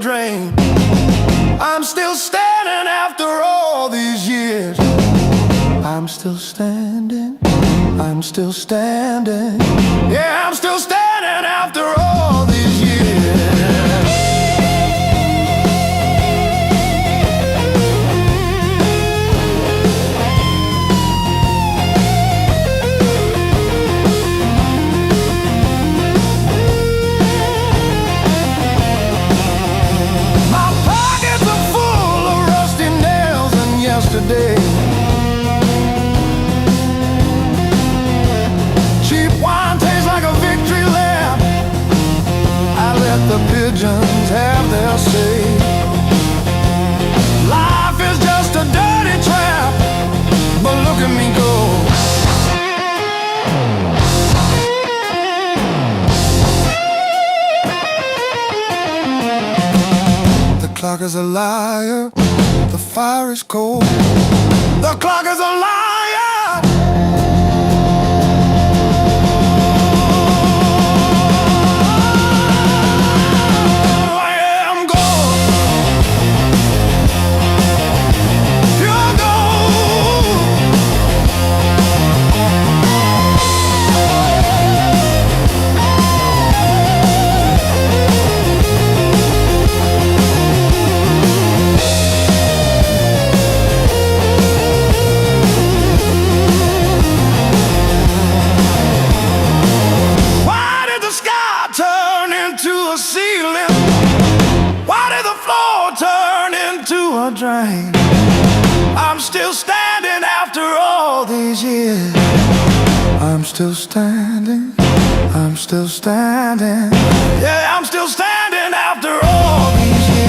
drain. I'm still standing after all these years. I'm still standing, I'm still standing. Yeah, I'm still standing after all these years. My pockets are full of rusty nails and yesterday. The pigeons have their say. Life is just a dirty trap, but look at me go. The clock is a liar, the fire is cold. The clock is a liar. Drain. I'm still standing after all these years. I'm still standing, I'm still standing. Yeah, I'm still standing after all these years.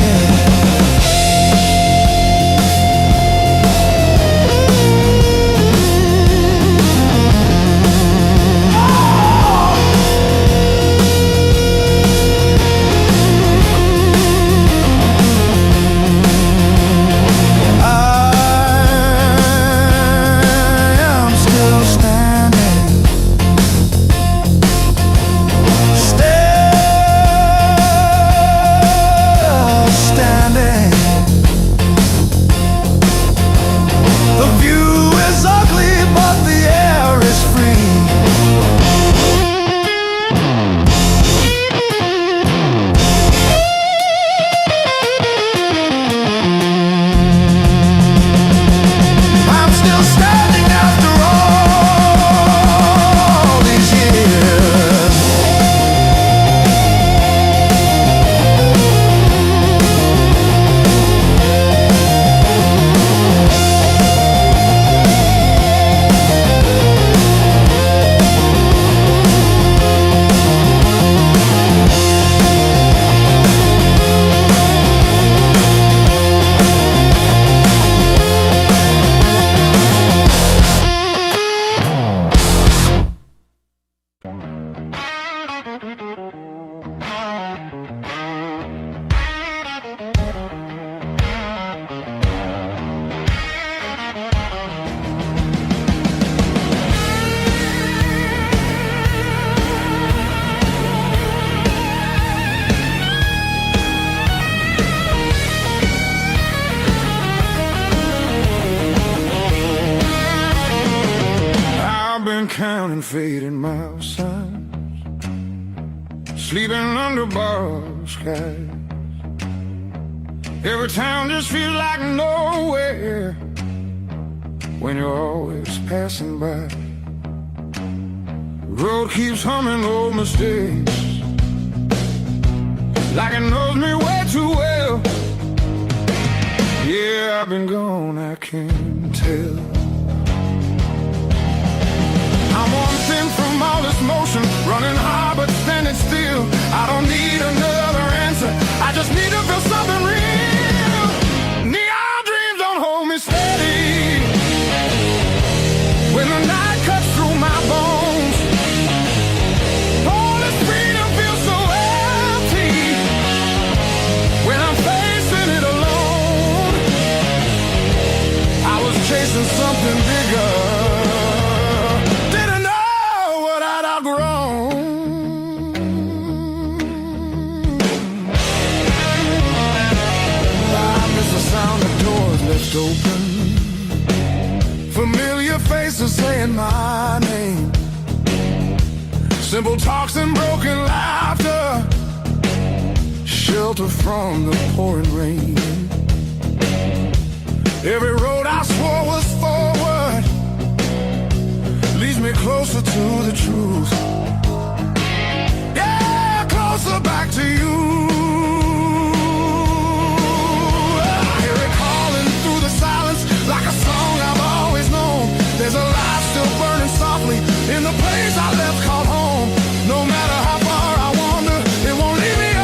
Counting faded mile signs, sleeping under borrowed skies. Every town just feels like nowhere when you're always passing by. The road keeps humming old mistakes, like it knows me way too well. Yeah, I've been gone, I can't tell. I'm one thing from all this motion, running hard but standing still. I don't need another answer, I just need to feel something real. Neon dreams don't hold me steady when the night cuts through my bones. All this freedom feels so empty when I'm facing it alone. I was chasing something bigger, open, familiar faces saying my name, simple talks and broken laughter, shelter from the pouring rain. Every road I swore was forward leads me closer to the truth. Yeah, closer back to you. Like a song I've always known, there's a light still burning softly in the place I left called home. No matter how far I wander, it won't leave me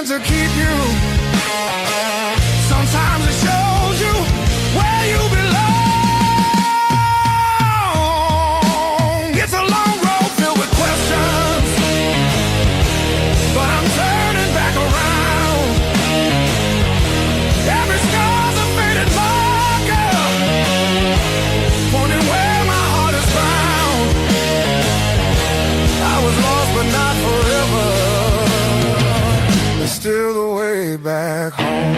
to keep you. Sometimes it shows you where you belong. It's a long road filled with questions, but I'm turning back around. Every scar's a faded marker, pointing where my heart is bound. I was lost but not forever, still the way back home.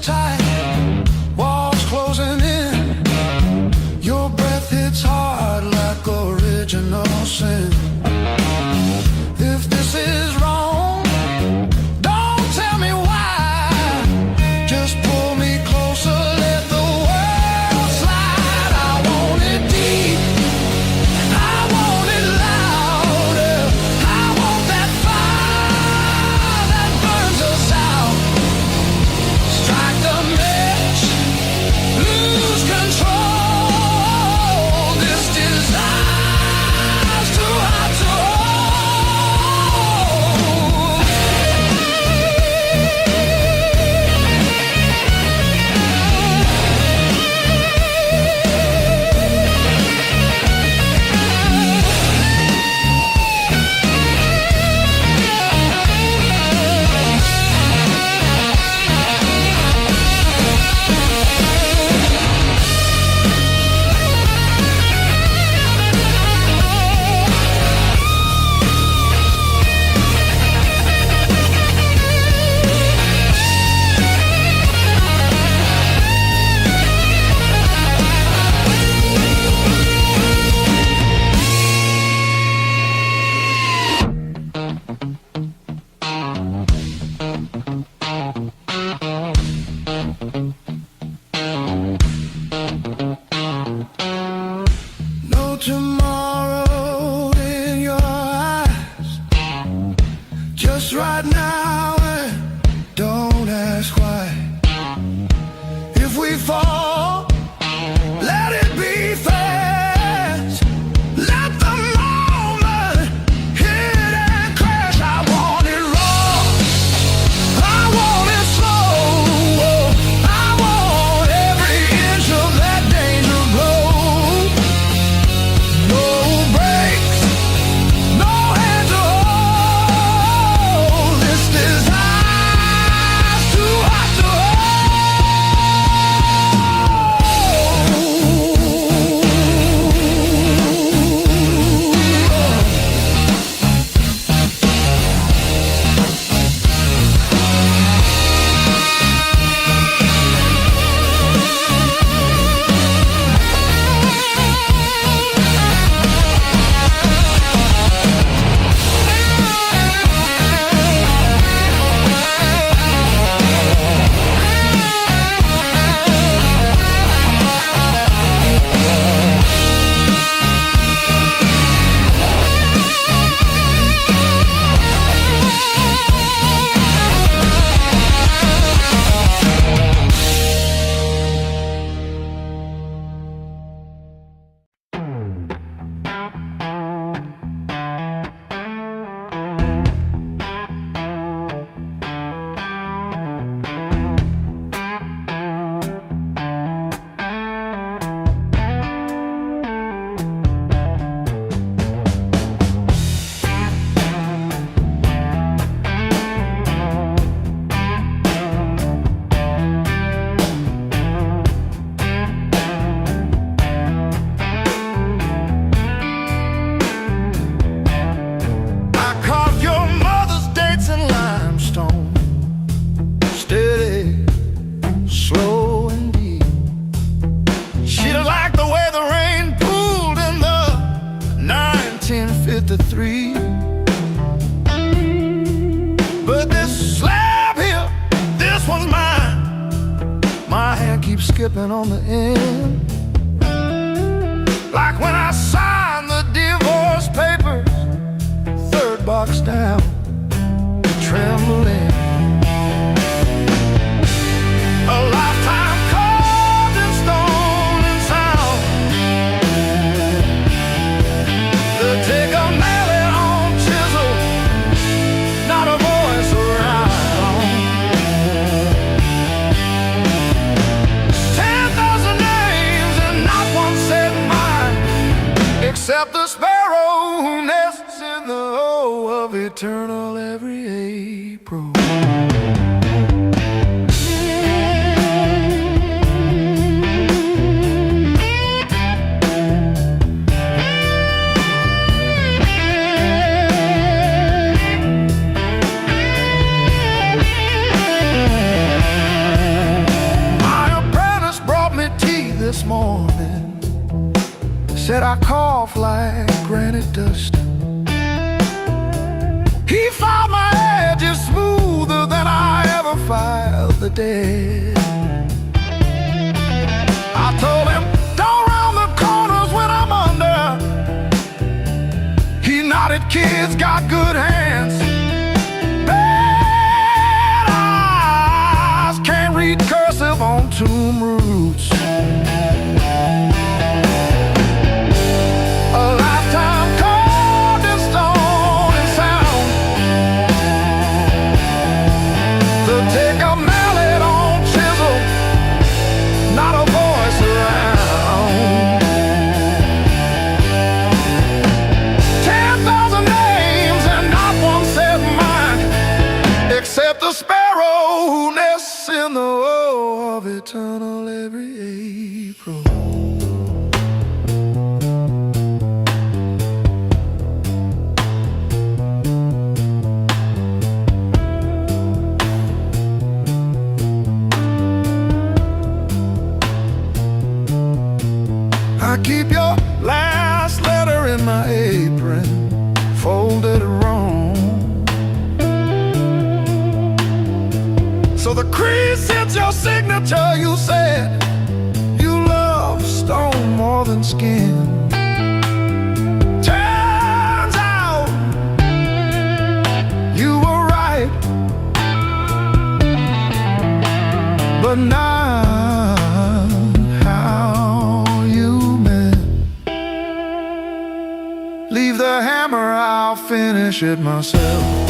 tight, walls closing in. we fall, let it be fast. Let the moment hit and crash. I want it raw, I want it slow, I want every inch of that danger glow. No brakes, no hand to hold. This desire's too hot to hold. But this slab here, this one's mine. My hand keeps skipping on the end, like when I signed the divorce papers, third box down, trembling. A lifetime carved in stone and sound. They'll take a mallet on chisel, not a voice around. 10,000 names and not one said mine, except the sparrow who nests in the O of eternal every April. This morning said I cough like granite dust. He filed my edges smoother than I ever filed the dead. I told him, don't round the corners when I'm under. He nodded, kids got good hands, bad eyes, can't read cursive on tomb roots. Take a mallet on chisel, not a voice around. 10,000 names and not one said mine, except the sparrow who nests in the O of eternal every April. I keep your last letter in my apron, folded wrong, so the crease hits your signature. You said you love stone more than skin. Turns out you were right, but now finish it myself.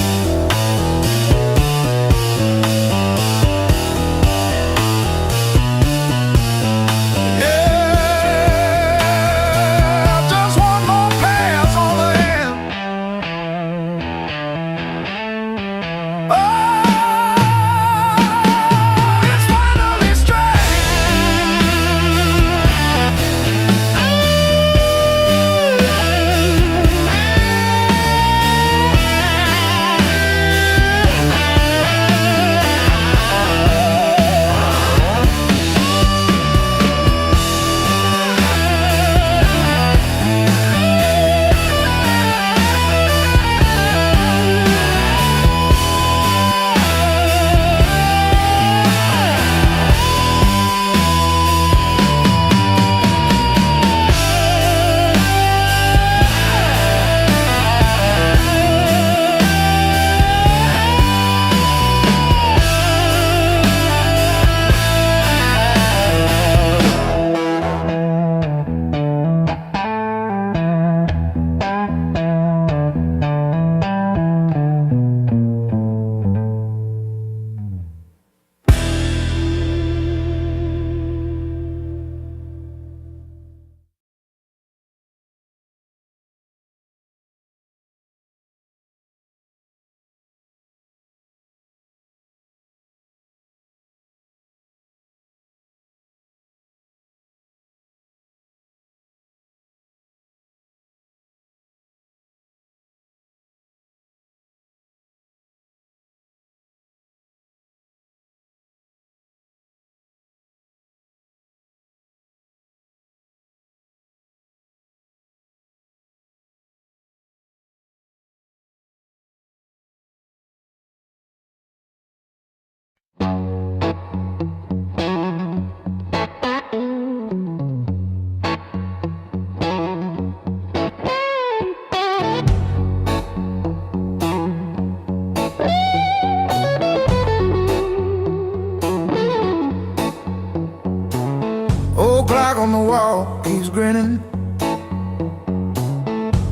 Clock on the wall keeps grinning.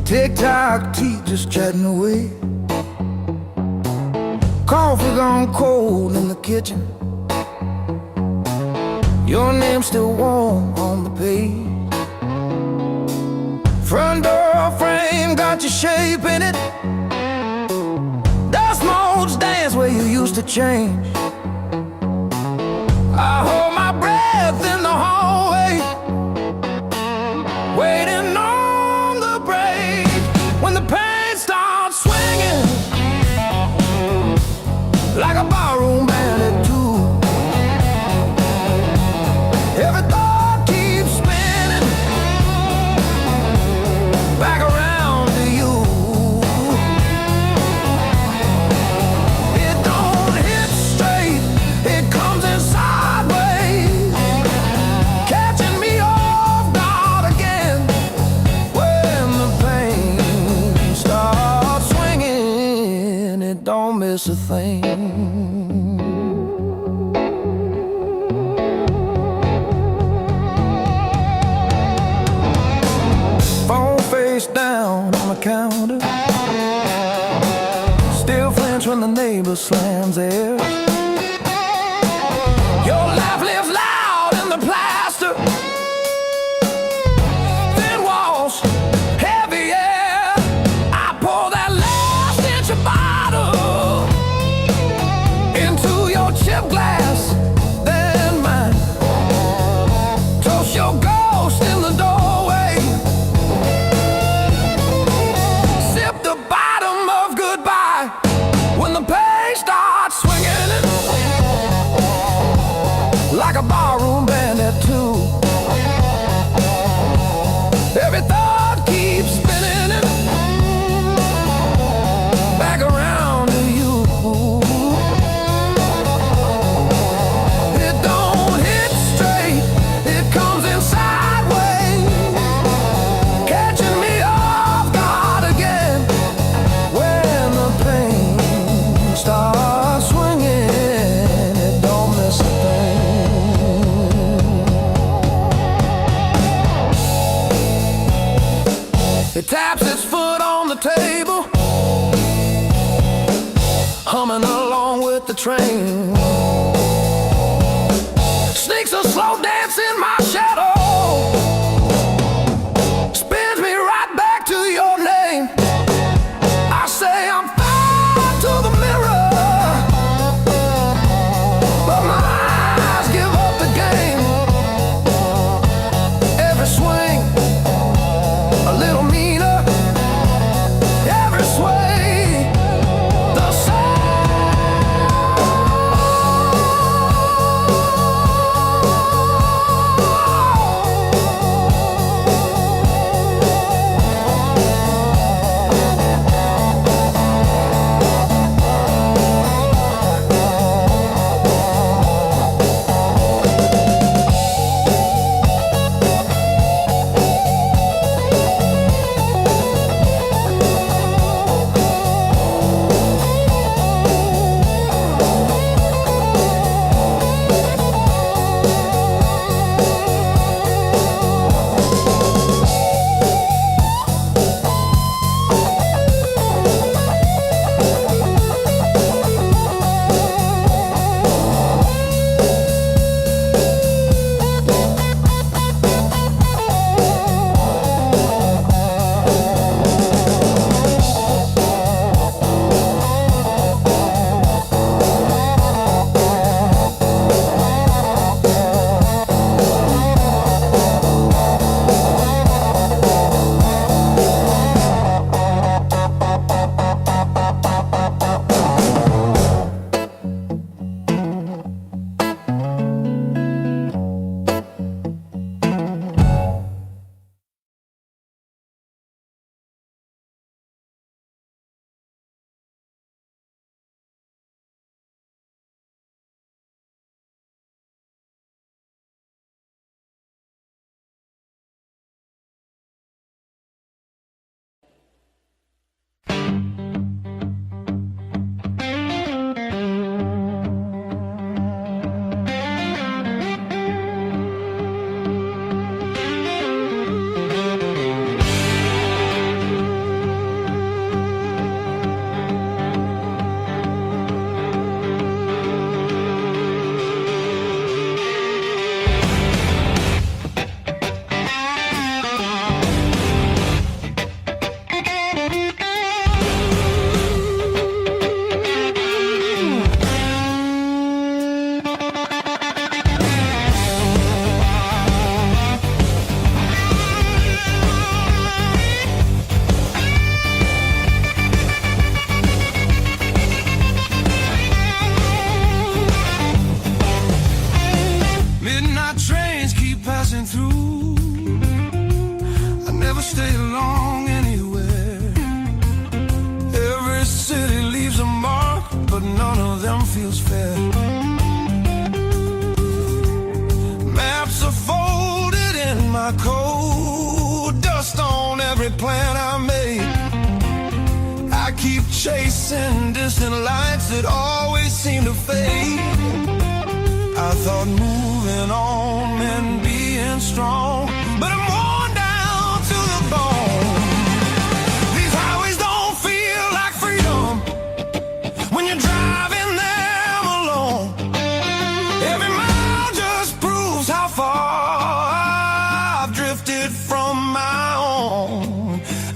Tick-tock, teeth just chatting away. Coffee gone cold in the kitchen. Your name's still warm on the page. Front door frame got your shape in it. Dust motes dance where you used to change. I hold my breath in the hallway, waiting on the break. When the pain starts swinging like a barroom band at two, every thought keeps spinning back around to you. It don't hit straight, it comes in sideways, catching me off guard again. When the pain starts swinging, it don't miss a thing. Phone face down on the counter, still flinch when the neighbor slams theirs. Your laugh lives loud in the plaster, thin walls, heavy air. I pour that last inch of bottle into your chip glass, then mine. Toast your ghost in the doorway, sip the bottom of goodbye. When the pain starts swinging like a barroom band at two, every thought keeps spinning back around to you. It don't hit straight, it comes in sideways, catching me off guard again. When the pain starts swinging, it don't miss a thing. It taps its foot on the table, train. Sneaks a slow dance in my shadow, spins me right back to your name. I say I'm fine to the mirror, but my eyes give up the game. Every swing a little meaner, every sway the same. Feels fair. Maps are folded in my coat, dust on every plan I made. I keep chasing distant lights that always seem to fade. I thought moving on meant being strong, but I'm worn down to the bone. These highways don't feel like freedom when you're driving.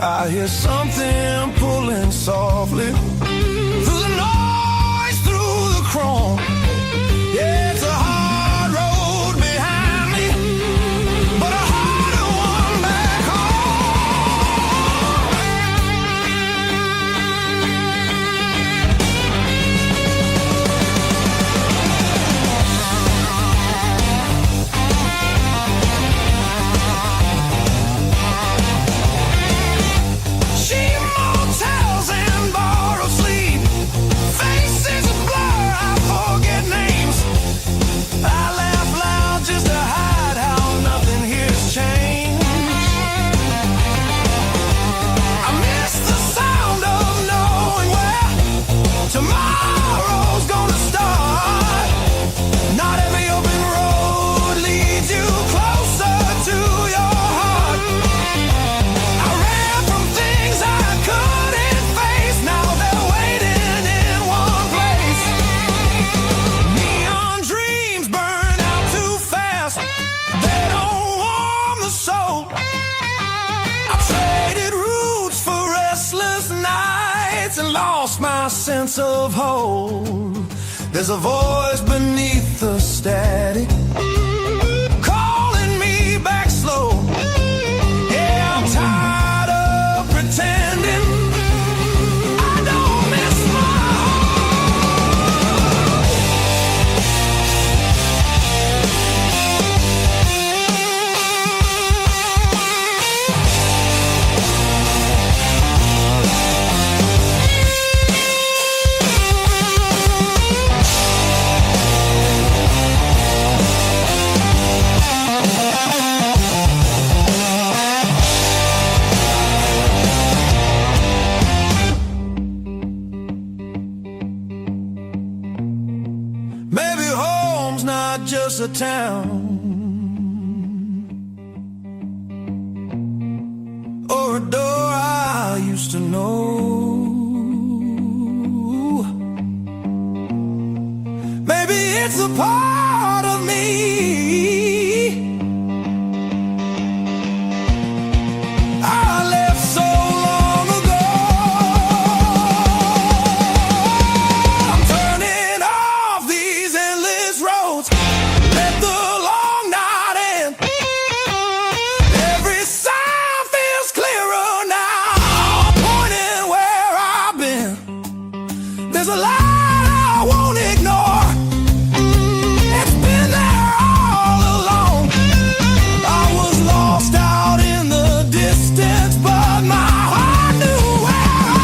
I hear something pulling softly through the noise, through the chrome. Yeah, it's a hard road behind me, but a harder one back She motels and borrows sleep. lost my sense of hold. There's a voice beneath the static calling me back slow. Yeah, I'm tired of pretending I don't miss my just a town or a door I used to know. Maybe it's a part of me I left so long ago. I'm turning off these endless roads. Let the long night end. Every sign feels clearer now, pointing where I've been. There's a light I won't ignore. It's been there all along. I was lost out in the distance, but my heart knew where I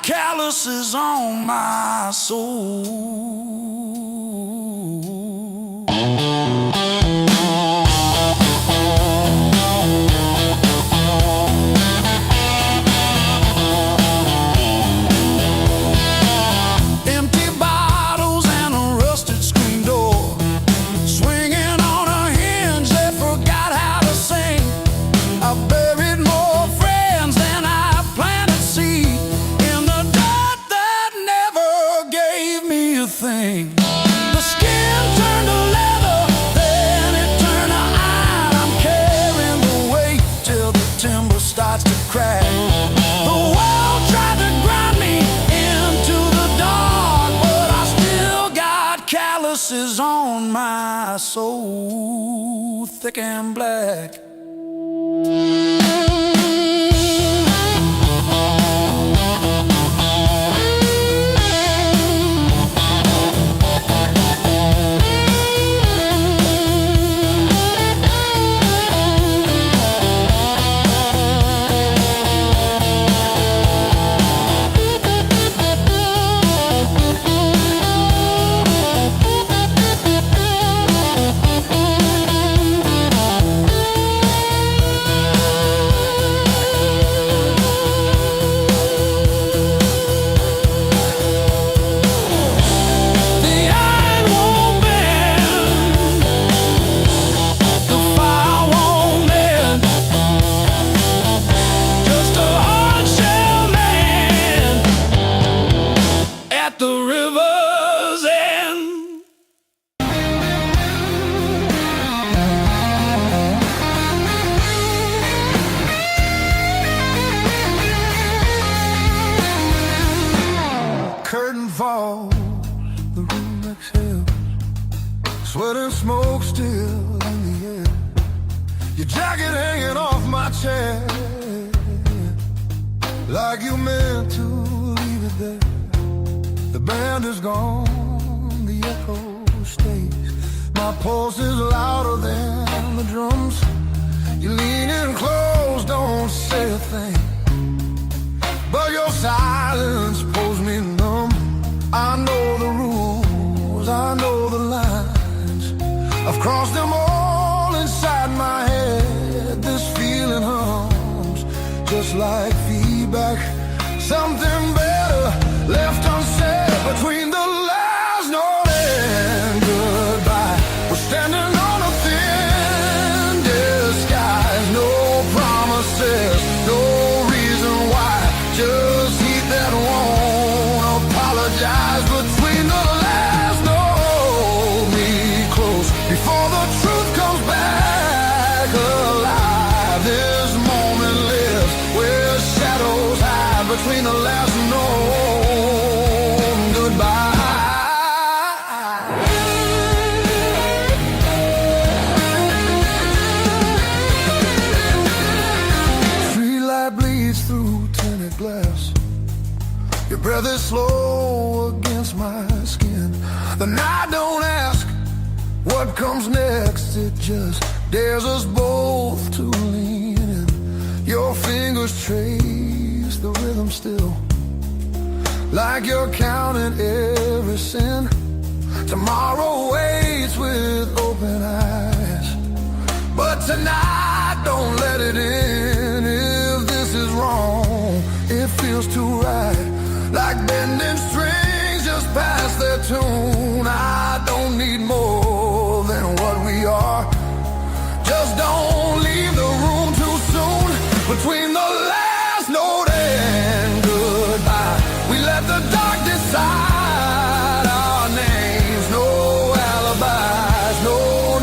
calluses on my soul. Empty bottles and a rusted screen door, swinging on a hinge that forgot how to sing. I buried more friends than I planted seed in the dirt that never gave me a thing. The skin turned to leather, then it turned to iron. I'm carrying the weight till the timber starts to crack. The world tried to grind me into the dark, but I still got calluses on my soul, thick and black. still in the air. Your jacket hanging off my chair, like you meant to leave it there. The band is gone, the echo stays. My pulse is louder than the drums. You lean in close, don't say a thing, but your silence pulls me numb. I know the rules, I know the lines. I've crossed them all inside my head. This feeling hums just like feedback. Something better left unsaid between the last note and goodbye. We're standing on a thin disguise. No promises, no reason why. Just heat that won't apologize. Between the last note, me close before the truth comes back alive. This moment lives where shadows hide. Between the last note and goodbye. Street light bleeds through tinted glass. Your breath is slow against my skin. The night don't ask what comes next. It just dares us both to lean in. Your fingers trace the rhythm still, like you're counting every sin. Tomorrow waits with open eyes, but tonight don't let it in. If this is wrong, it feels too right, like bending strings just past their tune. I don't need more than what we are. Just don't leave the room too soon. Between the last note and goodbye, we let the dark decide our names. No alibis, no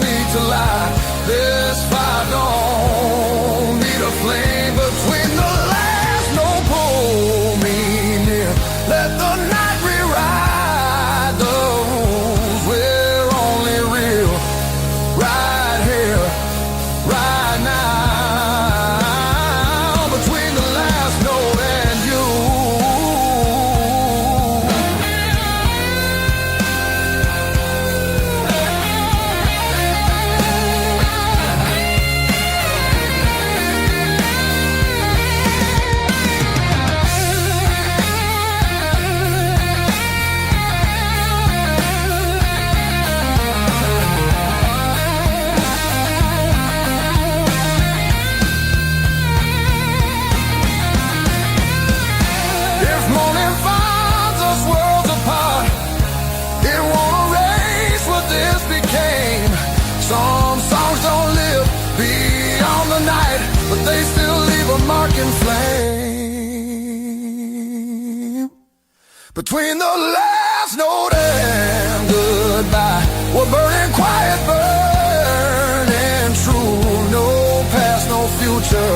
need to lie. This fire don't need a flame. Between the last note, pull me near. Let the night rewrite the rules. We're only real right here, right now. Between the last note and you. If morning finds us worlds apart, it won't erase what this became. Some songs don't live beyond the night, but they still leave a mark in flame. Between the last note and goodbye, we're burning quiet, burning true. No past, no future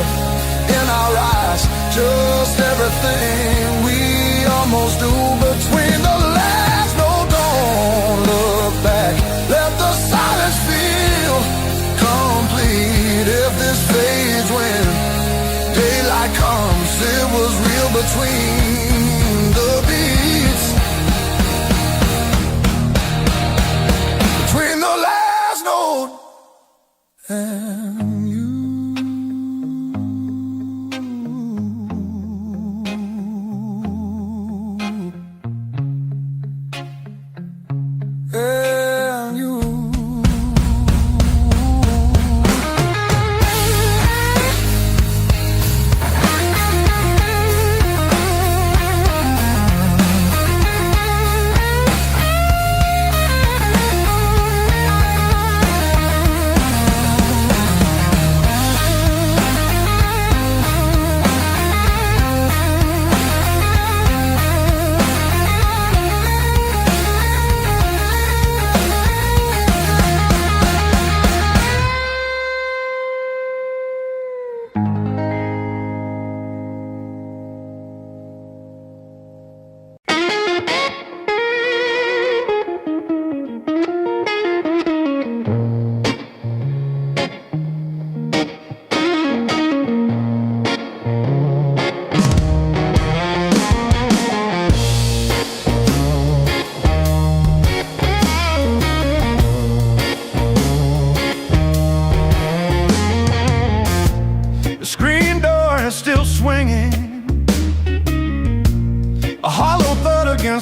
in our eyes. Just everything we almost do. Between the last note, don't look back. Let the silence feel complete. If this fades when daylight comes, it was real between the beats. Between the last note and you. And you.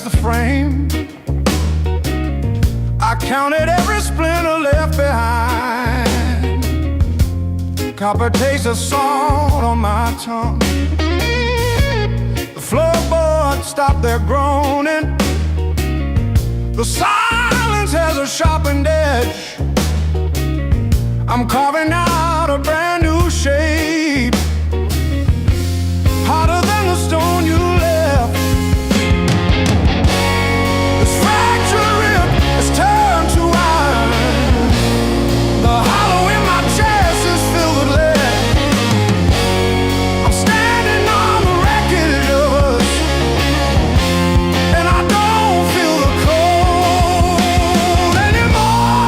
the frame. I counted every splinter left behind. Copper taste of salt on my tongue. The floorboards stopped their groaning. The silence has a sharpened edge. I'm carving out a brand new shape, harder than the stone you left. This fractured rib has turned to iron. The hollow in my chest is filled with lead. I'm standing on the wreckage of us, and I don't feel the cold anymore.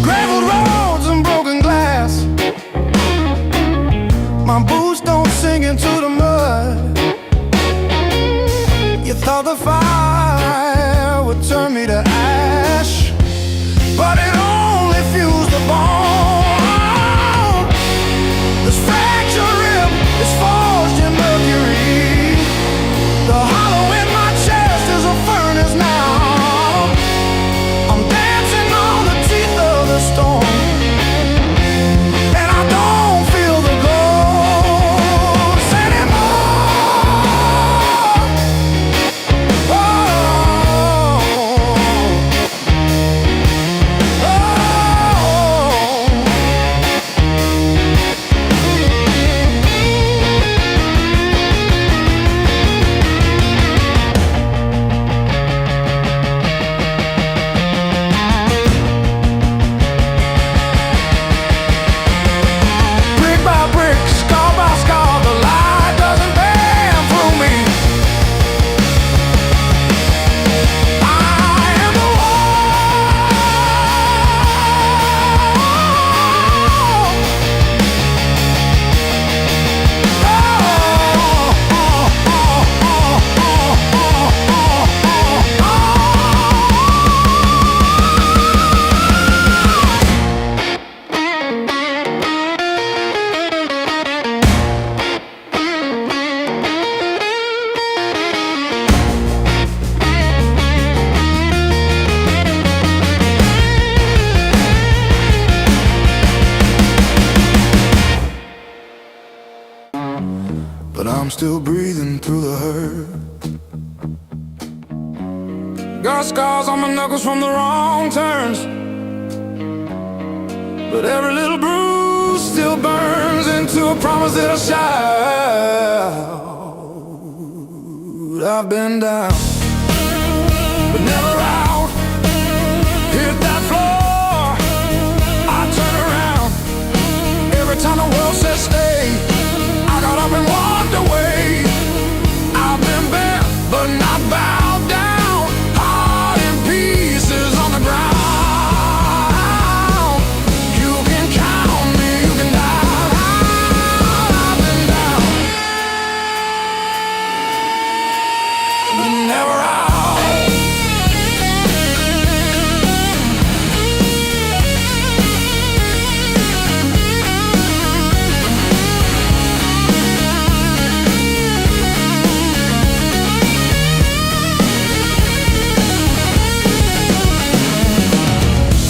Gravel roads and broken glass. My boots don't sink into the mud. You thought the fire would turn me to ash, but it only fused the bone. This fractured rib is forged in mercury. The hollow in my chest is a furnace now. I'm dancing on the teeth of the storm, and I don't feel the ghost anymore. Oh, brick by brick, scar by scar, the light doesn't bend through me. I am the but I'm still breathing through the hurt. Got scars on my knuckles from the wrong turns, but every little bruise still burns into a promise that I'll shout. I've been down, but never out. Hit that floor, I turn around. Every time the world says stay, I got up and walked away. I've been bent, but not bowed down. Heart in pieces on the ground. You can count me, you can die. I've been down, but never out.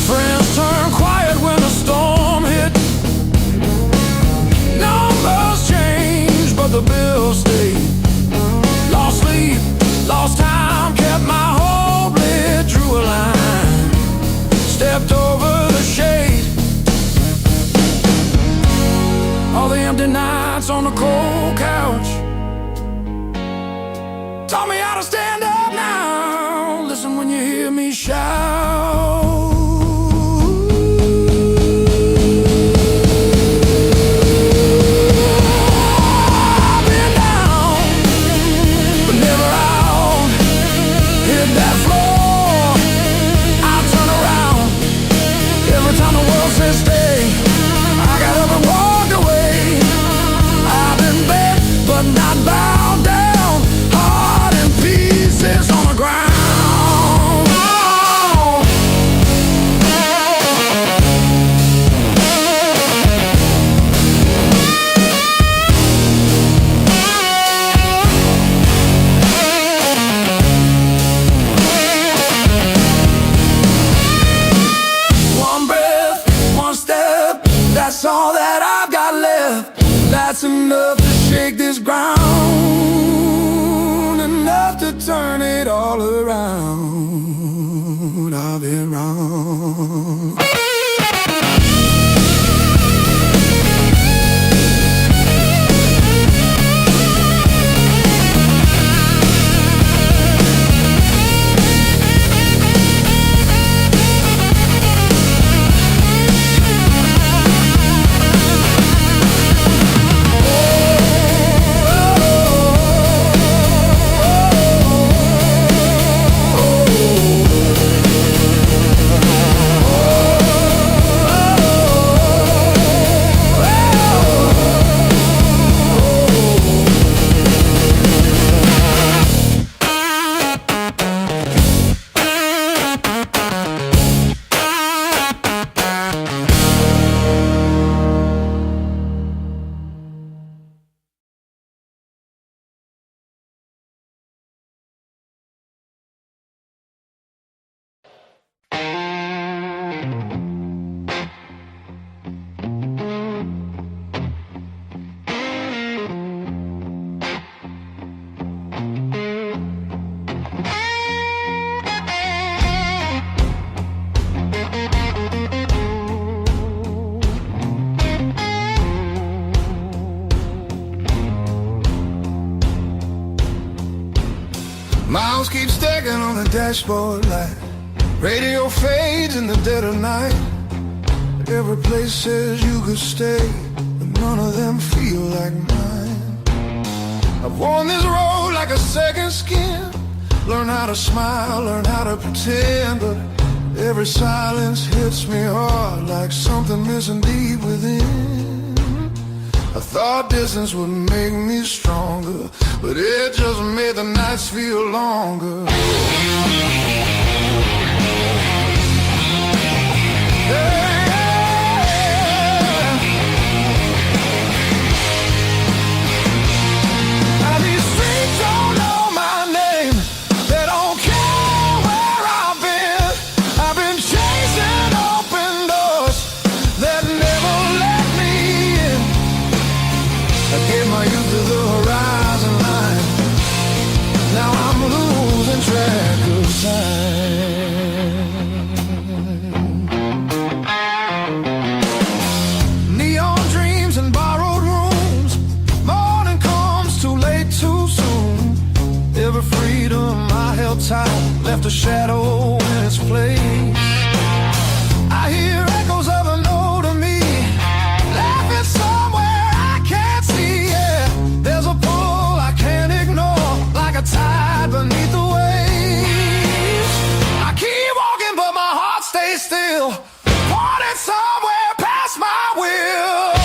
Friends turn quiet when the storm hit. Numbers change, but the bills stay. Lost sleep, lost time, kept my hope lit, drew a line, stepped over the shade. All the empty nights on the cold couch taught me how to stand up now. Listen when you hear me shout. I've been down, but never out. Hit that floor, I turn around. Every time the world says stay, I got up and walked away. I've been bent, but not bowed down. Heart in pieces on the ground. Oh, ground, enough to turn it all around. I've been wrong. Miles keep stacking on the dashboard light. Radio fades in the dead of night. Every place says you could stay, but none of them feel like mine. I've worn this road like a second skin. Learn how to smile, learn how to pretend, but every silence hits me hard like something missing deep within. I thought distance would make me stronger, but it just made the nights feel longer. Left a shadow in its place. I hear echoes of an older me, laughing somewhere I can't see. Yeah, there's a pull I can't ignore, like a tide beneath the waves. I keep walking, but my heart stays still, pointing somewhere past my will.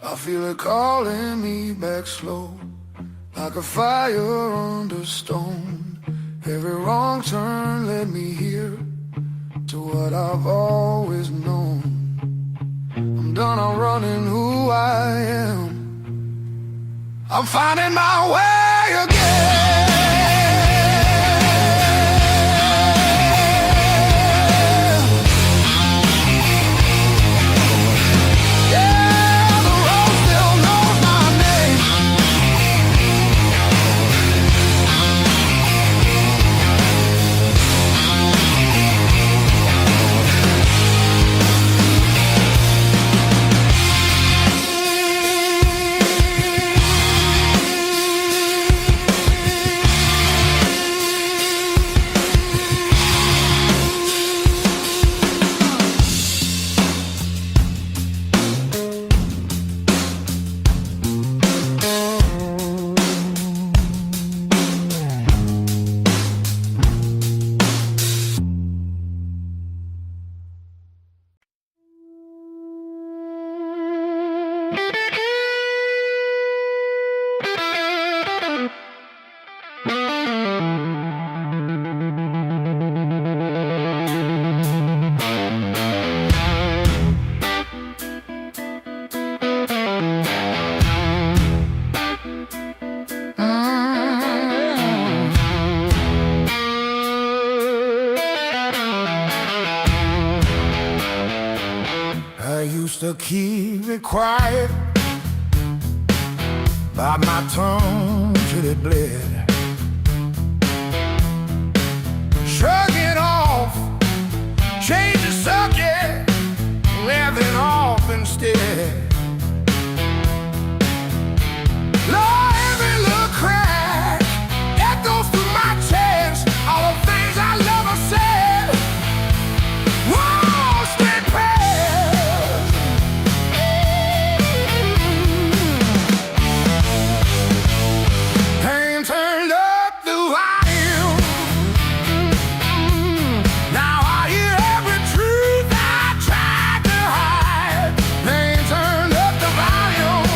I feel it calling me back slow, like a fire under stone. Every wrong turn led me here, to what I've always known. I'm done outrunning who I am, I'm finding my way again. to keep it quiet, bite my tongue till it bled. Shrug it off, change the subject, laughing off instead. Lord, every little crack echoes through my chest. All the things I love are said. Whoa, stay past. Pain turned up the volume. Now I hear every truth I tried to hide. Pain turned up the volume.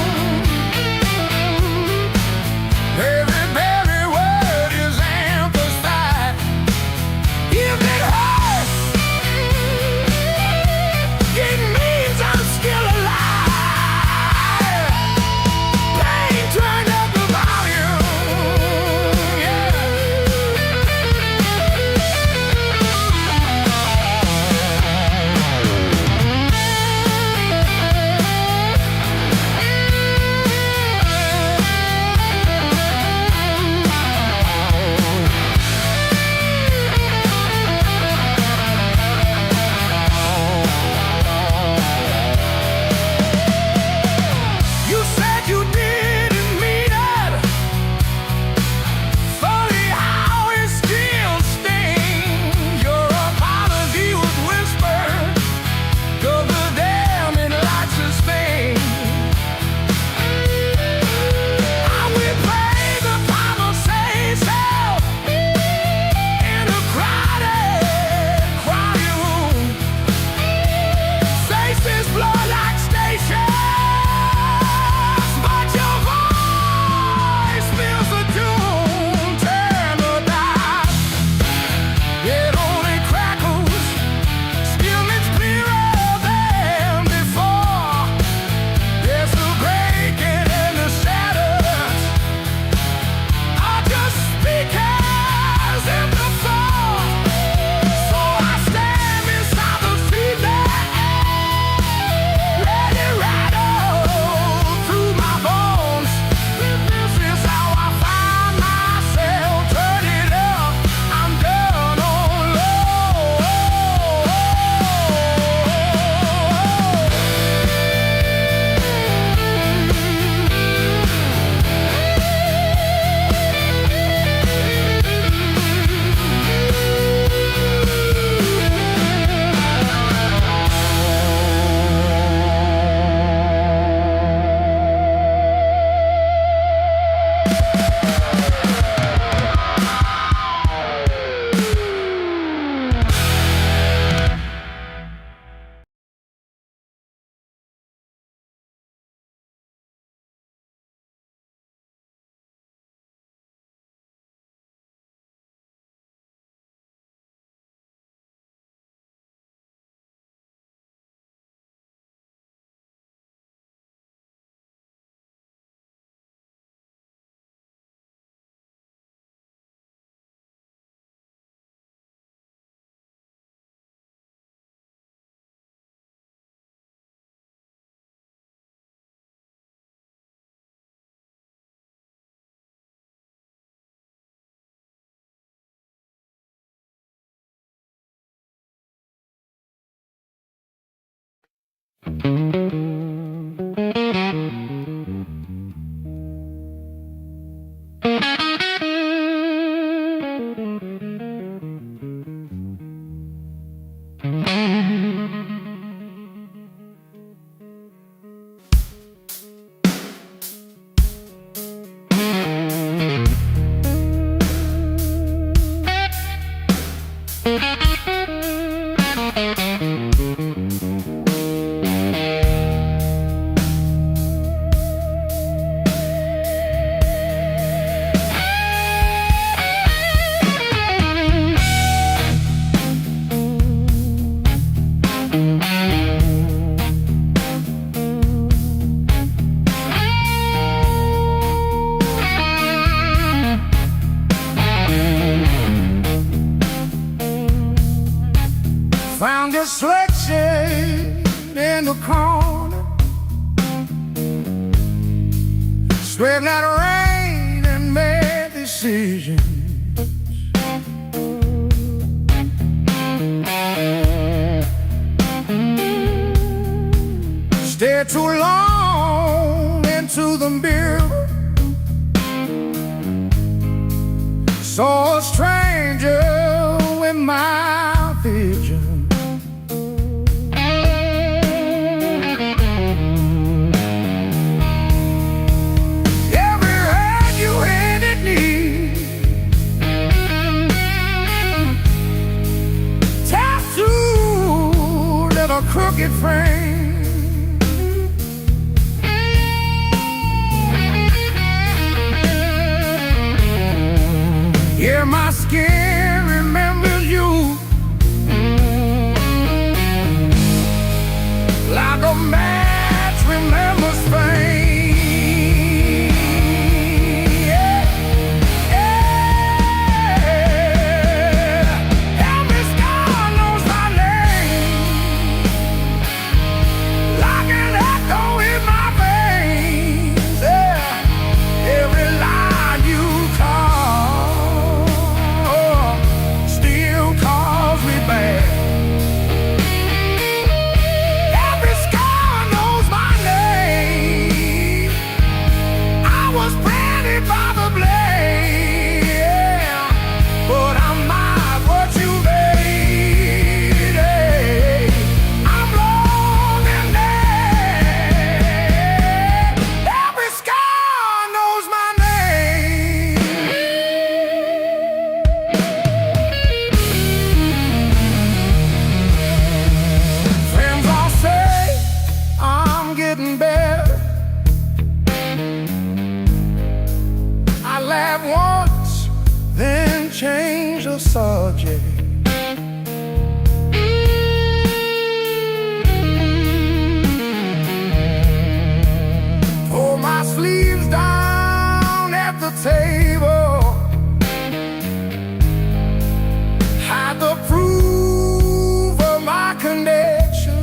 Every word is emphasized. If it hurts, it means I'm still alive. Pain turned up the volume, yeah. You said you didn't mean it. Funny how it still stings. Your apology was whispered, 'cause the damn it lights of Spain. I will play the Bible say so in a crowded room. Faces blur like stations, but your voice fills the tune. Turn the dial, it only crackles. Still it's clearer than before. There's a breaking in the shadows, are just speakers in the fall. So I stand beside the street there, let it rattle through my bones. This is how I find myself. Turn it up, I'm done on low. Found dyslexia in the corner, sweating out rain and made decisions. Stayed too long into the mirror, saw a stranger in my vision. Every hand you handed me, tattooed in a crooked frame. Yeah, my skin remembers you like a match remembers Spain. Yeah, yeah. Every star knows my name, like an echo in my veins. Yeah, every line you call still calls me back. Every scar knows my name. I was branded by the blade, yeah, but I'm not what you made. Hey, I'm long and dead. Every scar knows my name. Friends all say I'm getting better. I laugh once, then change the subject. Pull my sleeves down at the table, hide the proof of my connection.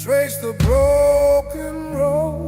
trace the broken road.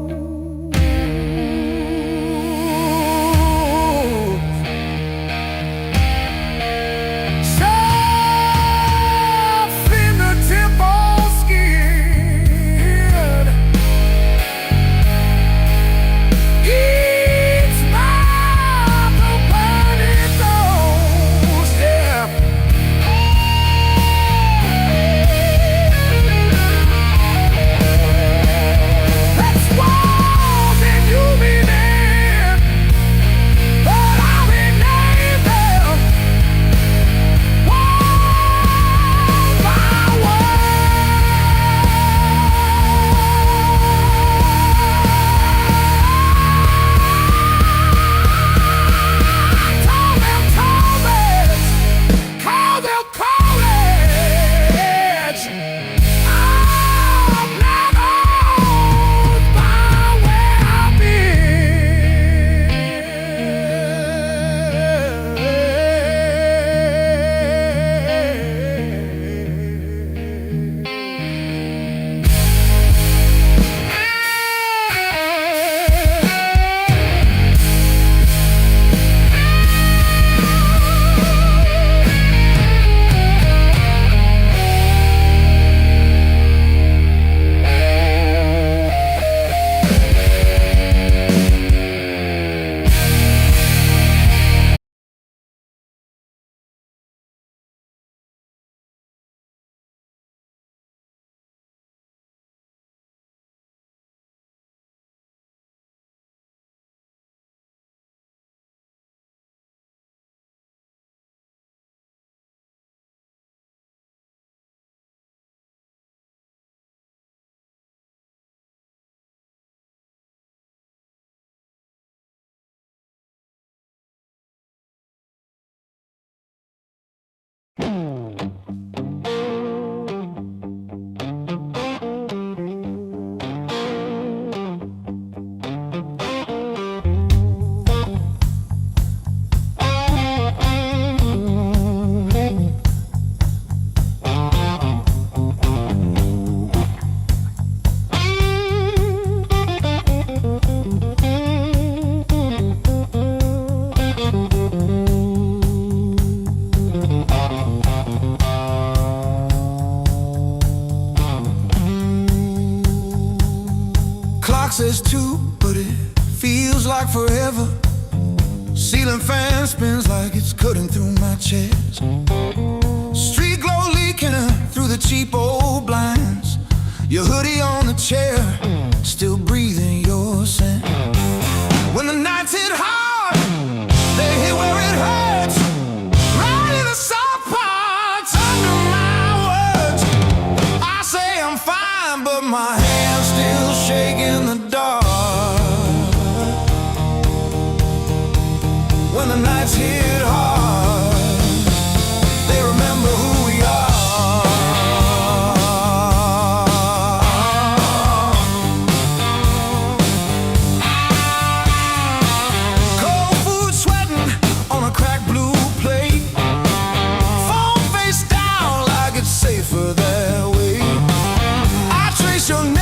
Says two, but it feels like forever. Ceiling fan spins like it's cutting through my chest. Street glow leaking through the cheap old blinds. Your hoodie on the chair, still breathing your scent. When the nights hit hard, they hit where it hurts. Right in the soft parts under my words. I say I'm fine, but my hand's still shaking the dark. When the nights hit hard, they remember who we are. Cold food sweating on a cracked blue plate. Phone face down like it's safer that way. I trace your name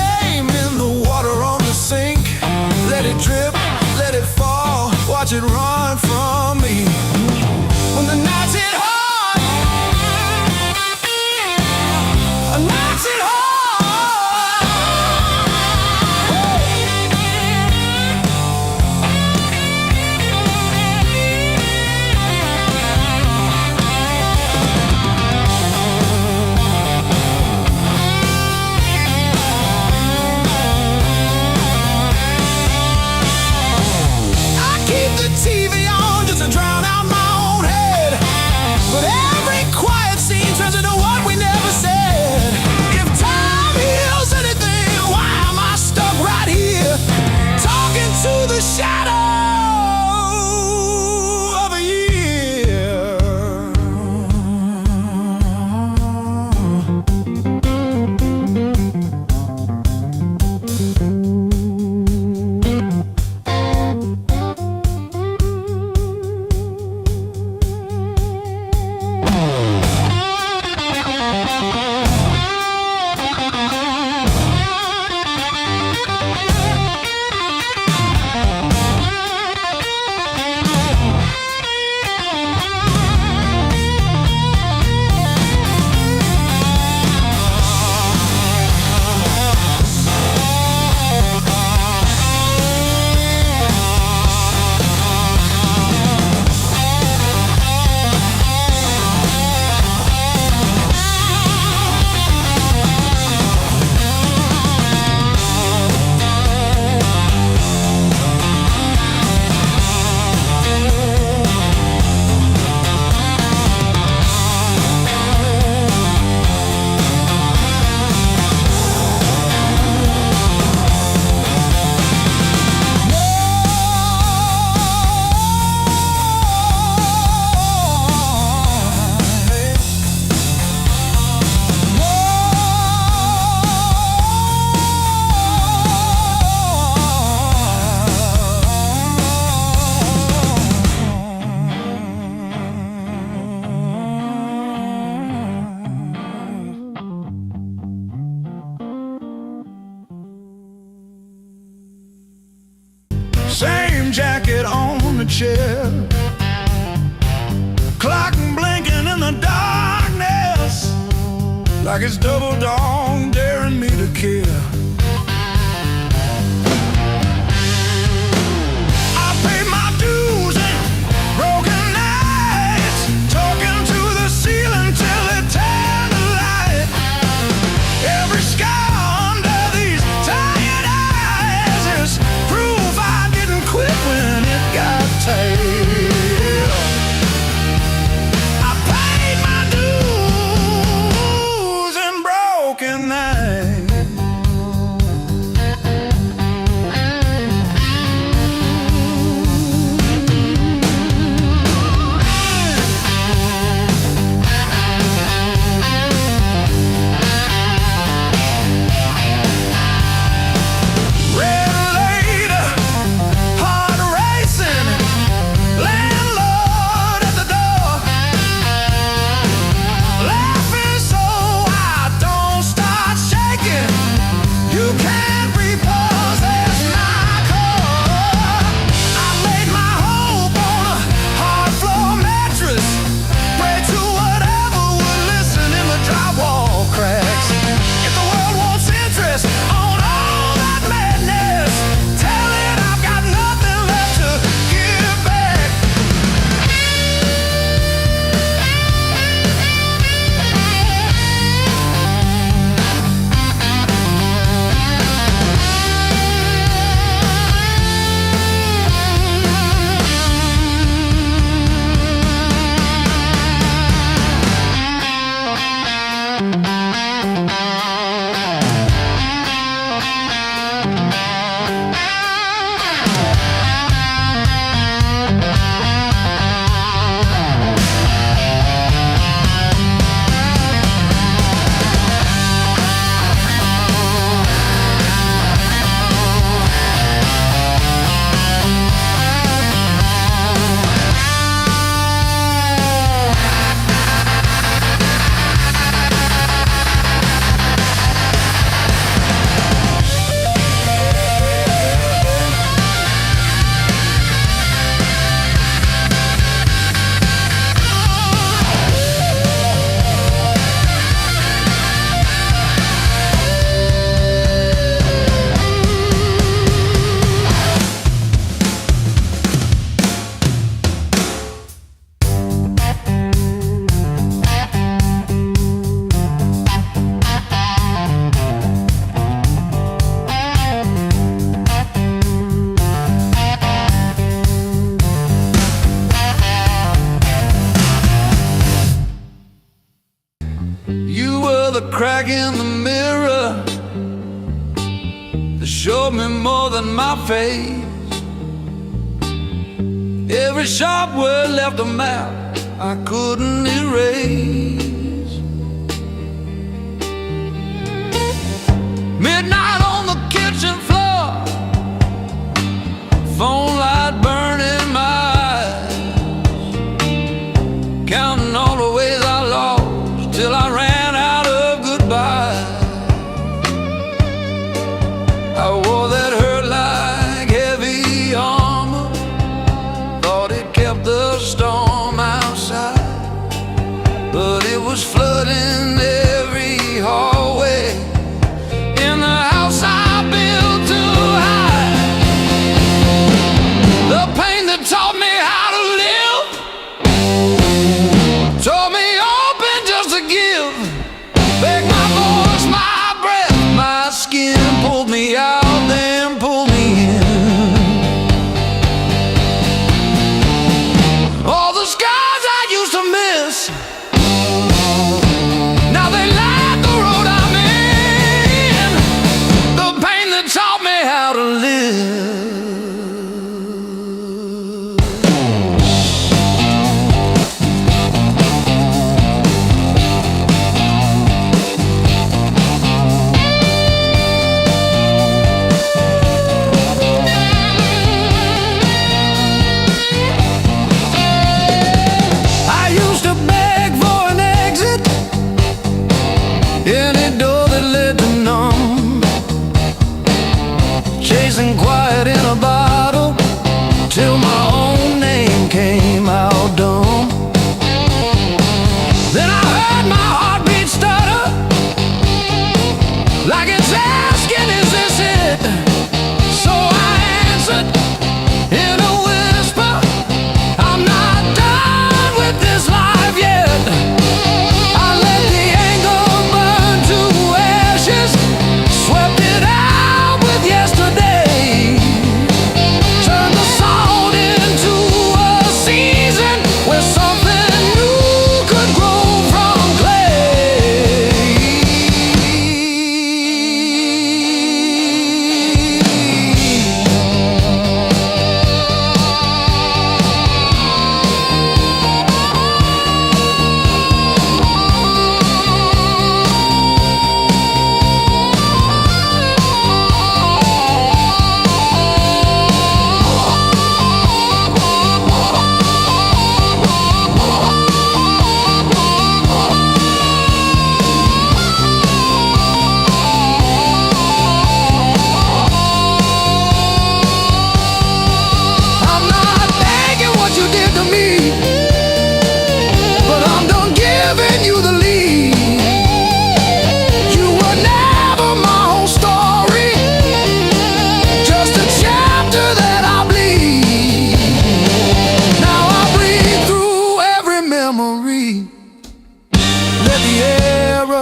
Same jacket on the chair, clock blinking in the darkness, like it's double dawn daring me to care. I paid my dues and broken nights, talking to the ceiling till it turned to light. Every scar under these tired eyes is proof I didn't quit when it got tight. I paid my dues and broken nights. Red later, heart racing, landlord at the door, laughing so I don't start shaking. You can't repossess my car. I laid my hope on a hard floor mattress, pray to whatever would listen in the drywall cracks. If the world wants interest on all that madness, tell it I've got nothing left to give back. You were the crack in the mirror that showed me more than my face. Every sharp word left a map I couldn't erase. Midnight on the kitchen floor, phone light burning my eyes, counting all the ways I lost till I ran out of goodbye. I wore that hurt like heavy armor, thought it kept the storm outside, but it was flooding every hallway in the house I built to hide. The pain that taught me how to live taught me open just to give. Back my voice, my breath, my skin, pulled me out, then pulled me in. All the scars I used to miss, now they light the road I'm in. The pain that taught me how to live. I used to beg for an exit, any door that led to none, chasing quiet in a bottle,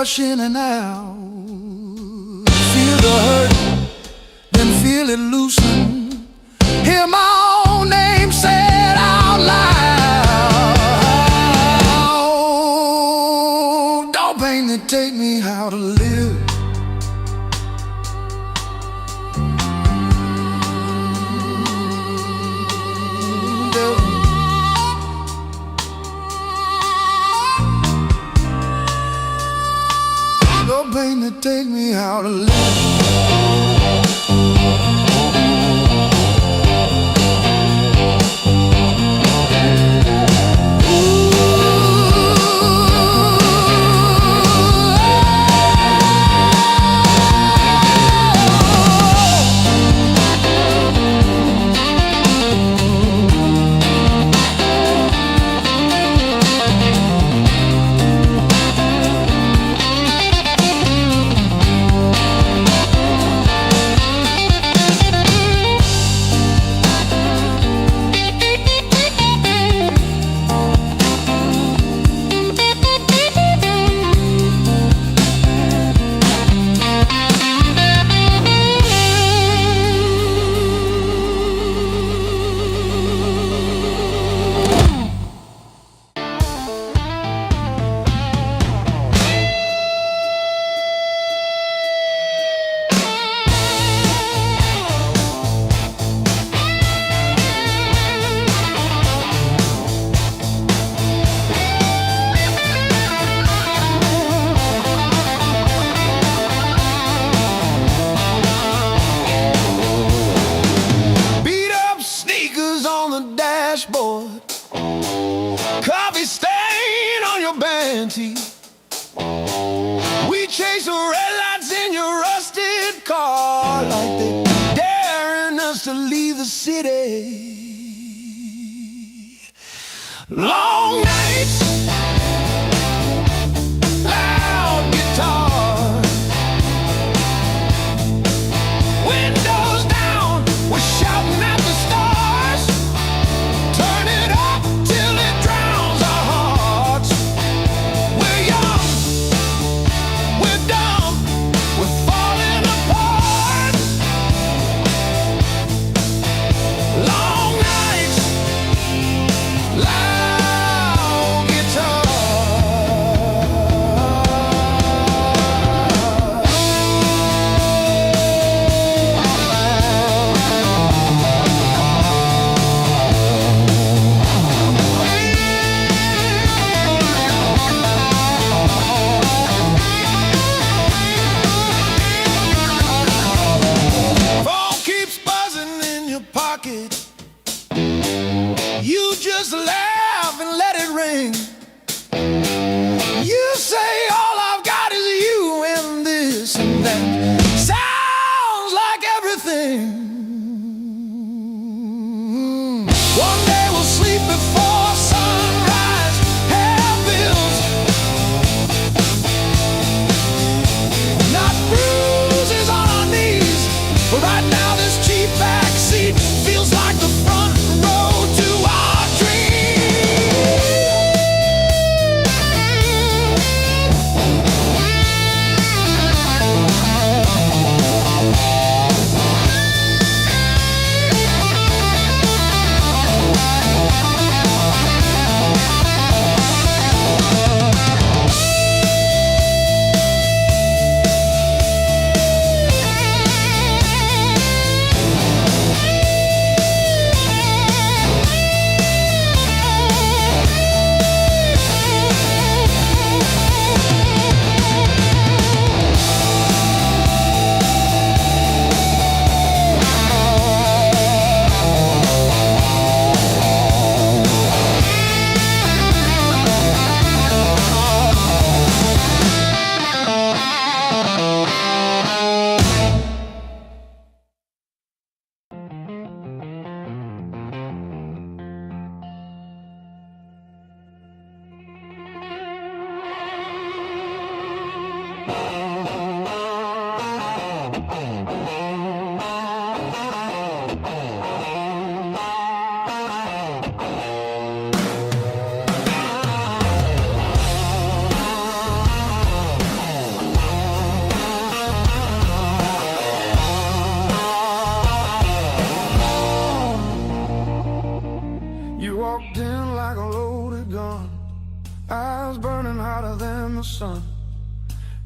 rush in and out. Feel the hurt, then feel it loosen. Hear my own name said out loud. Don't pain that take me how to live. Don't pain that take me how to live.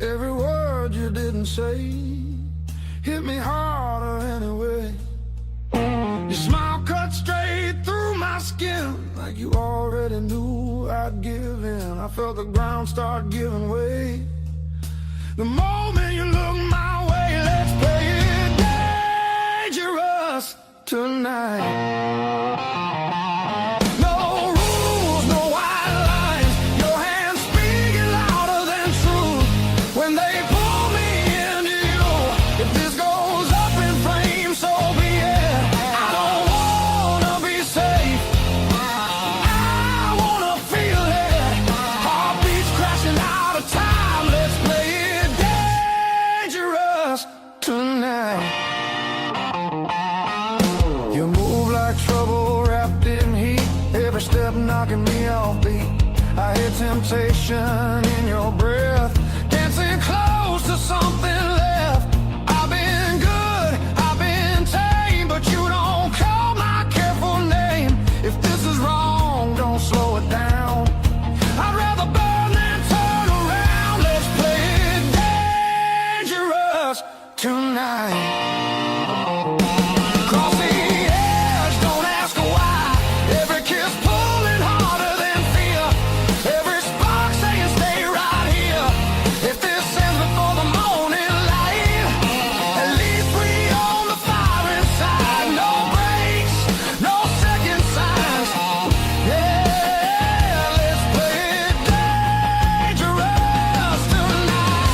Every word you didn't say hit me harder anyway. Your smile cut straight through my skin, like you already knew I'd give in. I felt the ground start giving way. The moment you look my way, let's play it dangerous tonight. No rules, no white lines. Your hands speaking louder than truth when they pull me into you. If this goes up in flames, so be it. I don't wanna be safe, I wanna feel it. Heartbeats crashing out of time. Let's play it dangerous tonight. You move like trouble wrapped in heat, every step knocking me off beat. I hear temptation in your breath, dancing close to something left. I've been good, I've been tame, but you don't call my careful name. If this is wrong, don't slow it down. I'd rather burn than turn around. Let's play it dangerous tonight. Cross the edge, don't ask why. Every kiss pulling harder than fear. Every spark saying stay right here. If this ends before the morning light, at least we own the fire inside. No breaks, no second signs. Yeah, let's play it dangerous tonight.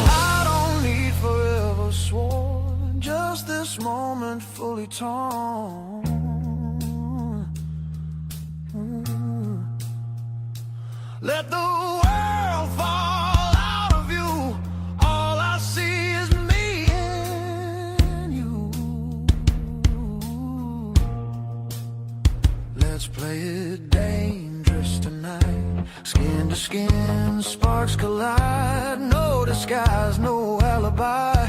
I don't need forever sworn, just this moment fully torn. Let the world fall out of you. All I see is me and you. Let's play it dangerous tonight. Skin to skin, sparks collide. No disguise, no alibi.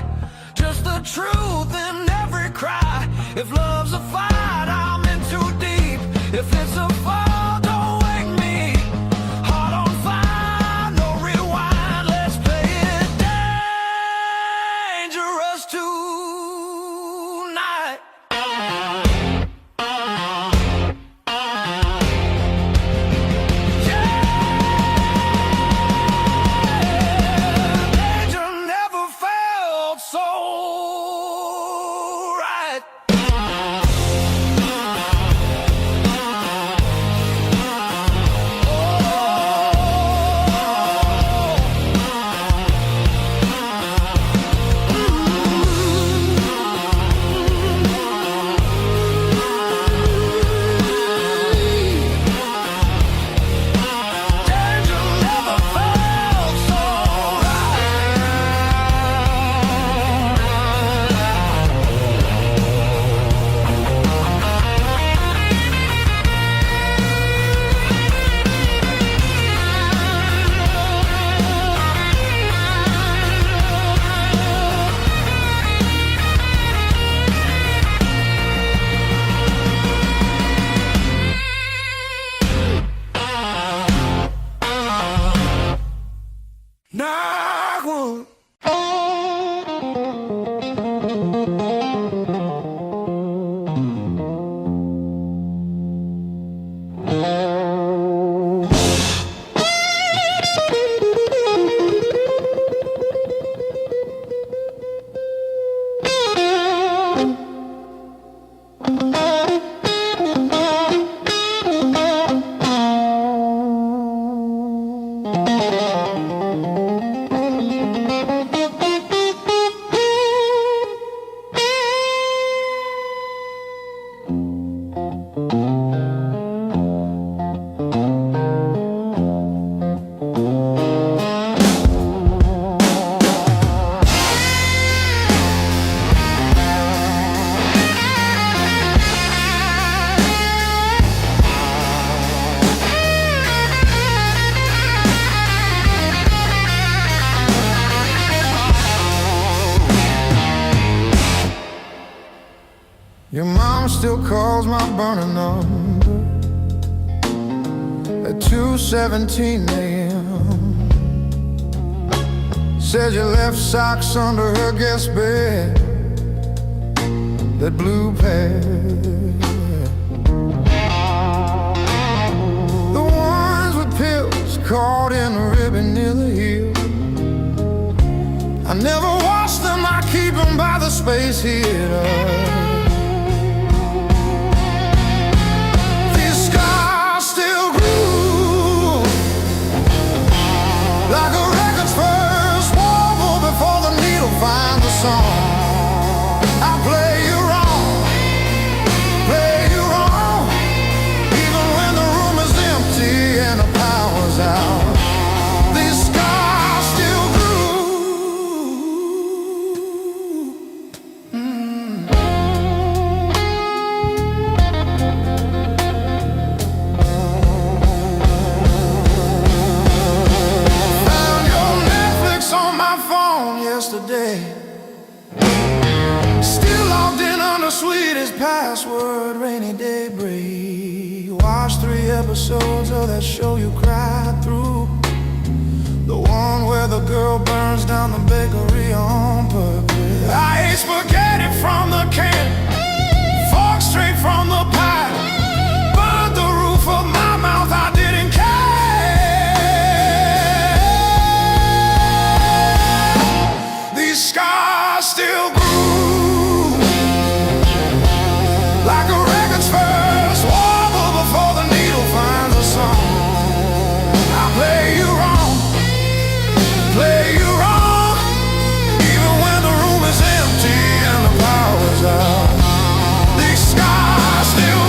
Just the truth in every cry. If love's a fight, I'm in too deep. If it's a fall, don't wake me. Heart on fire, no rewind. Let's play it dangerous tonight. Danger never felt so right. still calls my burning number at 2:17 a.m. Says you left socks under her guest bed, that blue pair, the ones with pills caught in a ribbon near the heel. I never wash them, I keep them by the space heater. These scars still groove like a record's first warble before the needle finds the song. I play you wrong, even when the room is empty and the power's out. These scars still yesterday, still logged in on the sweetest password, rainy day break. Watched 3 episodes of that show you cried through, the one where the girl burns down the bakery on purpose. I ate spaghetti from the can, fork straight from the pie, burned the roof of my mouth, I didn't care. Scars still groove like a record's first warble before the needle finds a song. I play you wrong, even when the room is empty and the power's out. These scars still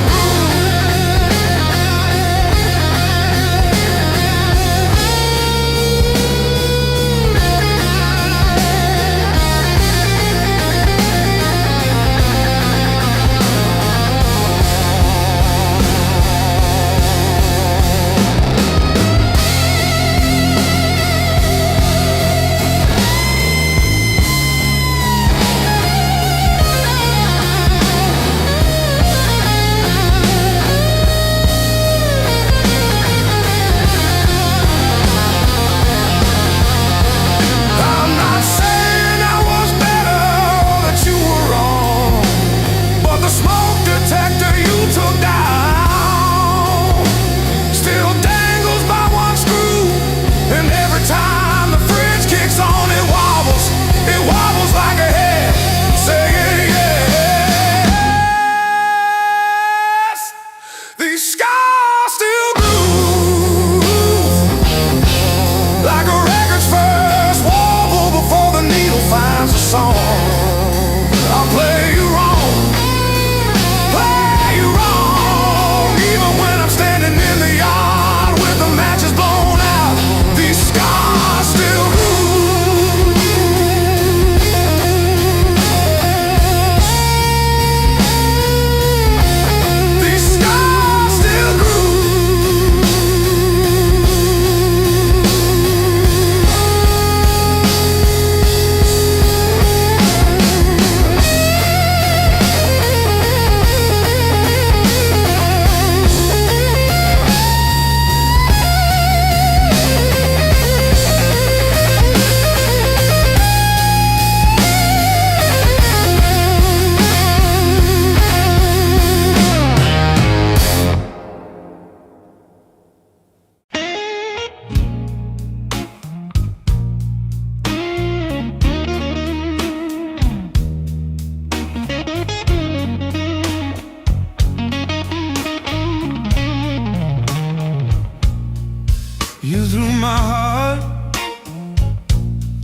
you threw my heart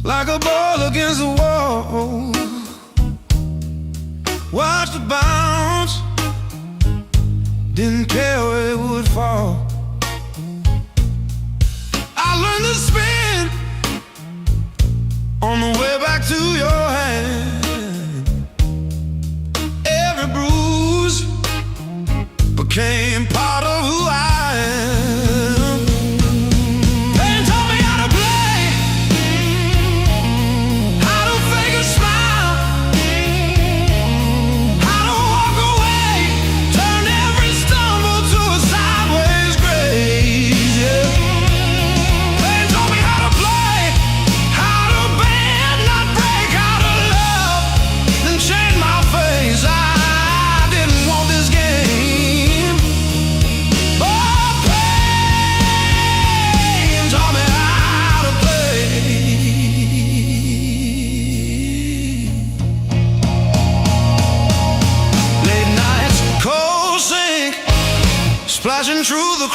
like a ball against the wall. Watched it bounce, didn't care where it would fall. I learned to spin on the way back to your hand. Every bruise became part of who I am. Pain taught me how to play, how to fake a smile, how to walk away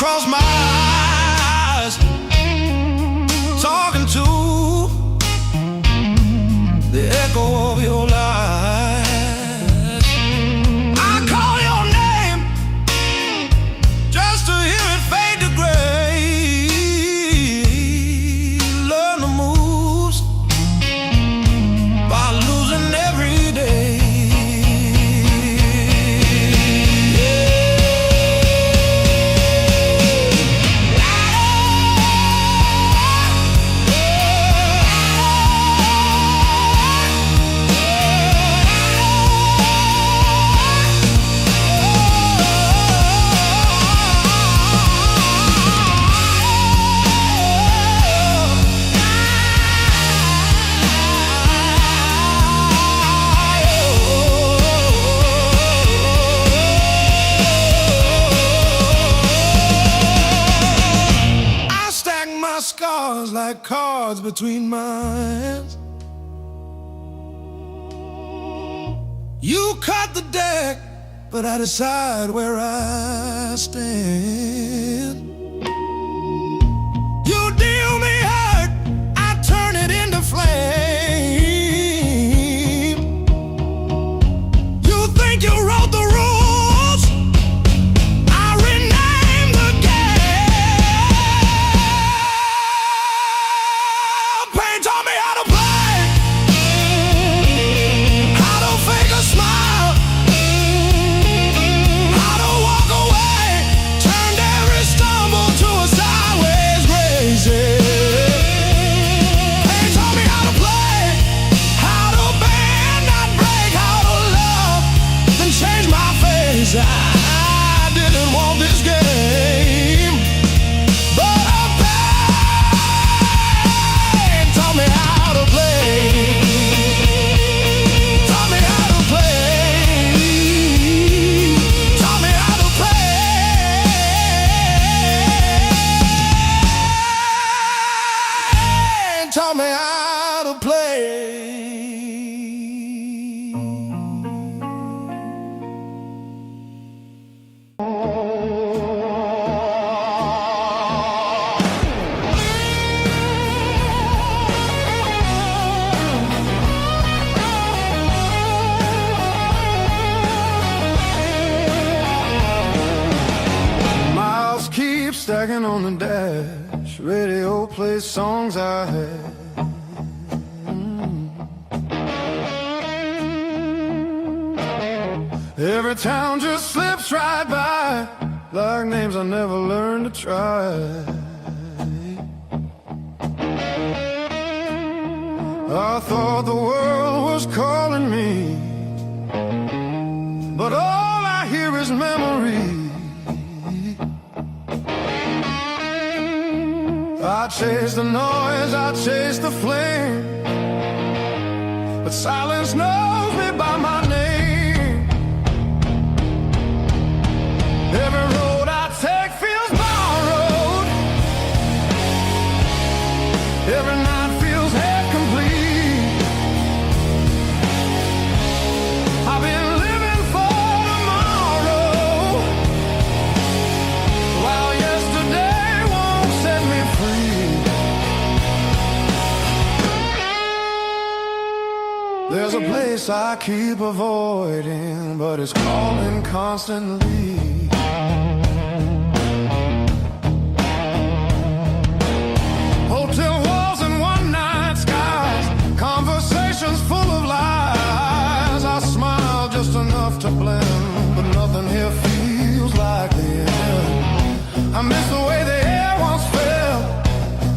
across my eyes, talking to the echo of your lies. I call your name just to hear it fade to gray. Learn the moves by losing every day. Scars like cards between my hands. You cut the deck, but I decide where I stand. You deal me hurt, I turn it into flame. You think you wrote the rules, I rename the game. Pain taught me how to play, how to fake a smile, how to walk away, turned every stumble to a sideways grace. Pain taught me how to play, how to bend, not break, how to love, then change my face. I didn't want this game, but pain taught me how to play. Taught me how to play. Taught me how to play. Taught me how to play. Miles keep stacking on the dash. Radio plays songs I had. Every town just slips right by, like names I never learned to try. I thought the world was calling me, but all I hear is memory. I chase the noise, I chase the flame, but silence knows me by my name. Every road I take feels borrowed. Every night feels half complete. I've been living for tomorrow, while yesterday won't set me free. There's a place I keep avoiding, but it's calling constantly. Hotel walls and one-night skies, conversations full of lies. I smile just enough to blend, but nothing here feels like the end. I miss the way the air once felt,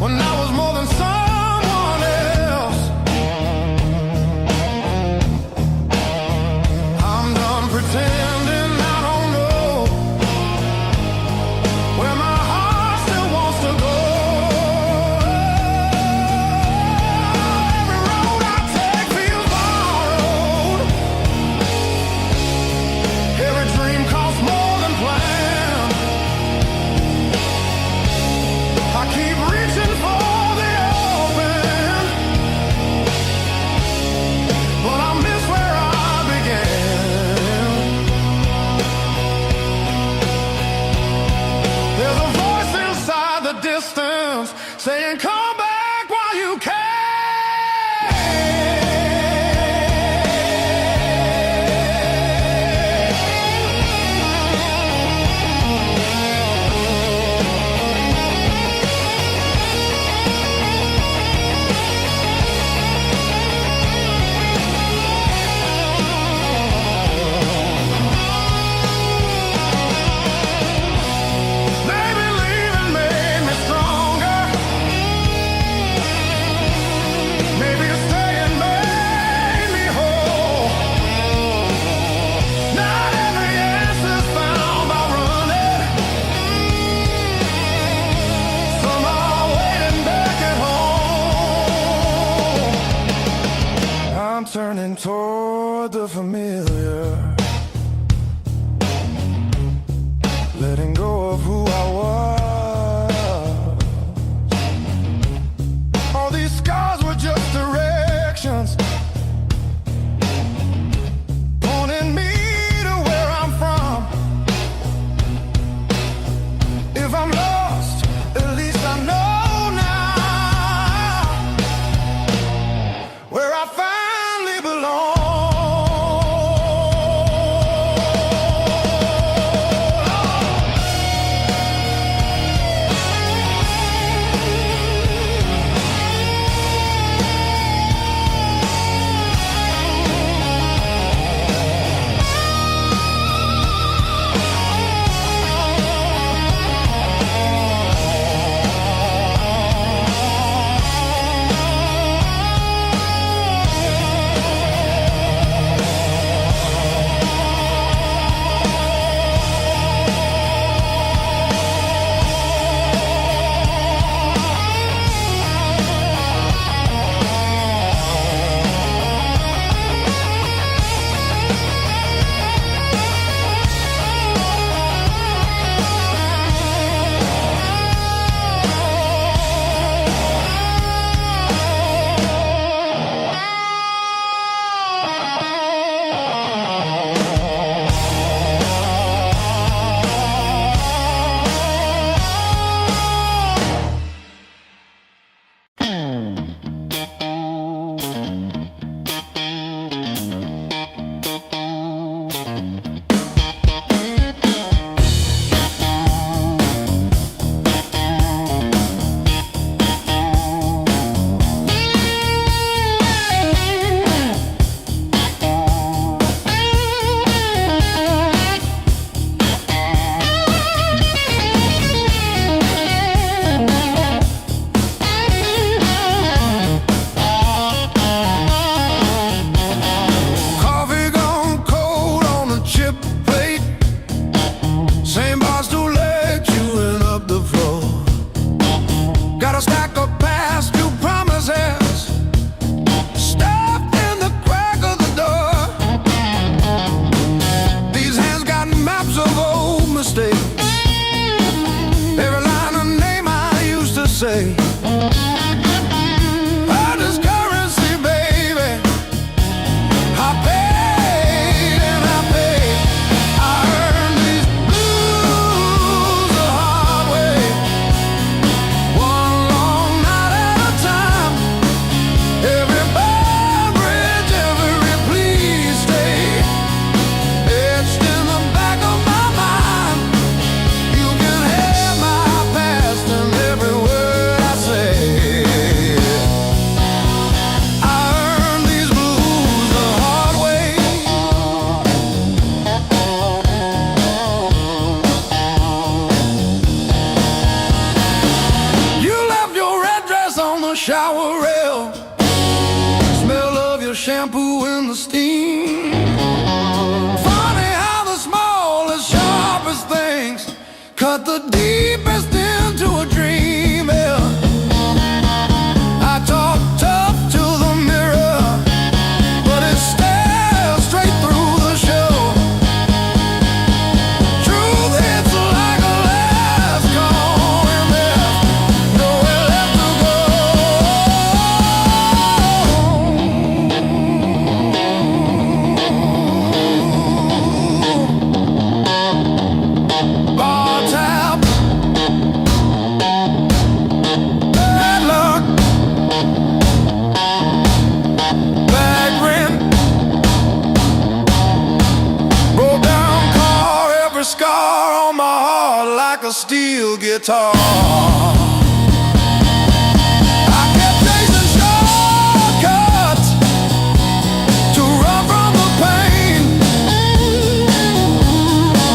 when I was more than someone else. I'm done pretending I don't know. the distance, saying come back while you can. Turning toward the familiar, letting go of who I was. All these scars were just directions, pointing me to where I'm from. If I'm lost, at least I know now where I found say I just currency, baby. I paid and I paid. I earned these blues the hard way, one long night at a time. Every bar bridge, every please stay, etched in the back of my mind. You can have my past and every word I say. I earned these blues the hard way. You left your red dress on the shower rail, smell of your shampoo in the steam. Funny how the smallest, sharpest things cut the deepest into a dream. Yeah. I talk tough to the mirror, but it stares straight through the show. Truth hits like a last call, and there's nowhere left to go. steel guitar. I kept chasing shortcuts to run from the pain,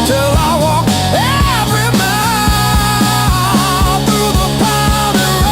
till I walked every mile through the pounding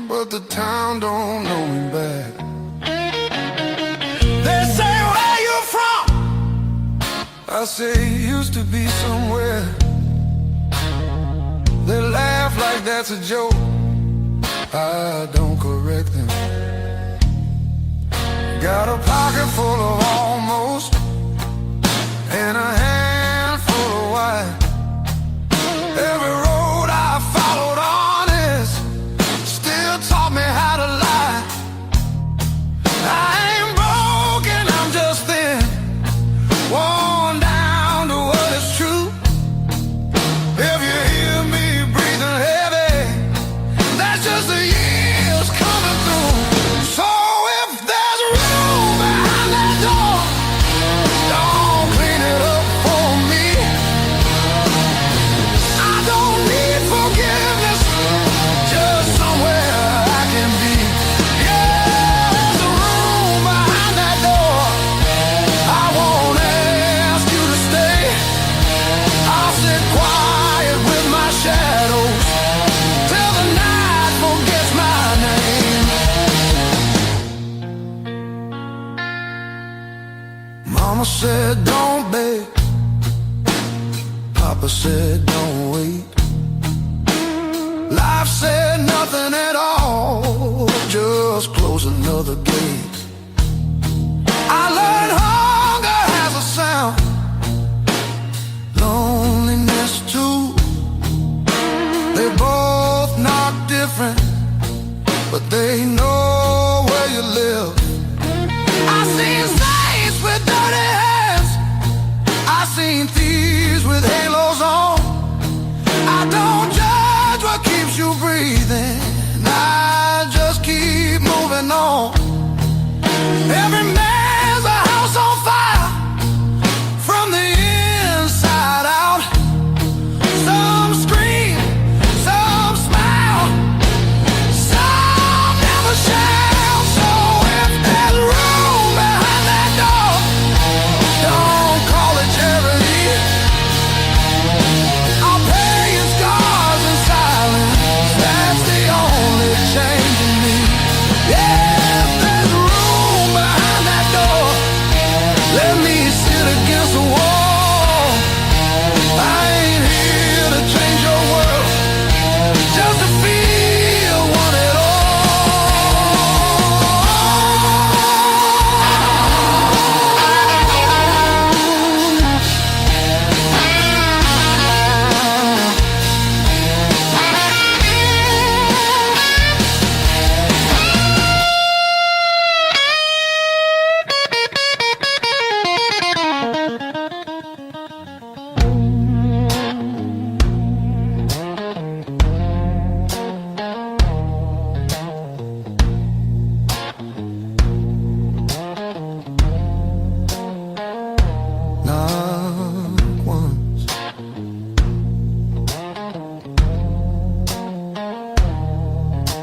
but the town don't know me back. They say, where you from? I say, used to be somewhere. They laugh like that's a joke. I don't correct them. Got a pocket full of almost and a handful of white. Every road I followed honest still taught me how to lie. I ain't broken, I'm just thin, worn down to what is true. If you hear me breathing heavy, that's just the years coming through. So if there's room behind that door, don't clean it up for me. I don't need forgiveness, just somewhere I can be. Yeah, there's a room behind that door. I won't ask you to stay. I'll sit quiet with my shadows till the night forgets my name. Mama said don't beg, Papa said don't wait. Life said nothing at all, just close another gate. I learned hunger has a sound, loneliness too. They both not different, but they know where you live. I seen saints with dirty hands, I seen thieves with halos on. I don't judge what keeps you breathing, I just keep moving on. Every man's a house on fire from the inside out. Some scream, some smile, some never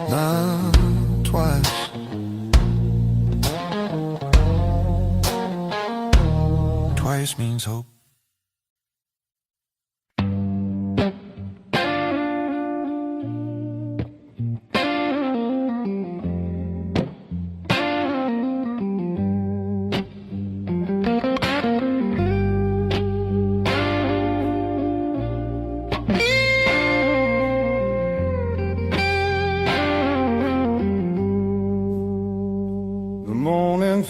not twice. Twice means hope.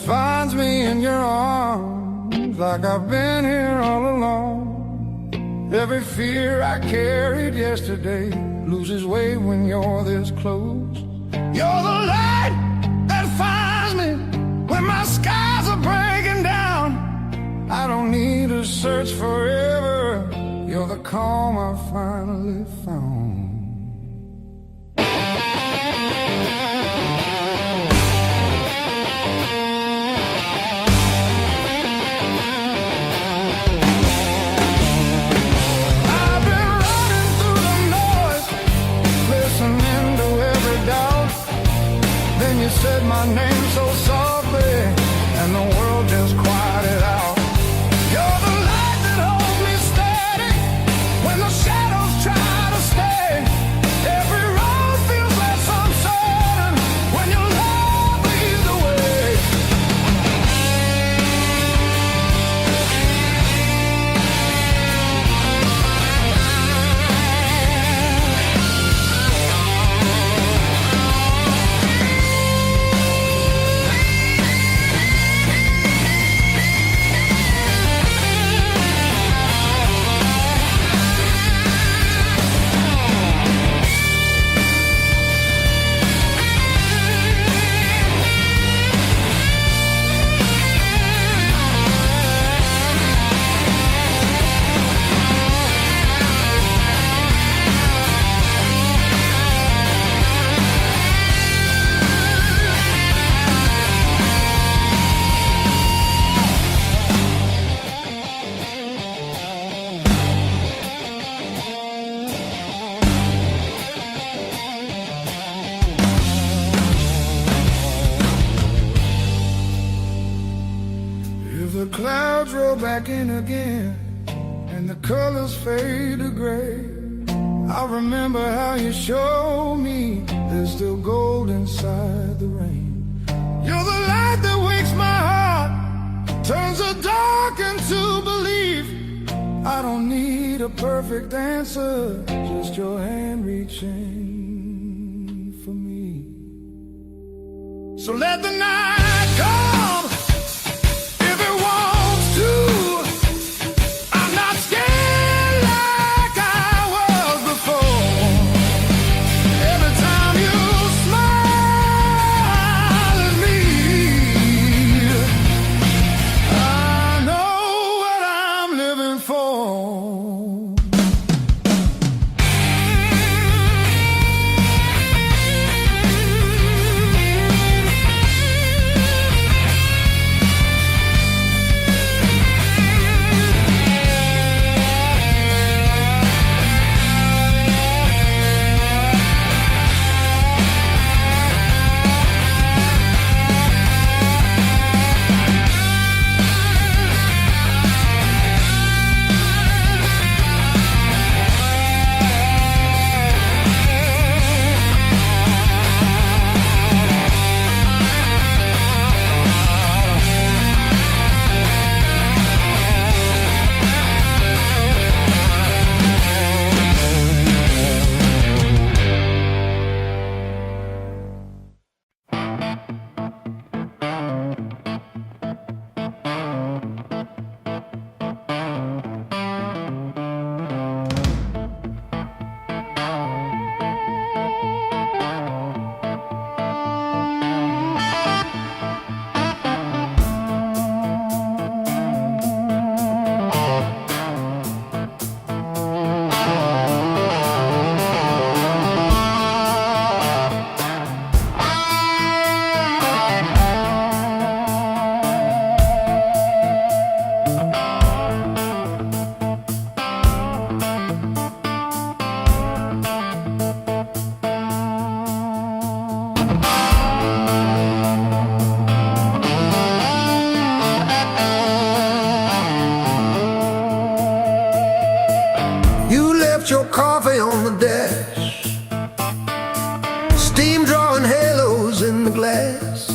Finds me in your arms like I've been here all along. Every fear I carried yesterday loses weight when you're this close. You're the light that finds me when my skies are breaking down. I don't need to search forever. You're the calm I finally found. You said my name so softly, and the world just quieted out. You're the light that holds me steady when the shadows try to stay. Every road feels less uncertain when your love leads the way. The clouds roll back in again and the colors fade to gray. I remember how you showed me there's still gold inside the rain. You're the light that wakes my heart, turns the dark into belief. I don't need a perfect answer, just your hand reaching for me. So let the night come. steam drawing halos in the glass.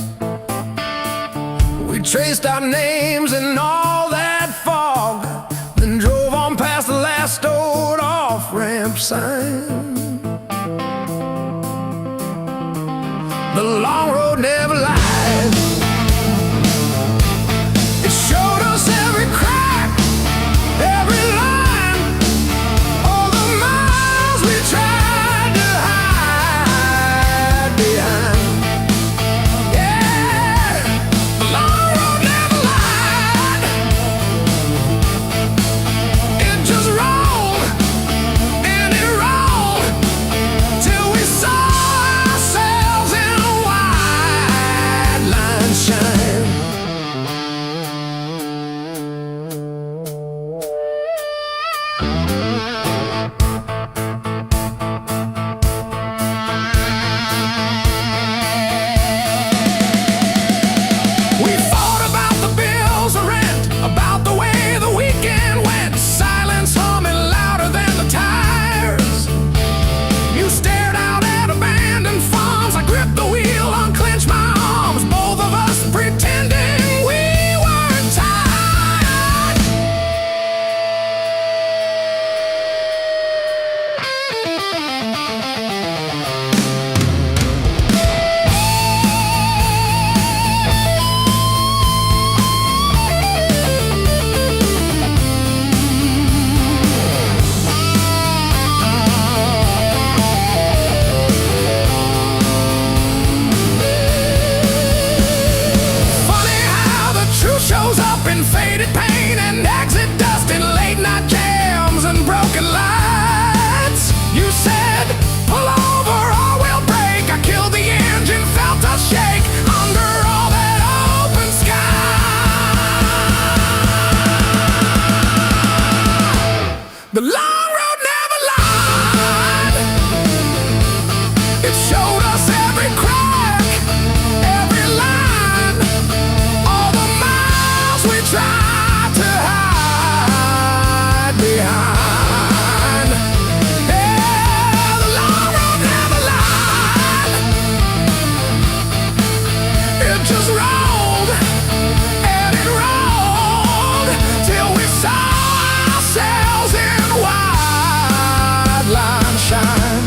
We traced our names in all that fog, then drove on past the last old off-ramp sign. The long road never lies. It showed us every crack, every line, all the miles we tried to hide behind. Yeah, the long road never lied. It just rolled and it rolled till we saw ourselves in a wide line shine. We fought about the bills of rent, about the way the weekend went. Silence humming louder than the tires. You stared out at abandoned farms. I gripped the wheel, unclenched my arms. Both of us pretending we weren't tired. Funny how the truth shows up in faded pain and exit dust in late night jams and broken lights. You said, pull over or we'll break. I killed the engine, felt us shake under all that open sky. The long road never lied. It showed us every crack, every line, all the miles we tried to hide behind. Yeah, the long road never lied. It just rolled and it rolled till we saw ourselves in wide line shine.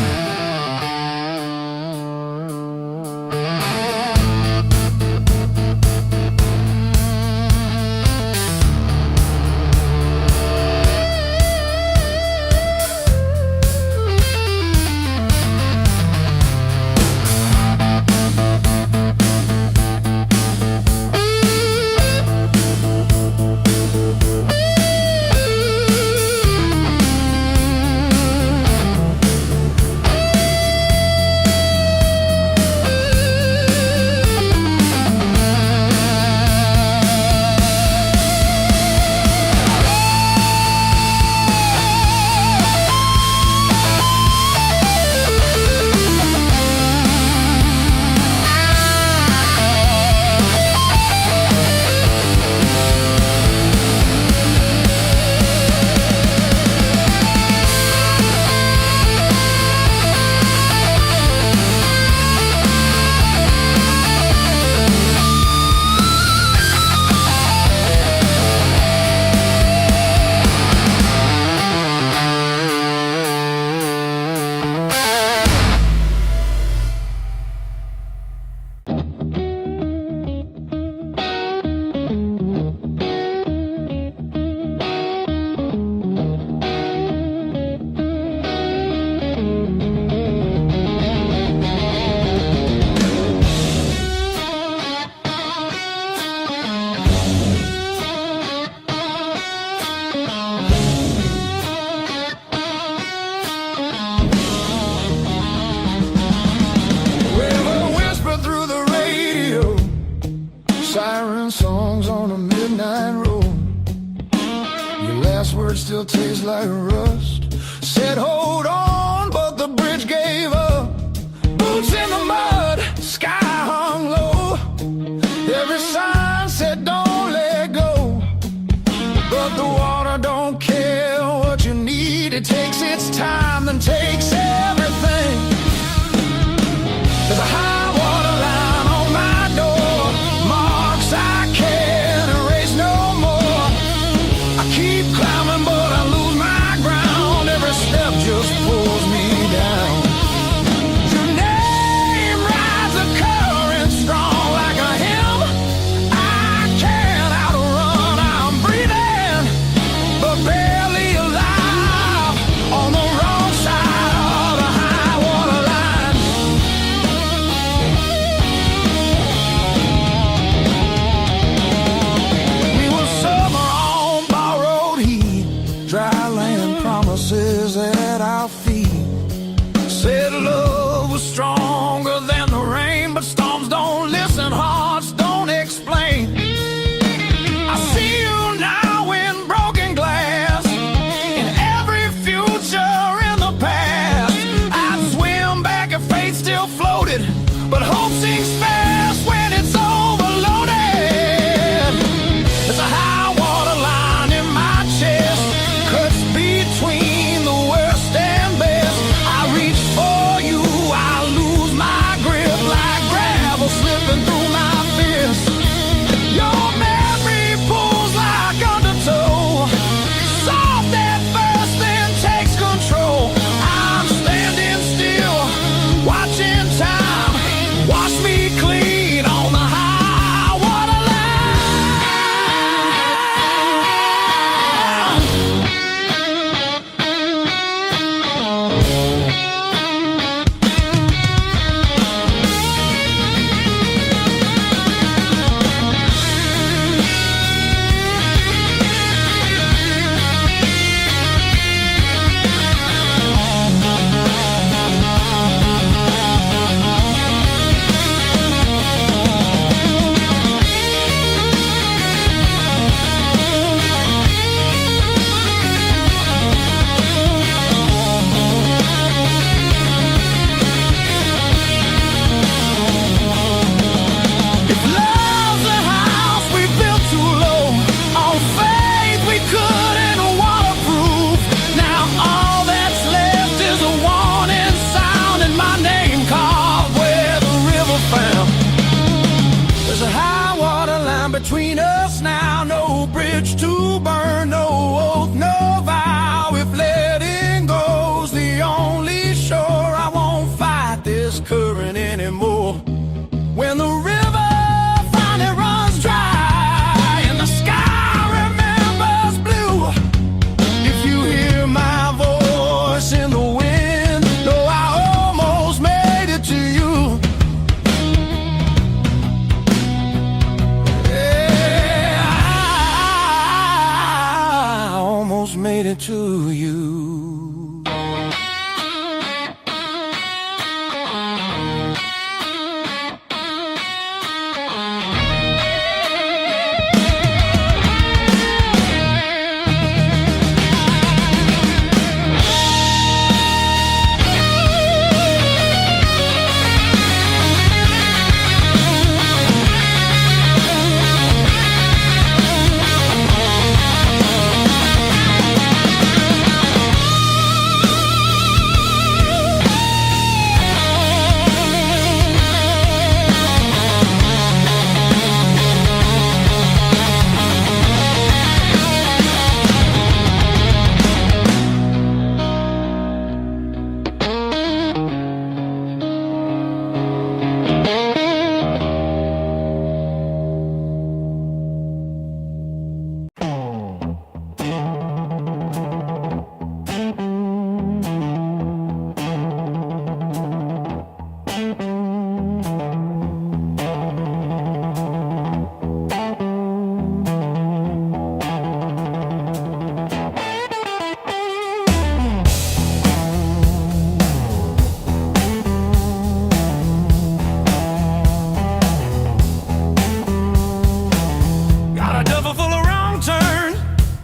River whisper through the radio, siren songs on a midnight road. Your last words still taste like rust. Said hold on, but the bridge gave up. Boots in the mud, sky hung low. Every sign said don't let go, but the water don't care what you need. It takes its time, then takes everything. The but hope sinks fast when it's overloaded. There's a high water line in my chest, cuts between the worst and best. I reach for you, I lose my grip like gravel slipping through my fist. Your memory pulls like undertow, soft at first then takes control. I'm standing still, watching time wash me clean on the high water between us now, no bridge to burn, no oath, no vow. If letting go's the only shore, I won't fight this current anymore. When the river finally runs dry and the sky remembers blue, if you hear my voice in the wind, know I almost made it to you. Made it to you.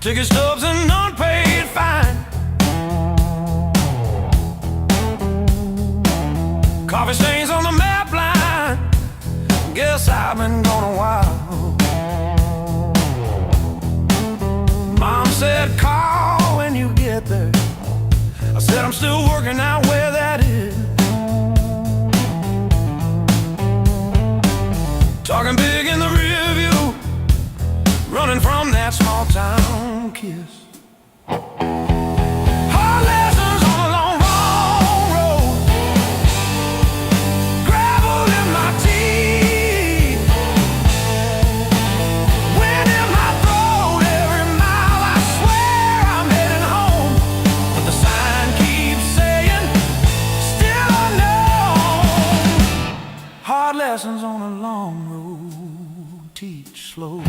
Ticket stubs and unpaid fine, coffee stains on the map line. Guess I've been gone a while. Mom said call when you get there. I said I'm still working out where that is. Talking big in the rear view, running from that small town kiss. Hard lessons on a long, long road, gravel in my teeth, wind in my throat. Every mile I swear I'm heading home, but the sign keeps saying still unknown. Hard lessons on a long road, teach slow.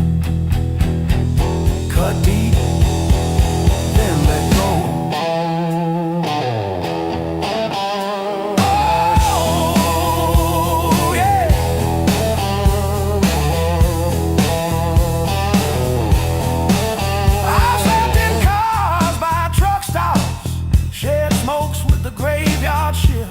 Cut deep, then let go. Oh, yeah. I've slept in cars by truck stops, shared smokes with the graveyard shift.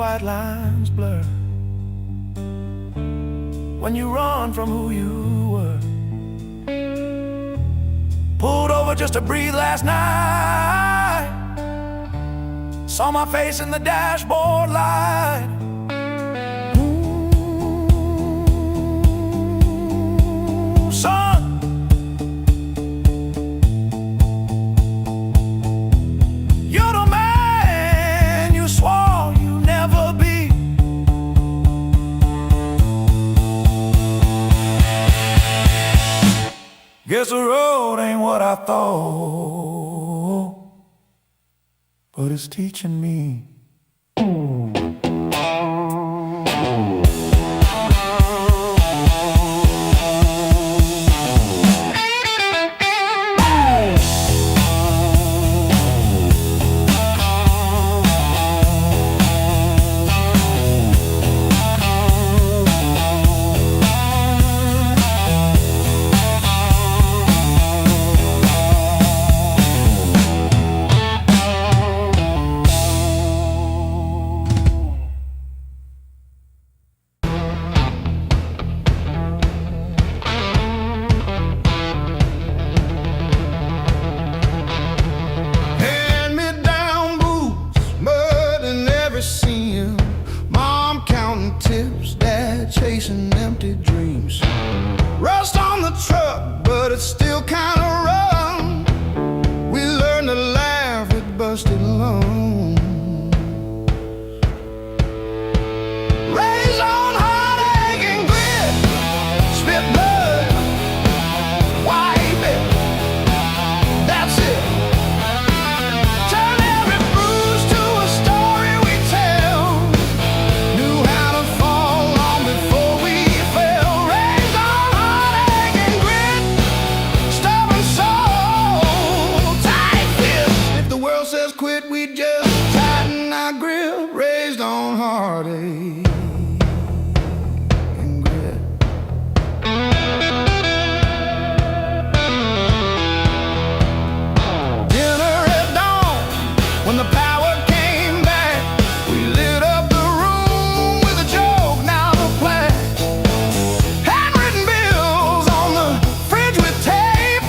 white lines blur when you run from who you were. Pulled over just to breathe last night, saw my face in the dashboard light. Ooh, son, you're the man you swore you'd never be. Guess the road ain't what I thought, but it's teaching me. Chasing empty dreams. Rust on the truck, but it's still kinda rough. We learned to laugh at busted lungs. Raised on heartache and grit, spit blood, wipe it, that's it. Turn every bruise to a story we tell. Knew how to fall long before we fell. Raised on heartache and grit, stubborn soul, tight fist. If the world says quit, we just tighten our grip. Raised on heartache and grit. Dinner at dawn, when the power came back, we lit up the room with a joke, now the plaque. Handwritten bills on the fridge with tape,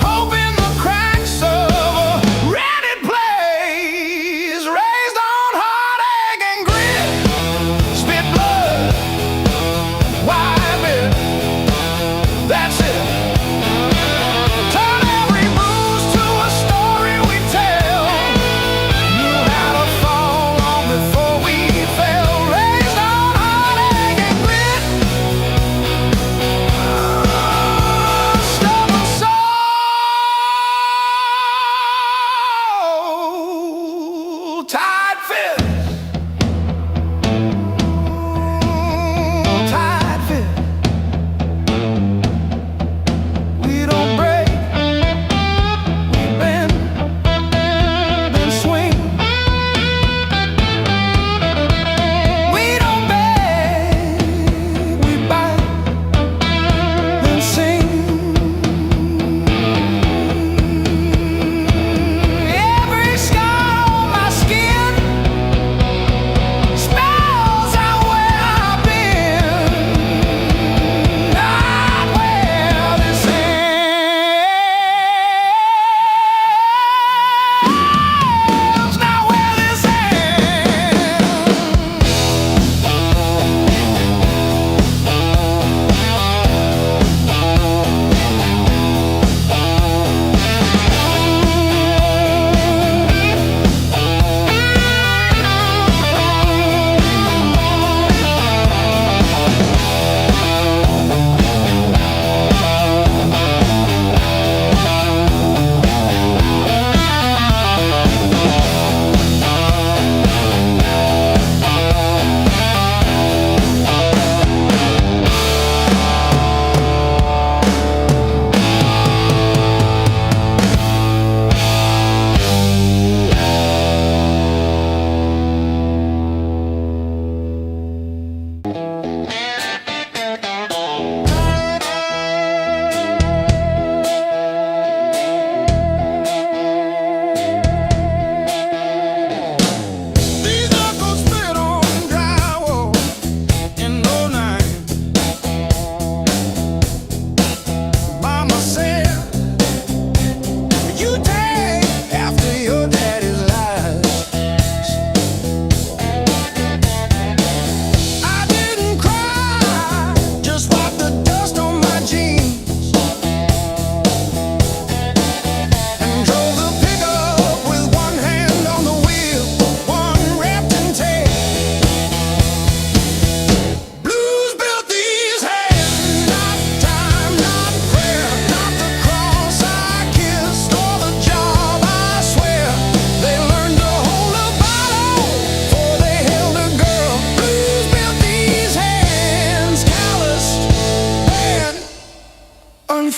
hope in the cracks of a rented place. Raised on heartache and grit, spit blood, wipe it, that's it. Turn every bruise to a story we tell. Knew how to fall long before we fell. Raised on heartache and grit, stubborn soul, tight fist, tight fist. We don't break, we bend, then swing. We don't beg, we bite, then sing. Every scar on my skin spells out where I've been, not where this ends, not where this These knuckles spit on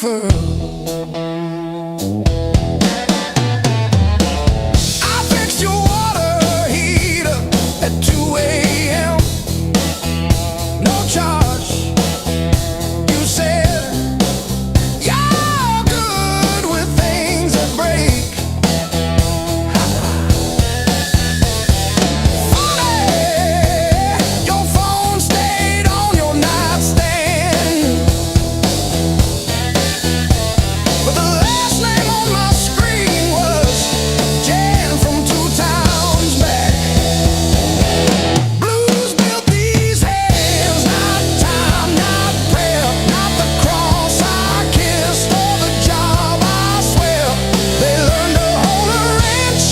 unfurled. I fixed your water heater at 2 a.m. No charge. You said you're good with things that break. Funny, your phone stayed on your nightstand, but the last name on my screen was Jan from 2 towns back. Blues built these hands, not time, not prayer, not the cross I kissed or the job I swear. They learned to hold a wrench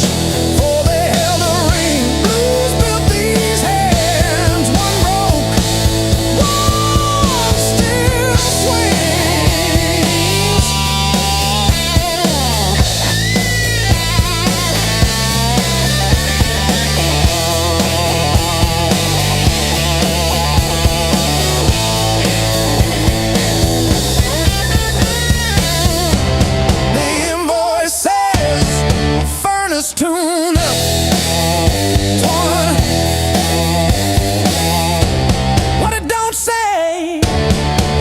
before they held a ring. Blues built these hands, one broke, one still swings. The invoice says furnace tune up. What it don't say.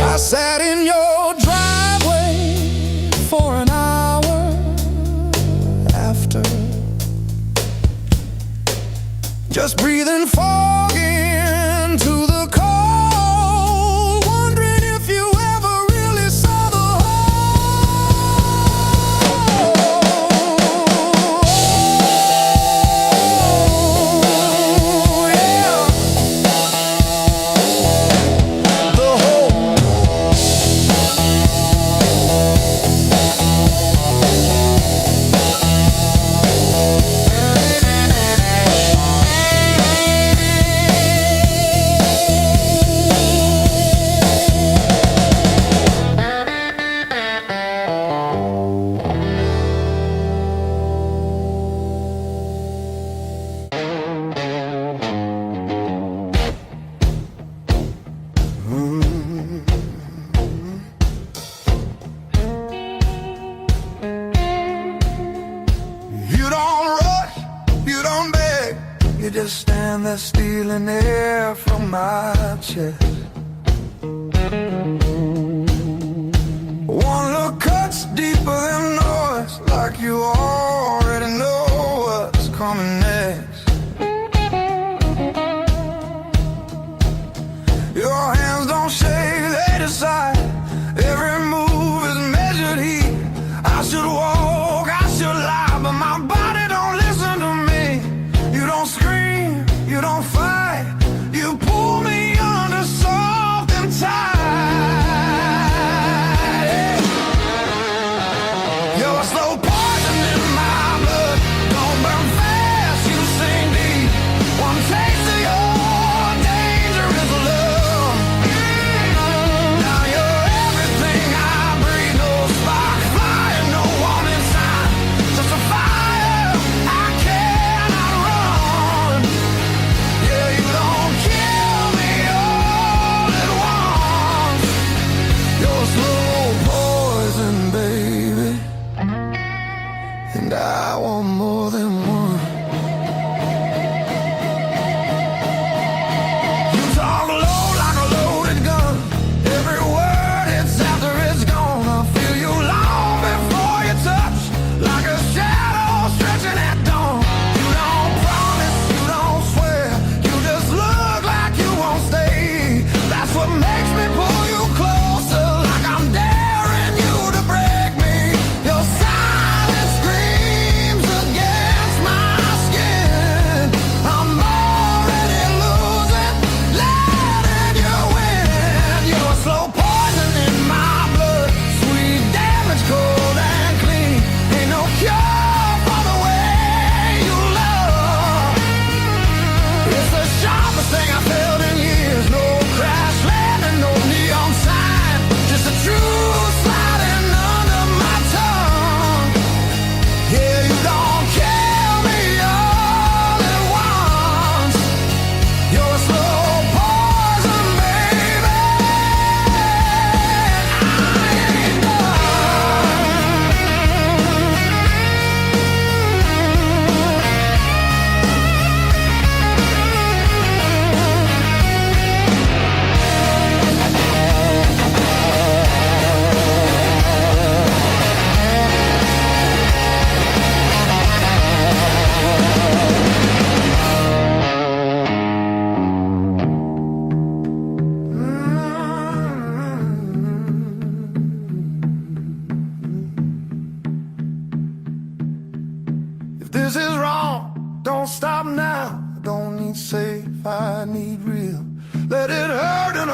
I sat in your driveway for an hour after, just breathing fog into the cold, wondering if you ever really saw the whole. Yeah, the whole. You don't rush, you don't beg, you just stand there stealing air from my chest. One look cuts deeper than noise, like you already know what's coming next. Your hands don't shake, they decide. Every move is measured heat. I should walk, I should lie, but my body don't listen to me. You don't scream, you don't fight, you pull me under soft and tight. You're a slow poison in my blood, don't burn fast, you sink deep. One taste of your dangerous love,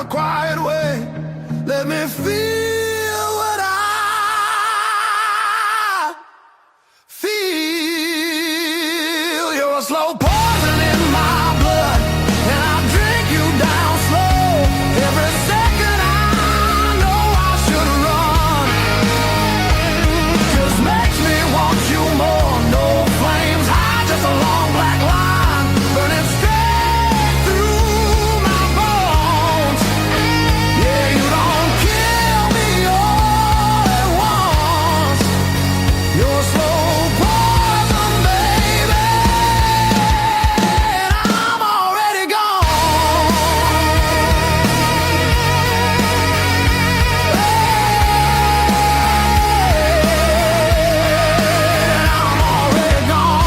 a quiet way. Let me feel what I feel. You're a slow poison in my blood, and I drink you down slow. Every second I know I should run, just makes me want you more. No flames high, just a long black line burning straight through my bones. Yeah, you don't kill me all at once. You're slow poison, baby, and I'm already gone. I'm already gone.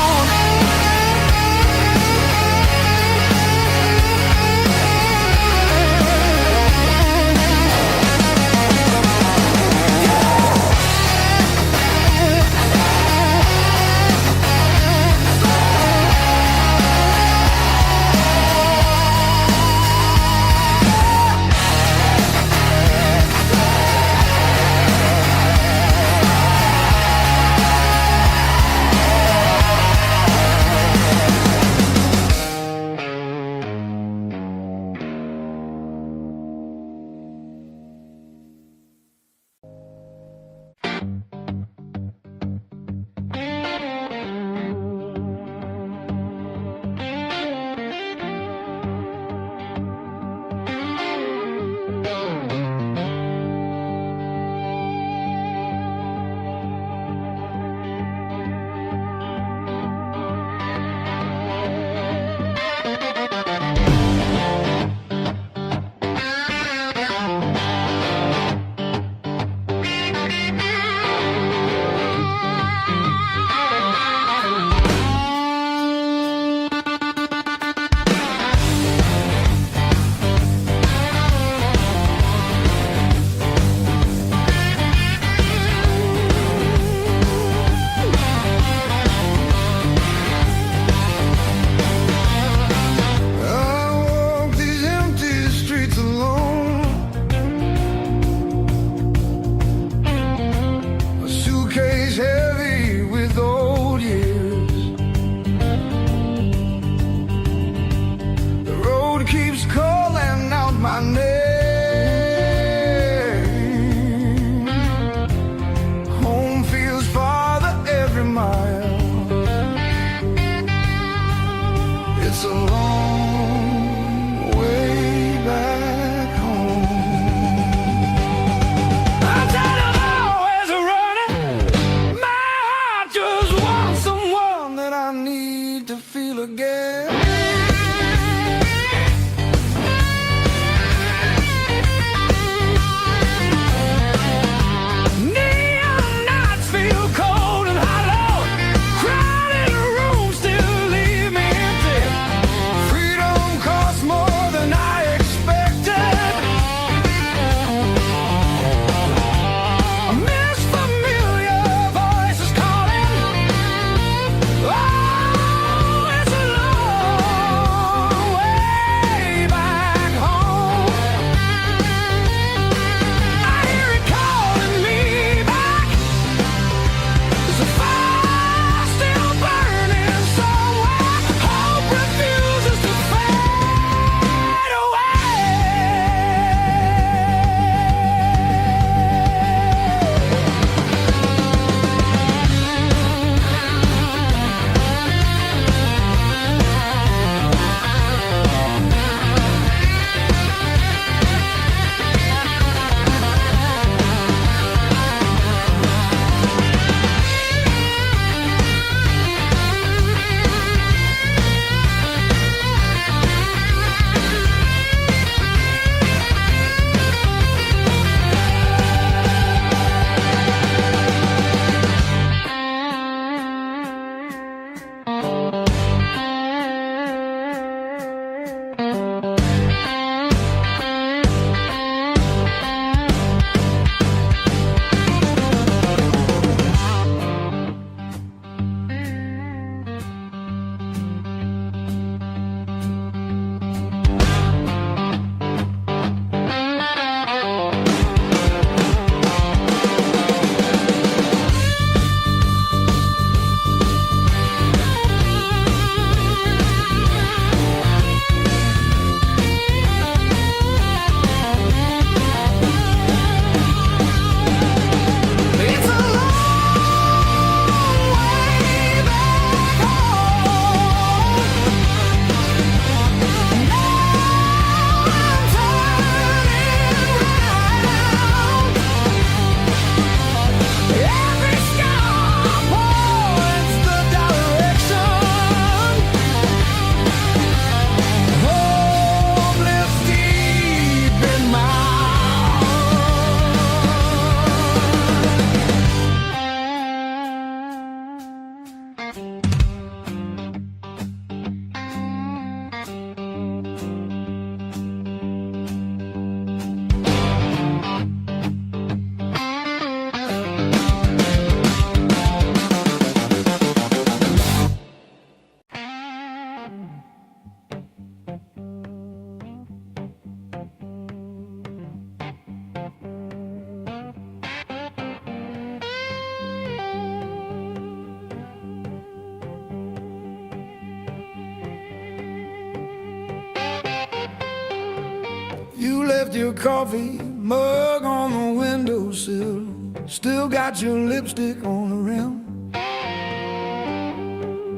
You left your coffee mug on the windowsill, still got your lipstick on the rim,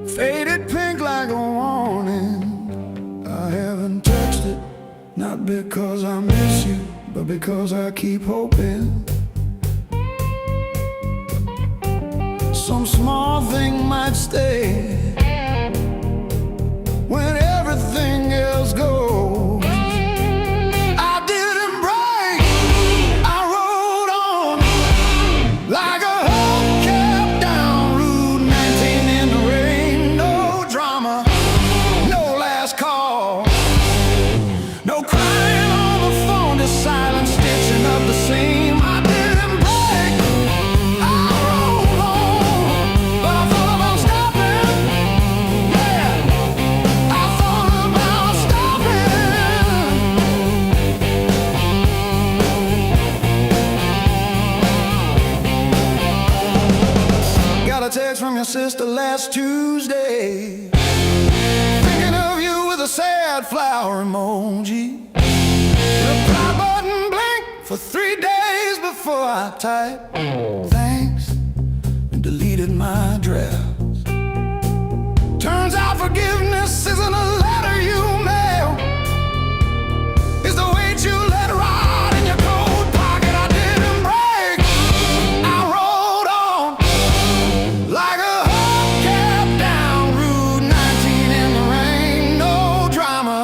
faded pink like a warning. I haven't texted, not because I miss you, but because I keep hoping some small thing might stay when everything else goes. I didn't break, I rode on like a hubcap down Route 19 in the rain. No drama, no last call, no crying on the phone, just silent stitching up the seam. I didn't break, I rode on, but I thought about stopping. Yeah, I thought about stopping. Got a text from your sister last Tuesday, thinking of you with a sad flower emoji. Reply button blinked for 3 days before I typed thanks and deleted my drafts. Turns out forgiveness isn't a letter you mail, it's the weight you let ride in your coat pocket. I didn't break, I rode on like a hubcap down Route 19 in the rain. No drama,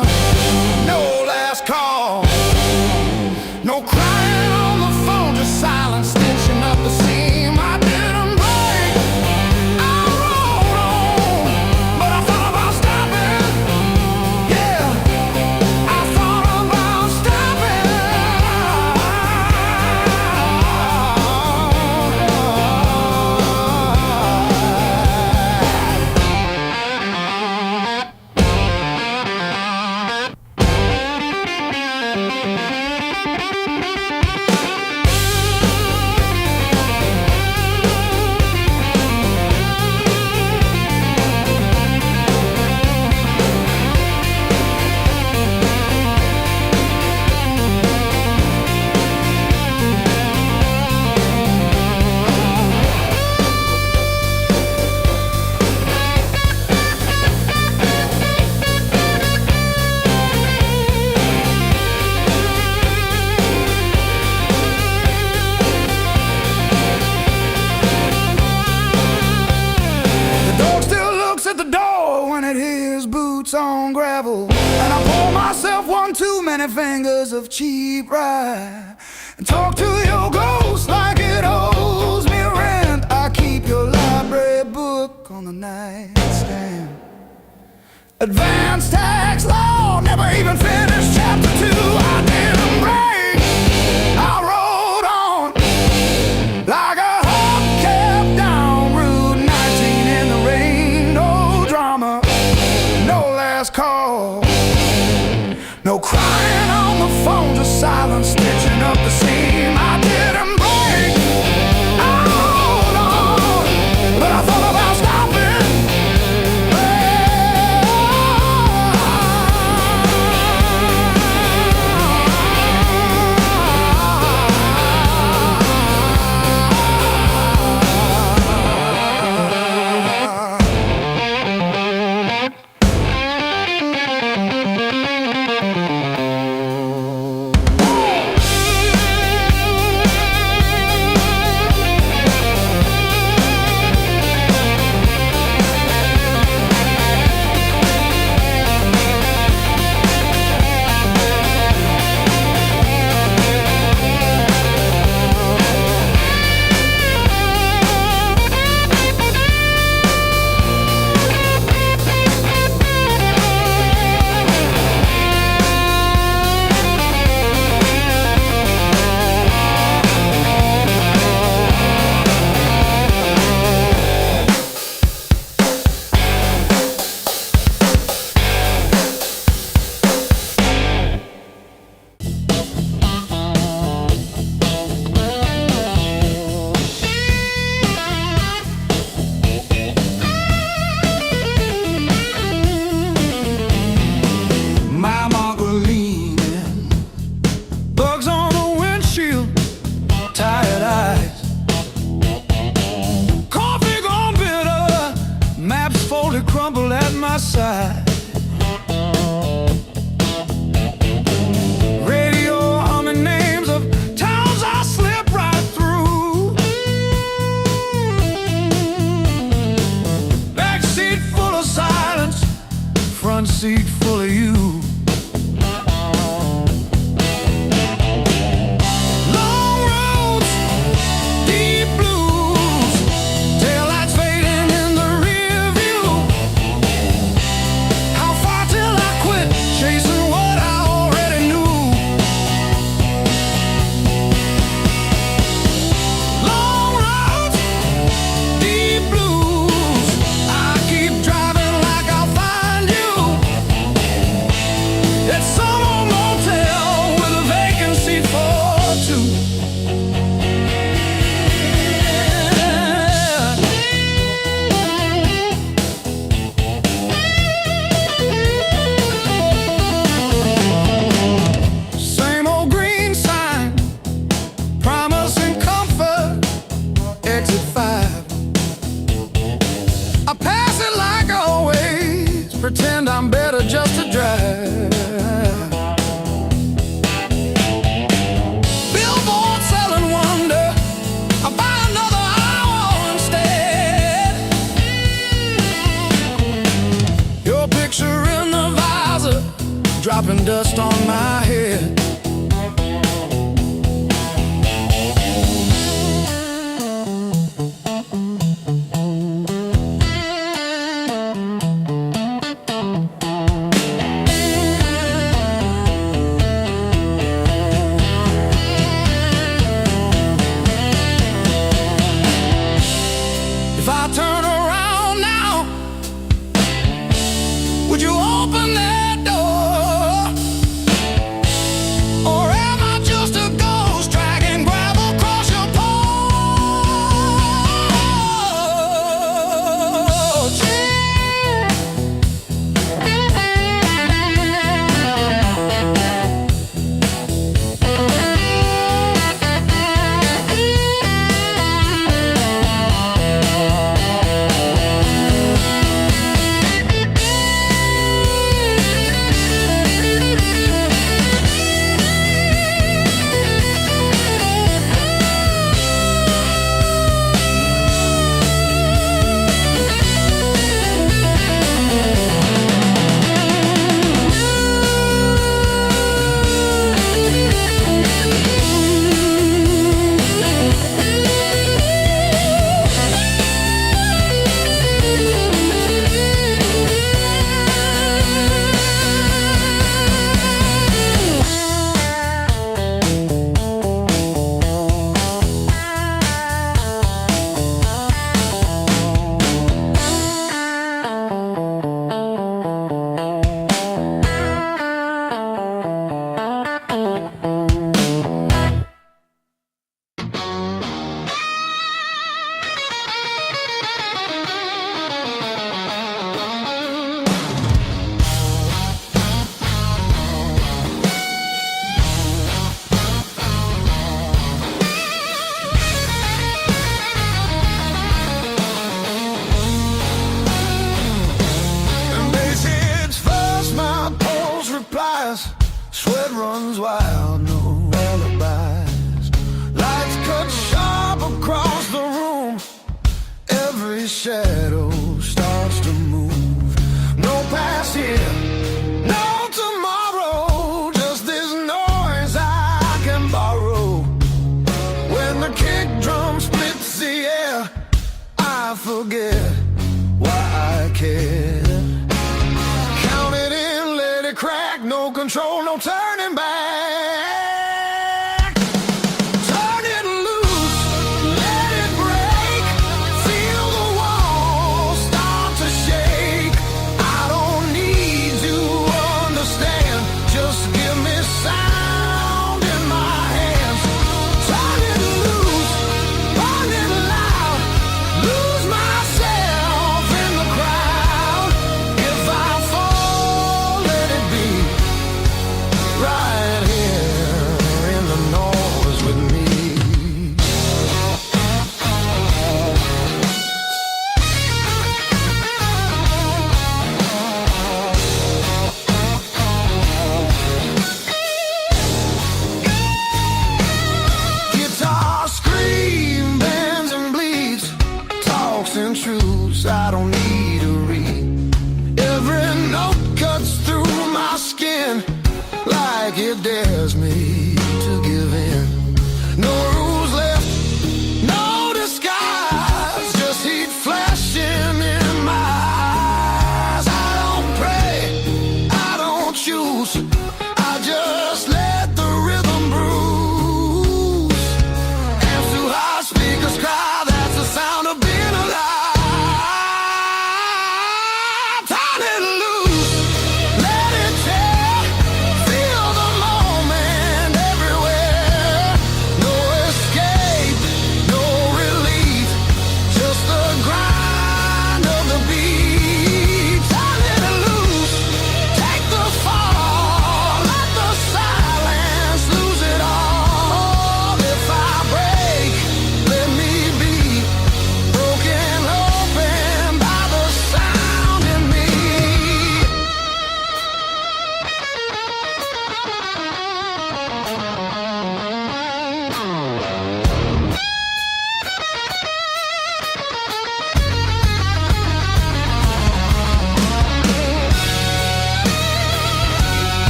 no last call, no crying on the phone, just silent stitching up the seam. I didn't break, I rode on, but I thought about stopping. Yeah, I thought about stopping. The dog still looks at the door when it hears boots on gravel, and I pour myself one too many fingers of cheap rye and talk to your ghost like it owes me rent. I keep your library book on the nightstand, advanced tax law, never even finished chapter 2. I didn't break, I rode on like a hubcap down Route 19 in the rain. No drama, no last call, no crying on the phone, just silent stitching up the seam. I didn't break, I rode on, but I thought about stopping. my side. Radio on the names of towns I slip right through. Backseat full of silence, front seat full of you. Pretend I'm better just to drive. Billboard selling wonder, I'll buy another hour instead. Your picture in the visor, dropping dust on my head. If I turn around now, would you open that door? Or am I just a ghost dragging gravel across your Sweat runs wild, no alibis. Lights cut sharp across the room. Every shadow starts to move. No past here, no tomorrow. Just this noise I can borrow. When the kick drum splits the air, I forget why I care. Count it in, let it crack. No control, no turning back. Turn it loose, let it break. Feel the walls start to shake. I don't need to understand. Just give me sound in my hands. Turn it loose, burn it loud. Lose myself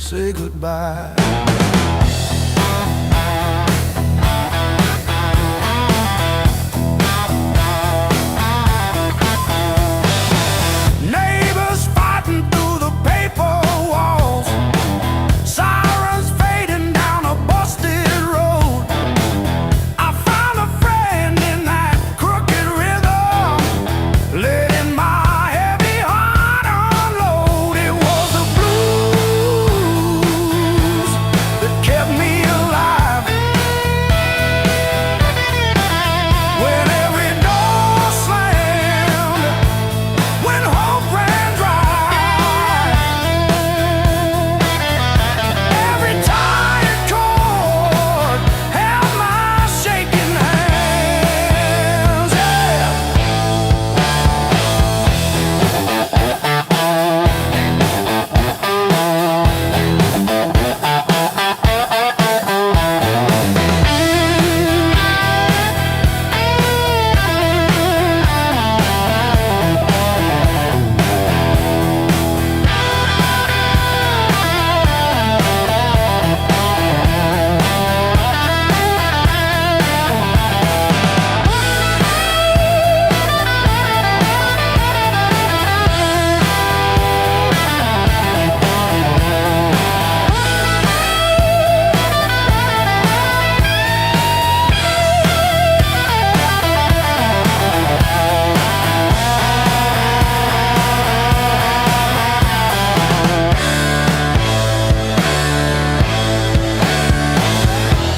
say goodbye. Neighbors fighting through the paper walls, sirens fading down a busted road. I found a friend in that crooked rhythm, letting my heavy heart unload. It was the blues that kept me alive. When every door slammed, when hope ran dry, every tired chord held my shaking hands. Yeah.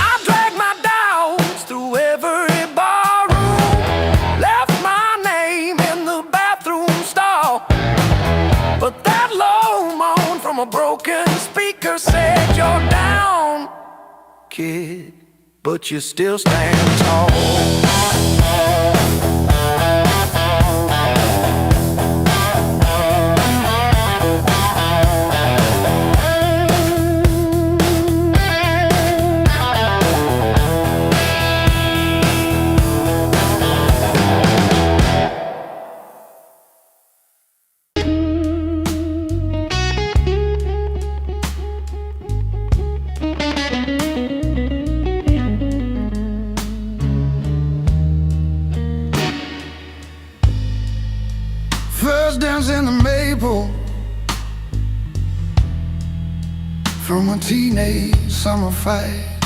I dragged my doubts through every barroom, left my name in the bathroom stall. But that low moan from a broken speaker said, "You're down, kid, but you still stand tall." First dance in the maple from a teenage summer fight.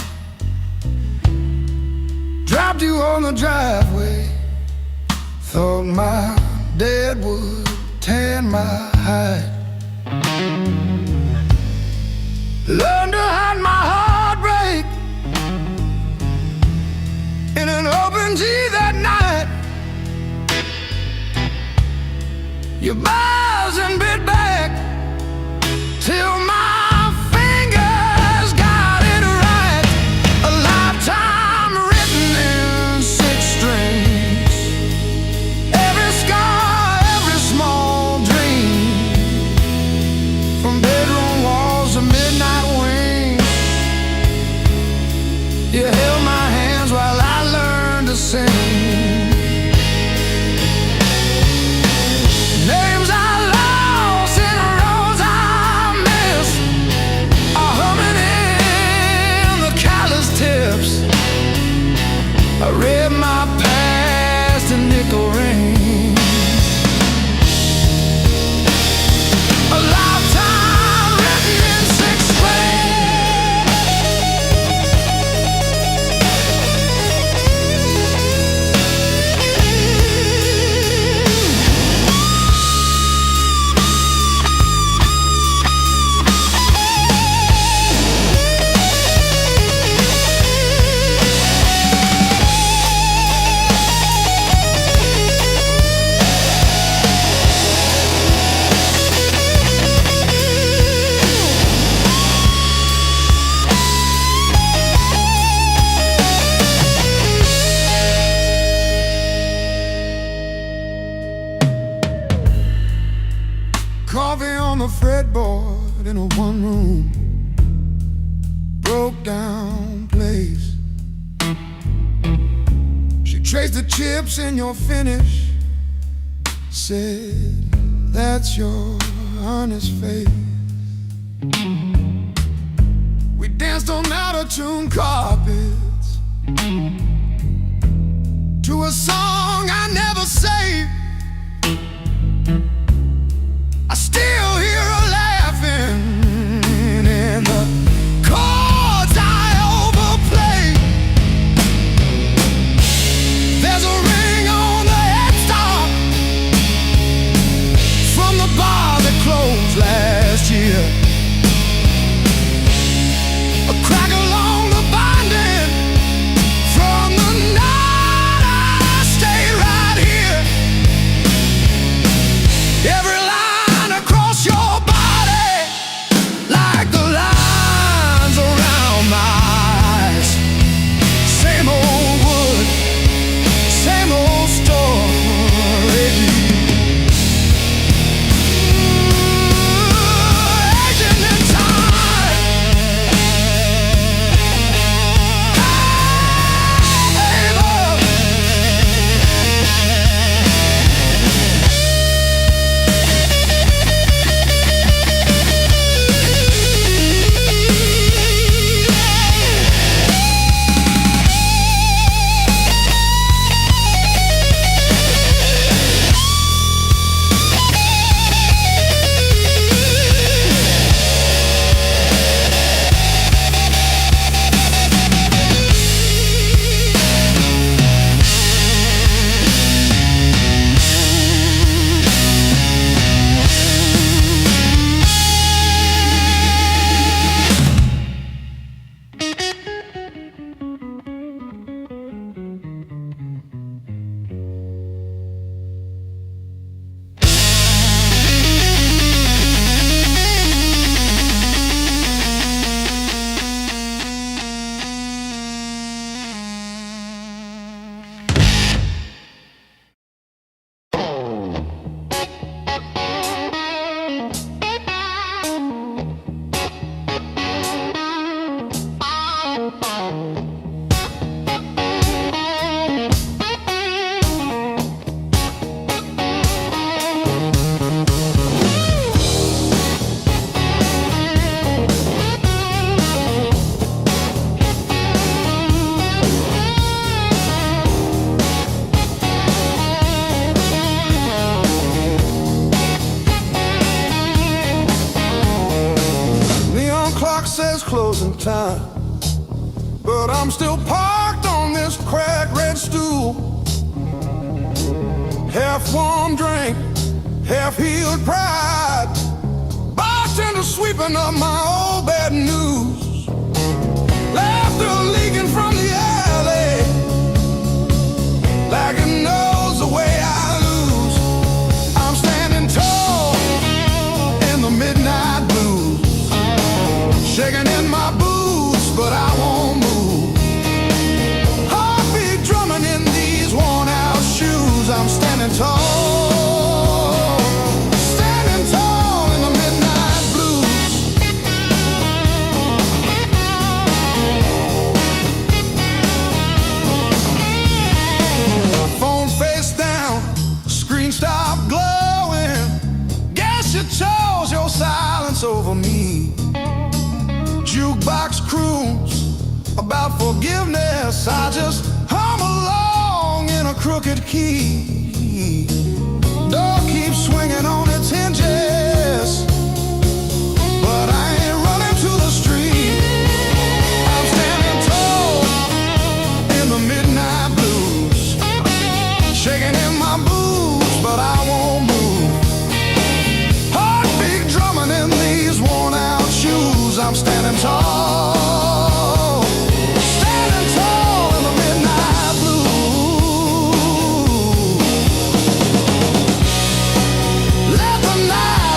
Dropped you on the driveway, thought my dad would tan my hide. Learned to hide my heartbreak in an open tea that night. You buzz and bit back till my fingers got it right. A lifetime written in 6 strings. Every scar, every small dream, from bedroom walls to midnight wings. You held my hands while I learned to sing. Names I lost and roads I missed are humming in the callous tips. I read my past in nickel rings. A lifetime written in 6 Coffee on the fretboard in a one-room broke down place. She traced the chips in your finish, said, "That's your honest face." danced on out-of-tune carpets to a song I never saved. I still hear her laughing in the chords I overplay. There's a ring on the headstock from the bar that closed last year. A crack along the binding from the night I stayed right here. Every line across your body, like the lines around my eyes. Same old wood, same old story. Aging in time. Hey, love. Neon clock says closing time, but I'm still parked on this cracked red stool. Half warm drink, half healed pride. Bartender sweeping up my old bad news. Laughter leaking from the alley, like it knows the way I lose. I'm standing tall in the midnight blues, shaking in my boots, but I won't move. Heartbeat drumming in these worn out shoes. I'm standing tall, standing tall in the midnight blues. Phone face down, screen stopped glowing. Guess you chose your silence over me. Jukebox croons about forgiveness. I just hum along in a crooked key. Door keeps swinging on its hinges, but I ain't running to the street. I'm standing tall in the midnight blues, shaking in my boots, but I won't move. Heartbeat drumming in these worn out shoes. I'm standing tall, standing tall in the midnight blues. Let the night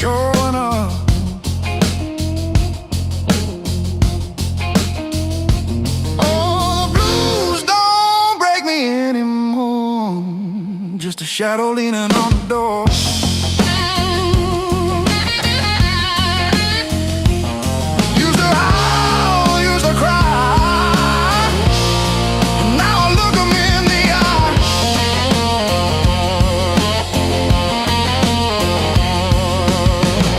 showing up. Oh, the blues don't break me anymore. Just a shadow leaning on the door. Used to howl, used to cry, and now I look 'em in the eye.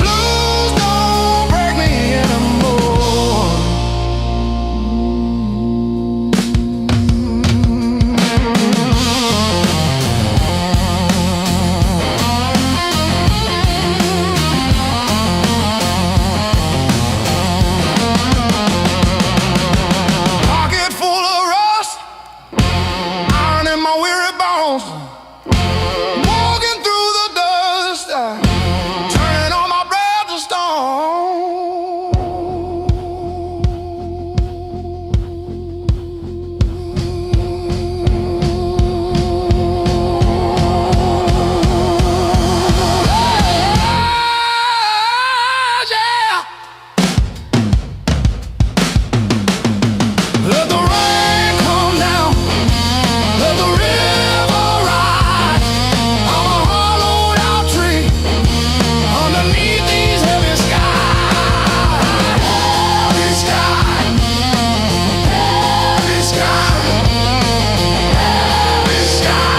Blues don't break me anymore. Pocket full of rust, iron in my weary bones. Walking through the dust, turning all my breath to stone. Yeah. Let the rain come down, let the river rise. I'm a hollowed out tree underneath these heavy skies. Heavy sky, heavy sky, heavy sky.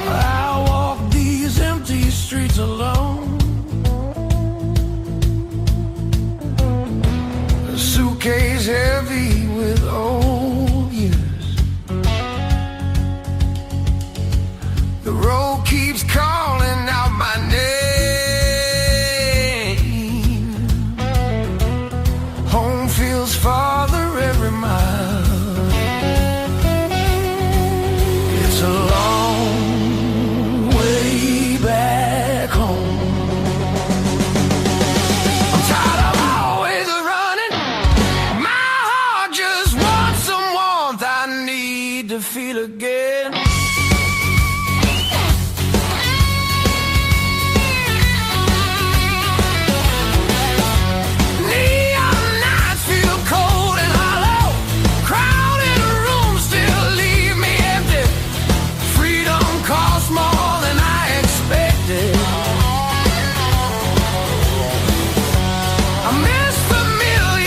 I walk these empty streets alone. A suitcase heavy with old years. The road keeps calling out my name. Home feels farther every mile. It's a long way back home. I'm tired of always running. My heart just wants some warmth. I need to feel again. Neon nights feel cold and hollow. Crowded rooms still leave me empty. Freedom costs more than I expected. I miss familiar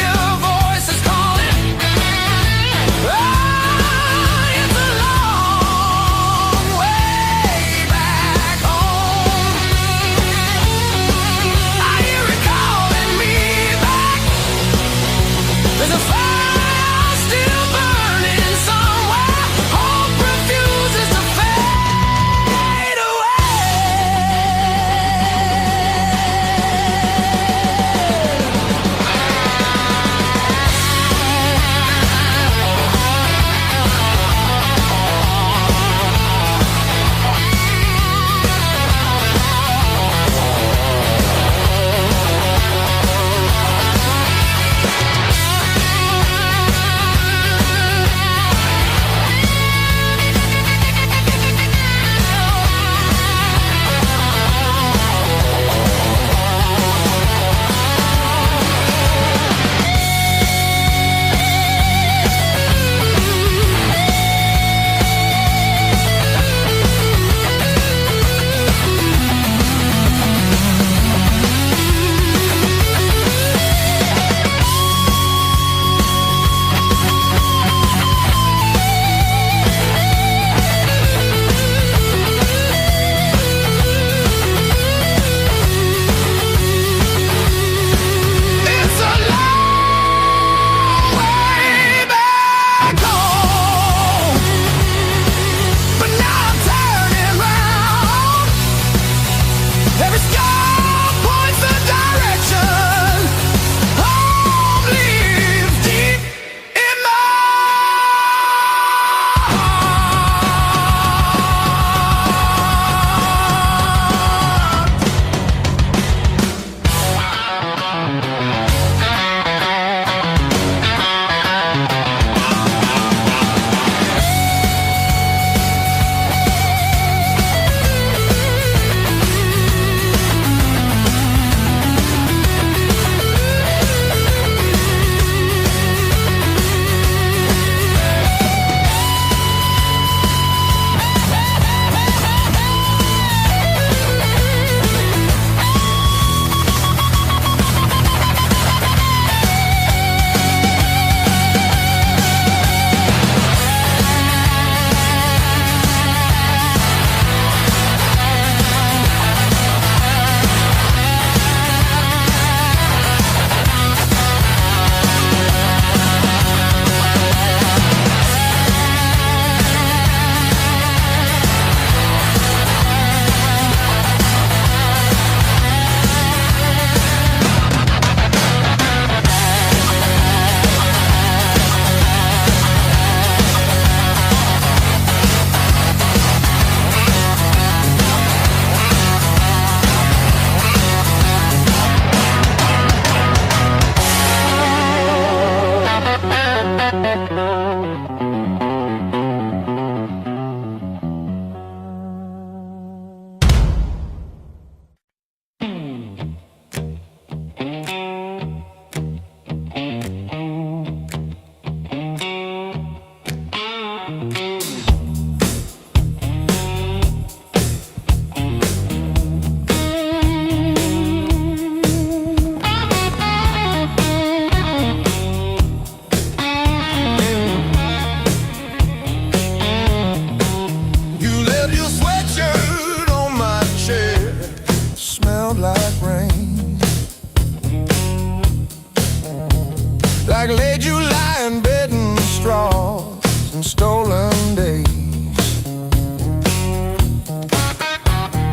like late July and bed and straws and stolen days.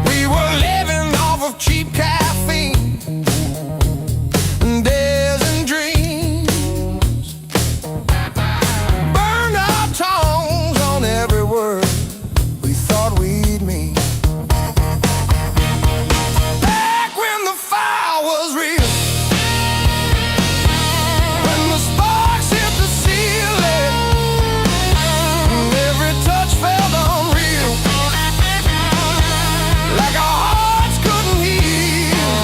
We were living off of cheap caffeine and dares and dreams. Burned our tongues on every word we thought we'd mean. Back when the fire was real, when the sparks hit the ceiling, and every touch felt unreal, like our hearts couldn't heal.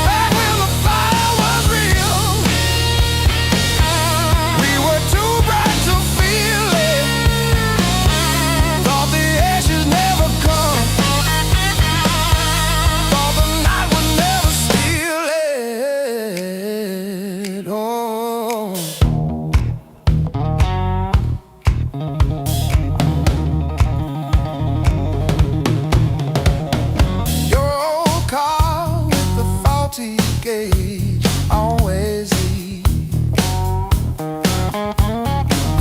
Back when the fire was real, we were too bright to feel it. Thought the ashes never come, thought the night would never steal it. Oh, your old car with the faulty gauge always leaves.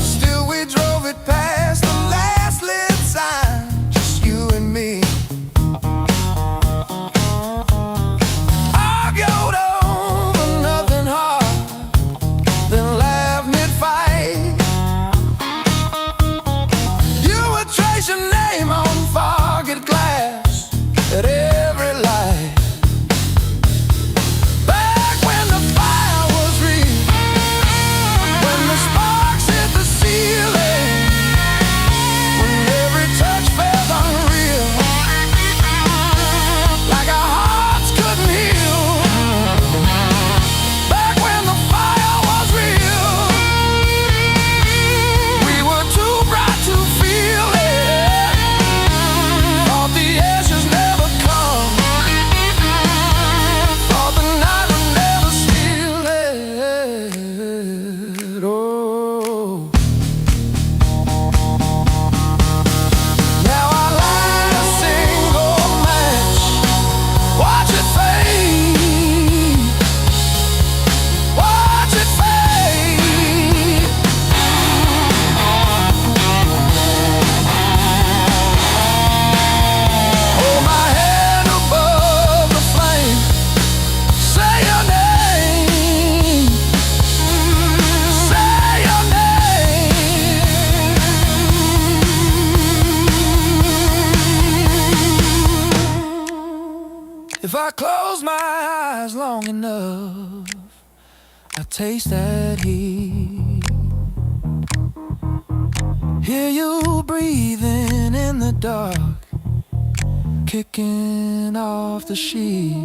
Still we drove it past the last lit sign, just you and me. Argued over nothing hard, then laughed mid-fight. You would trace your name on forget glass at every light. Back when the fire was real, when the sparks hit the ceiling, when every touch felt unreal, like our hearts couldn't heal. Back when the fire was real, we were too bright to feel it. Thought the ashes never come, thought the night would never steal it. Oh, now I light a single match, watch it fade, watch it fade. Hold my head above the flame, say your name, say your name. If I close my eyes long enough, I taste that heat. Hear you breathing in the dark, kicking off the sheet.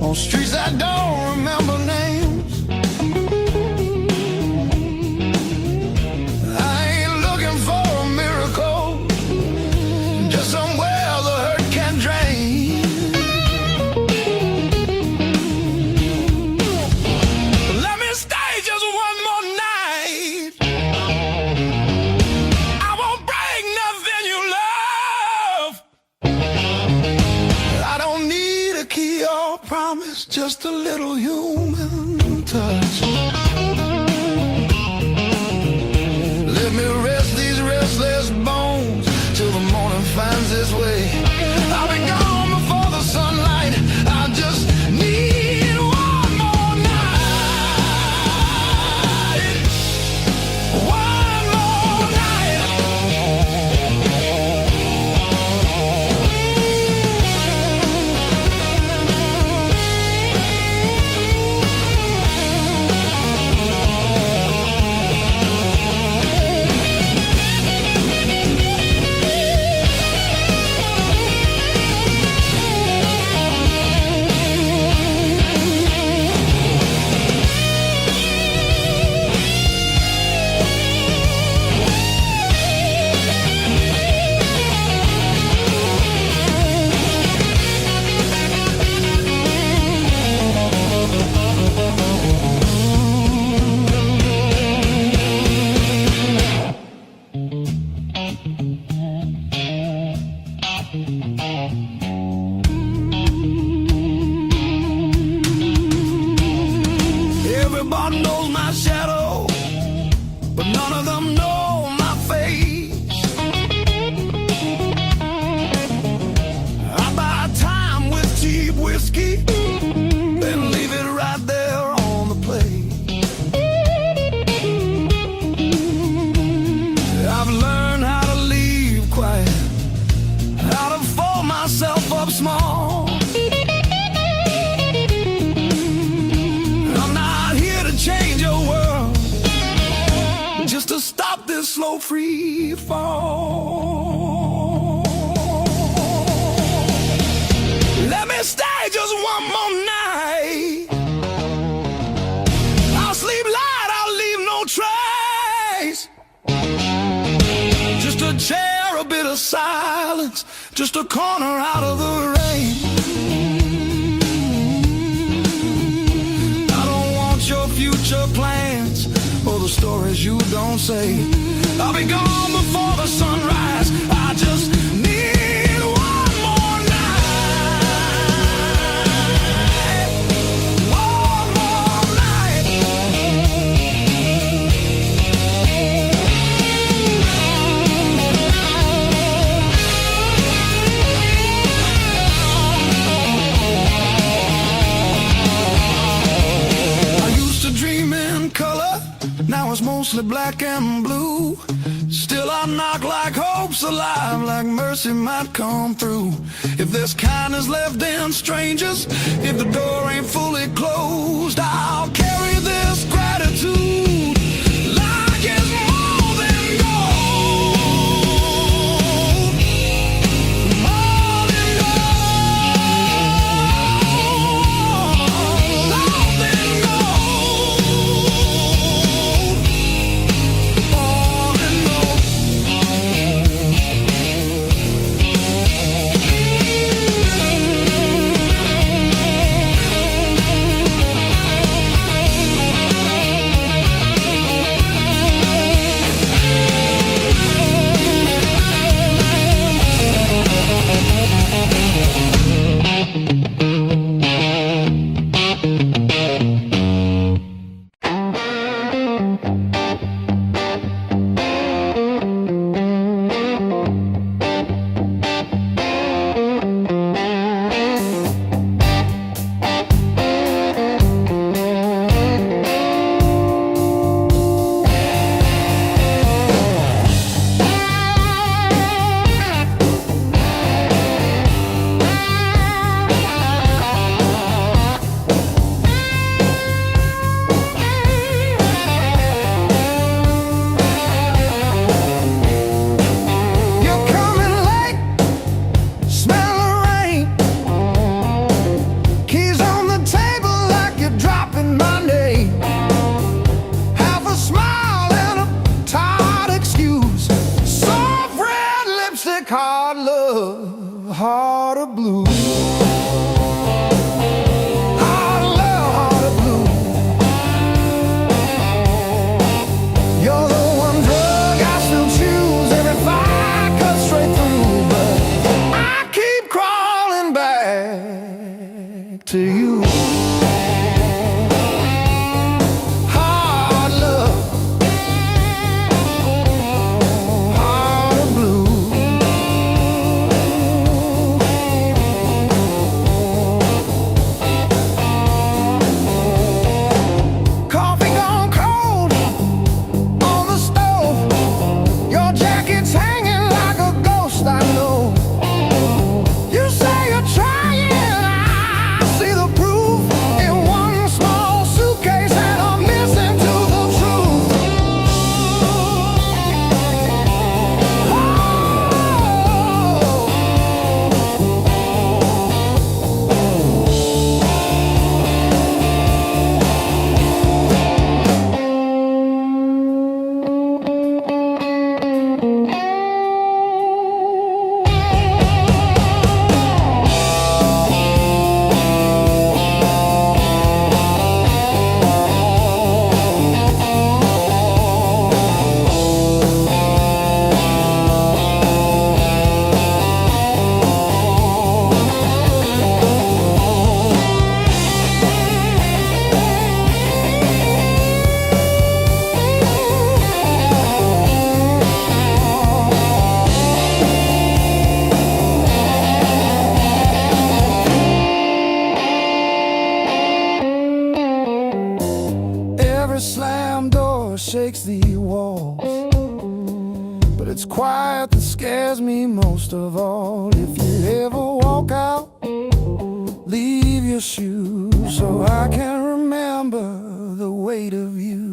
on streets I don't remember names. I ain't looking for a miracle, just somewhere the hurt can drain. Let me stay just a little human touch. Let me rest these restless bones till the morning finds its way. I'll be gone before the sunlight. I just need one more night. One more night. Everybody knows my shadow, but none of them know my face. I buy time with cheap whiskey, then leave it right there on the plate. I've learned how to leave quiet, how to fold myself up small. Change your world just to stop this slow free fall. Let me stay just one more night. I'll sleep light, I'll leave no trace. Just a chair, a bit of silence, just a corner out of the rain. Your future plans or the stories you don't say. I'll be gone before the sunrise. I just need one more night. One more night. Dream in color, now it's mostly black and blue. Still I knock like hope's alive, like mercy might come through. If there's kindness left in strangers, if the door ain't fully closed, I'll carry this gratitude like it's more than gold. More than gold. More than heart of blue. Heart of love, heart of blue. You're the one drug I still choose. Every fire cuts straight through, but I keep crawling back to you. quiet that scares me most of all. If you ever walk out, leave your shoes so I can remember the weight of you.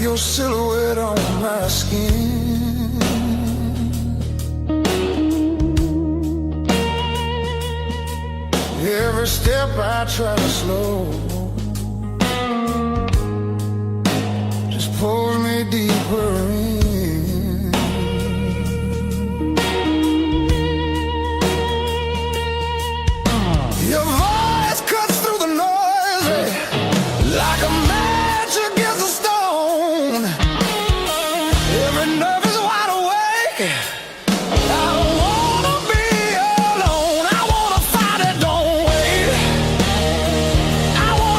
Your silhouette on my skin. Every step I try to slow just pulls me deeper in. Your voice cuts through the noise like a match against a stone. Every nerve is wide awake. I don't wanna be alone. I wanna fight it, don't wait. I wanna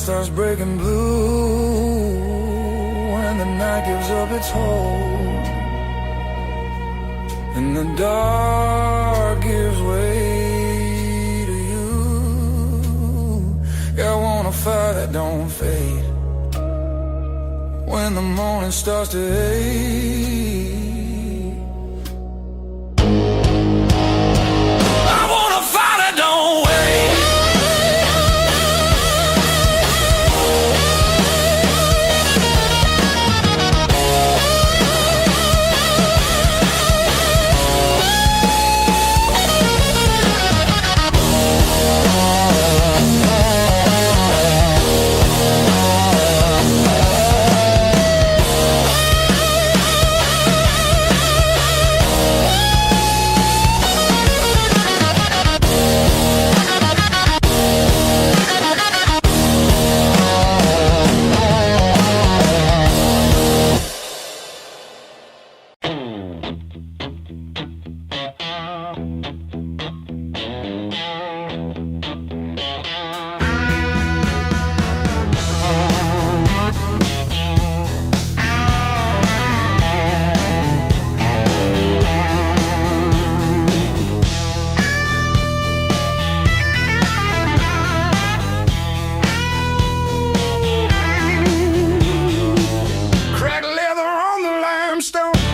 starts breaking blue, when the night gives up its hold, and the dark gives way to you. Yeah, I want a fire that don't fade when the morning starts to ache. I want a fire that don't wait.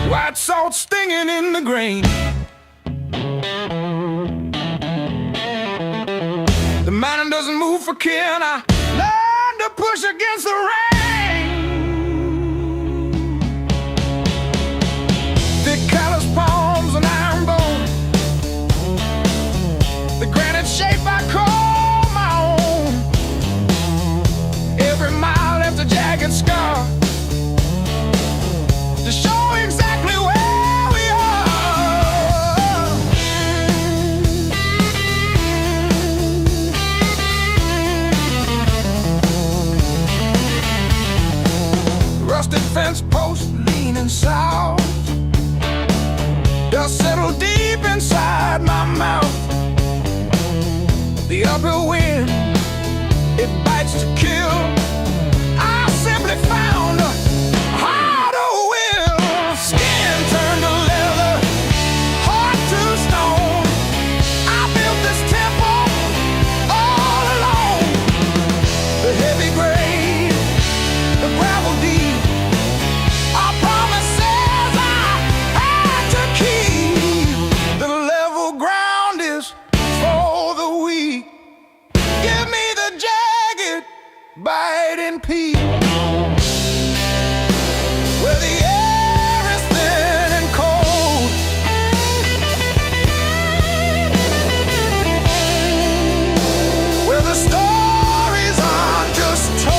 White salt stinging in the grain. The mountain doesn't move for kin. I learned to push against the rain. Thick callous palms and iron bone, the granite shape I call my own. Every mile left a jagged scar to show exactly where we are. Rusted fence post leaning south, dust settled deep inside my mouth. The uphill wind, it bites to kill. I simply found a harder will. Skin turned to leather, heart to stone. I built this temple all alone. The heavy grade, the gravel deep, our promises I had to keep. The level ground is for the weak. Give me the jagged, biting peak, where the air is thin and cold, where the stories aren't just told.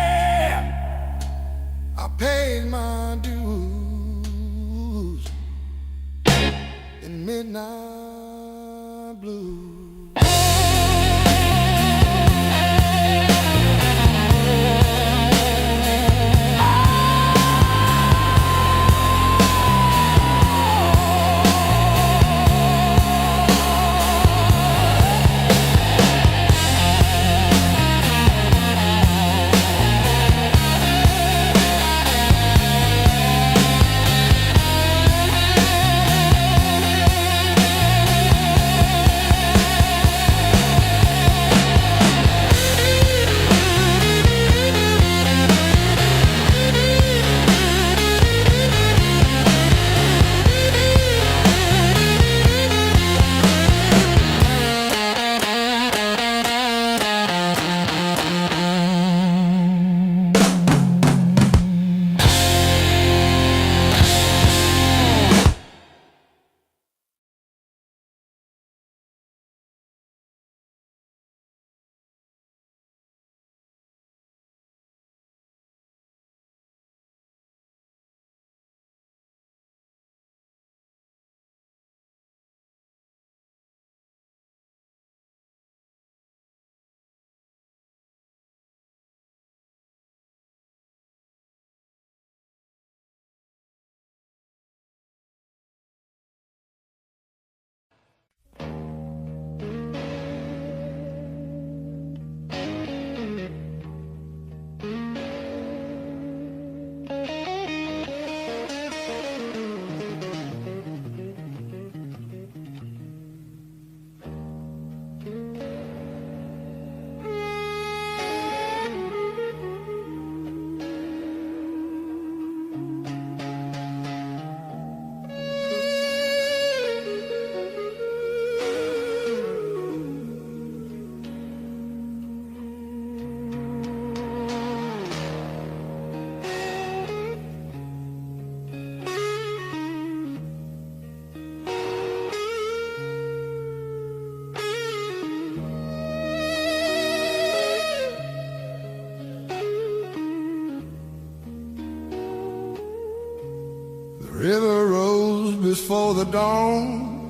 the dawn,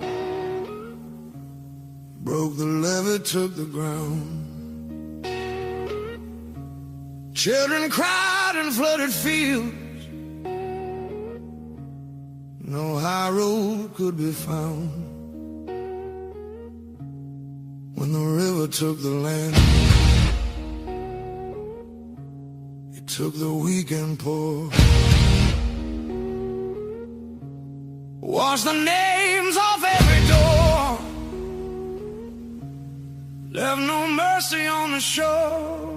broke the levee, took the ground. Children cried in flooded fields, no high road could be found. When the river took the land, it took the weak and poor. Washed the names off every door, left no mercy on the shore.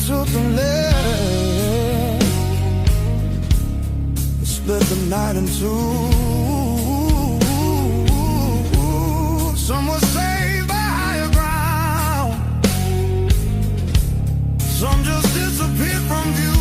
Took the land, split the night in two. Some were saved by higher ground, some just disappeared from view.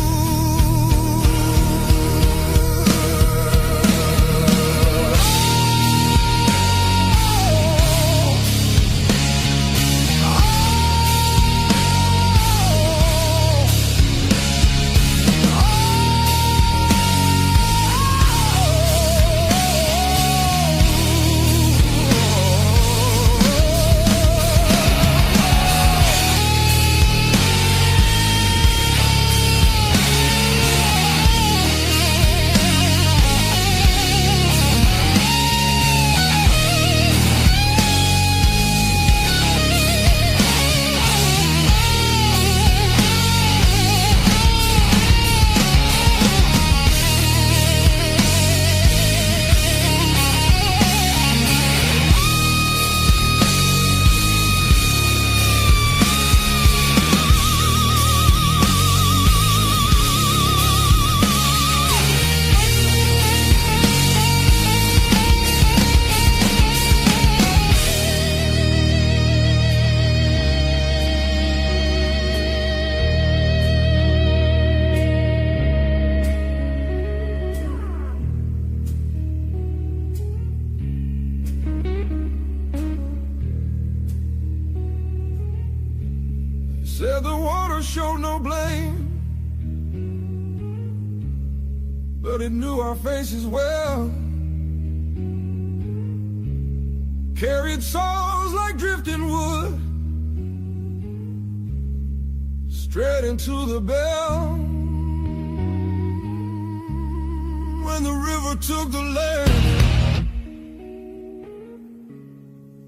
Said the water showed no blame, but it knew our faces well. Carried souls like drifting wood, straight into the bell. When the river took the land,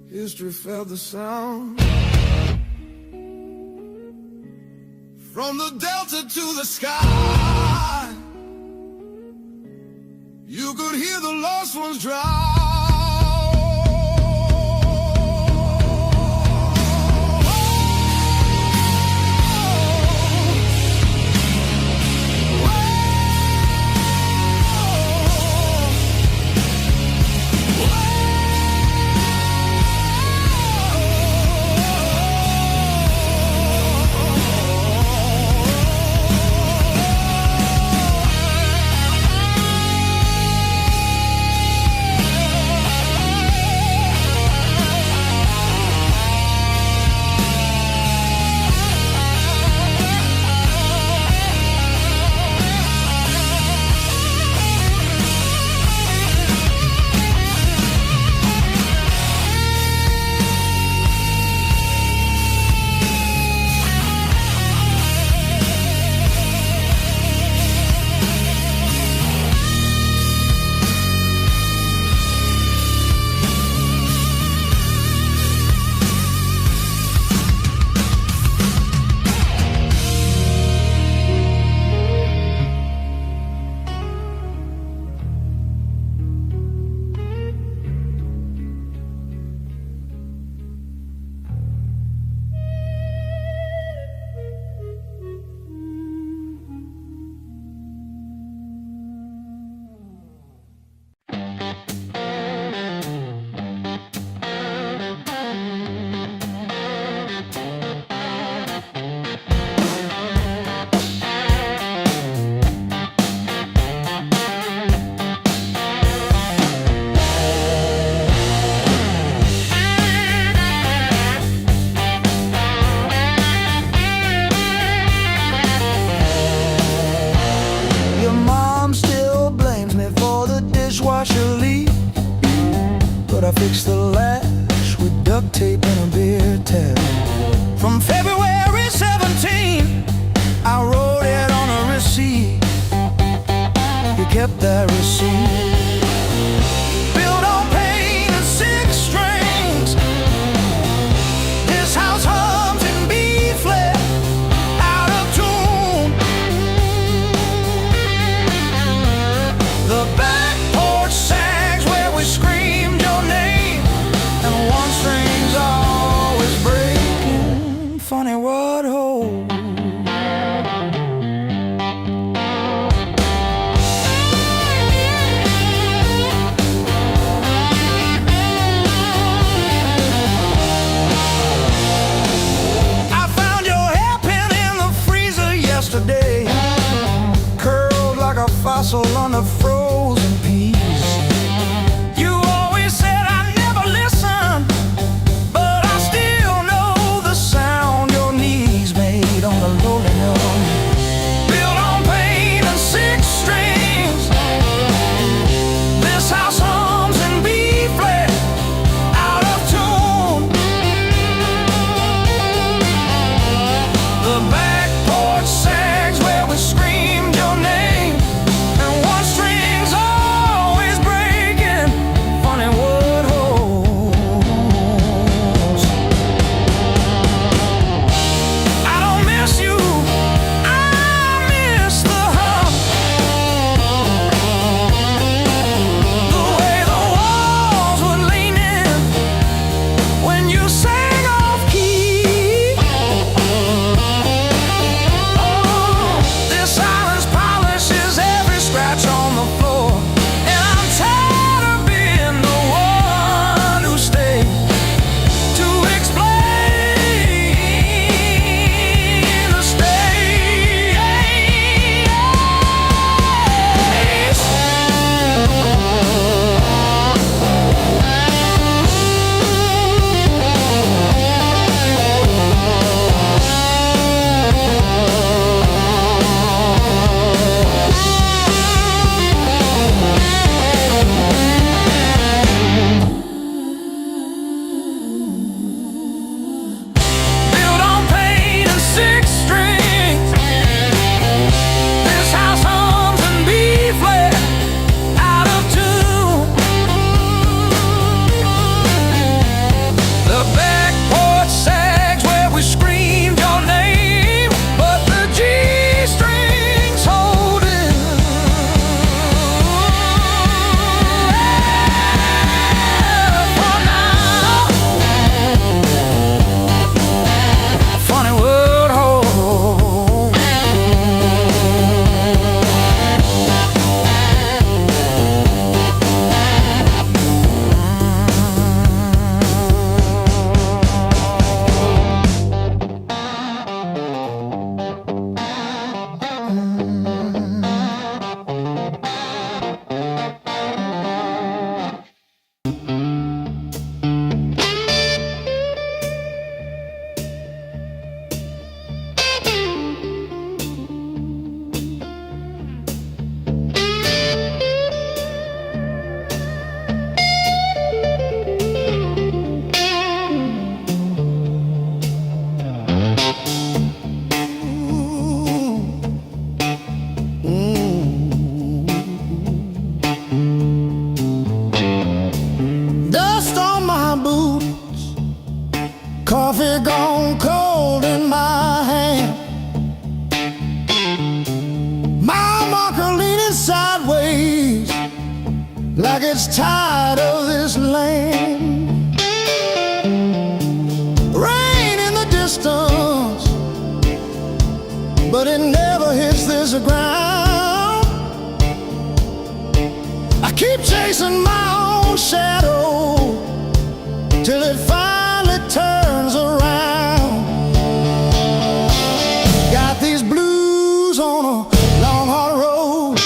history felt the sound. From the delta to the sky, you could hear the lost ones drown. I fixed the latch with duct tape and a beer tap. From February 17, I wrote it on a receipt. You kept that receipt. Built on pain and six strings. This house hums in B flat, out of tune. The back porch sags where we screamed your name, and one string's always breaking. Funny what holds. Curled like a fossil on the frozen peas. You always said I never listened, but I still know the sound your knees made on the linoleum. Built on pain and six strings. This house hums in B flat, out of tune. The back porch sags where we screamed your name, and one string's always breaking. Funny what holds. I don't miss you, I miss the hum. The way the walls would lean in when you sang off key. This silence polishes every scratch on the floor, and I'm tired of being the one who stayed to explain the stakes. Built on pain and six strings. This house hums in B flat, out of tune. The back porch sags where we screamed your name, but the G strings hold it. For now, funny what holds. Dust on my boots, coffee gone cold in my hand. My marker leaning sideways like it's tired of this land. Rain in the distance, but it never hits this ground. I keep chasing my own shadow till it finally turns around. Got these blues on a long hard road.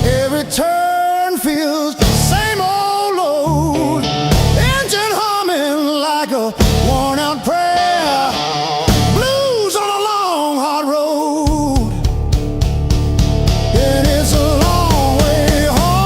Every turn feels the same old load. Engine humming like a worn out prayer. Blues on a long hard road. And it's a long way home.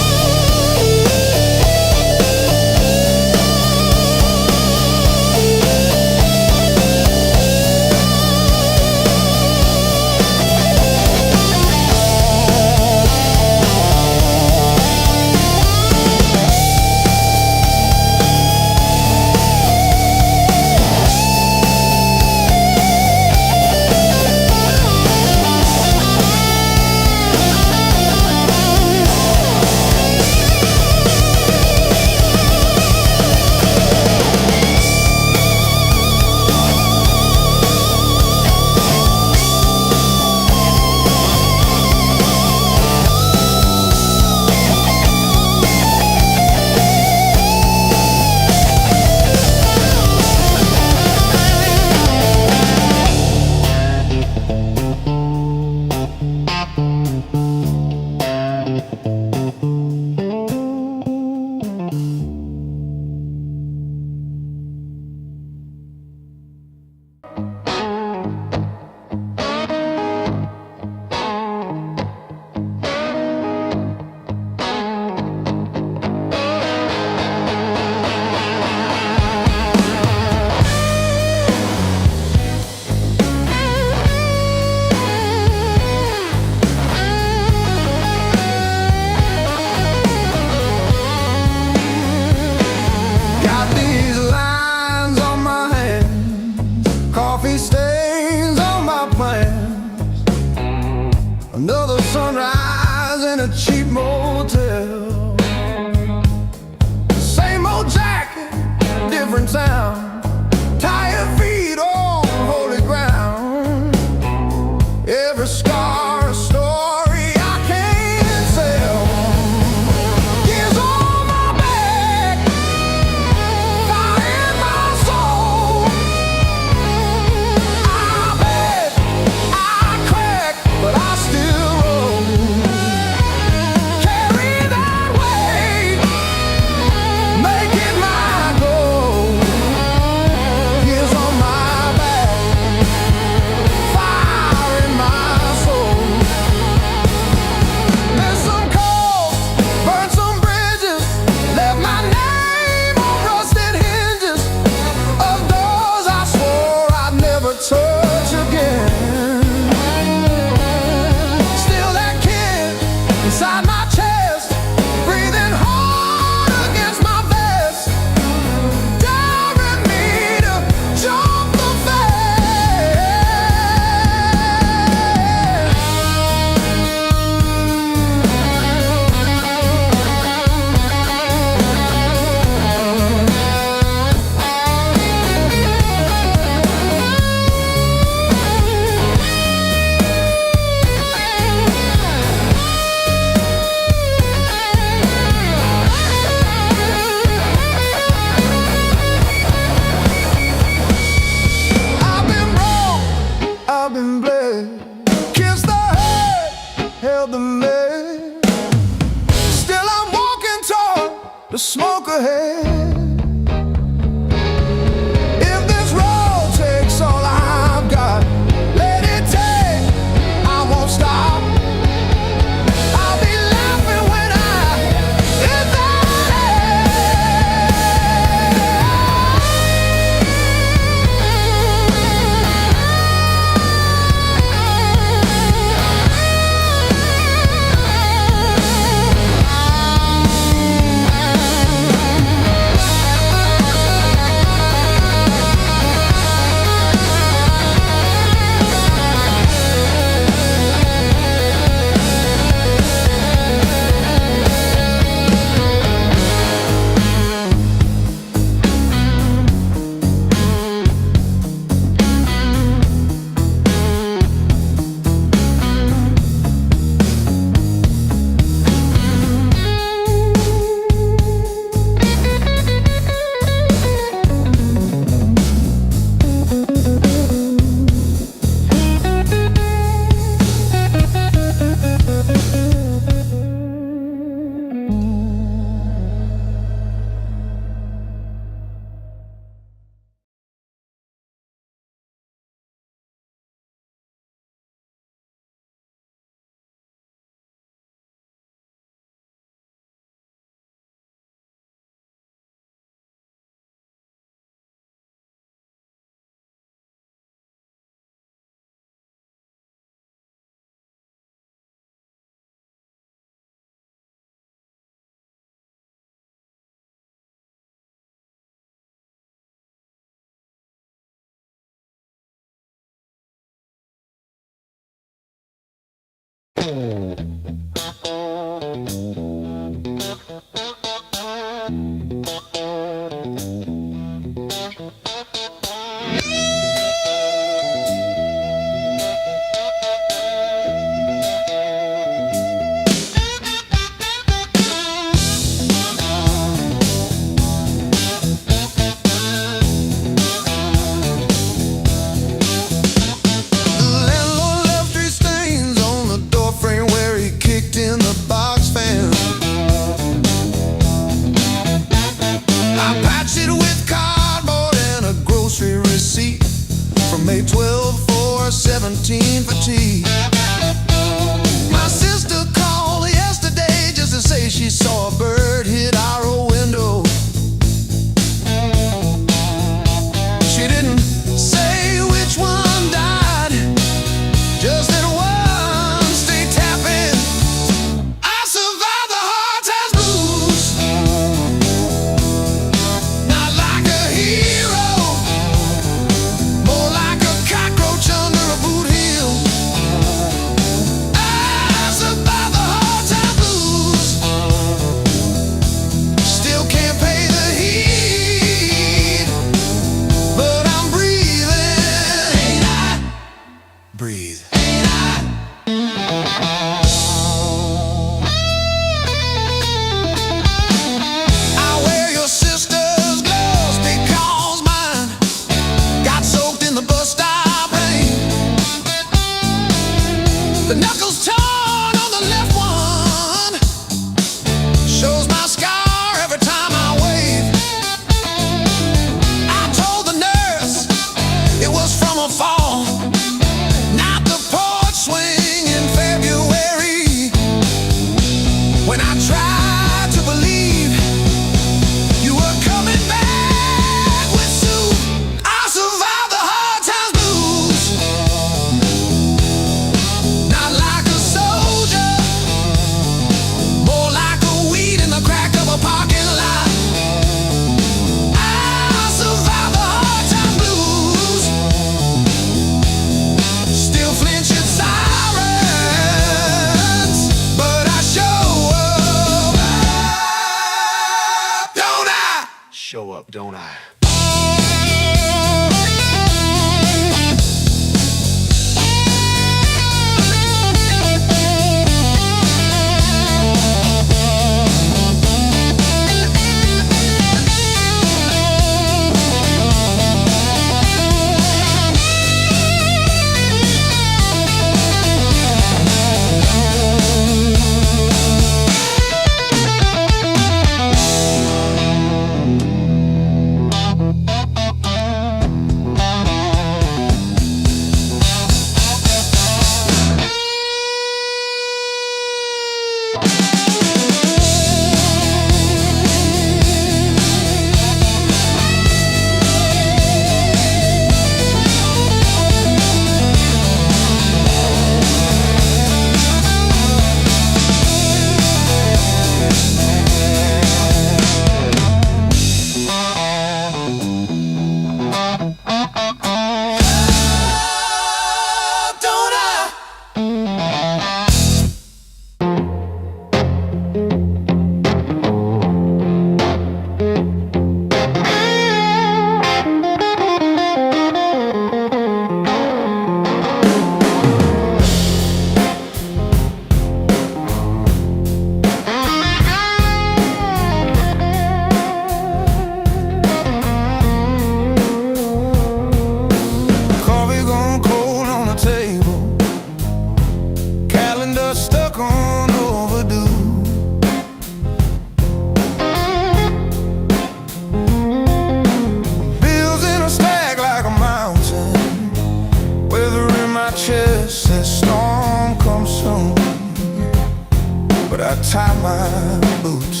tie my boots.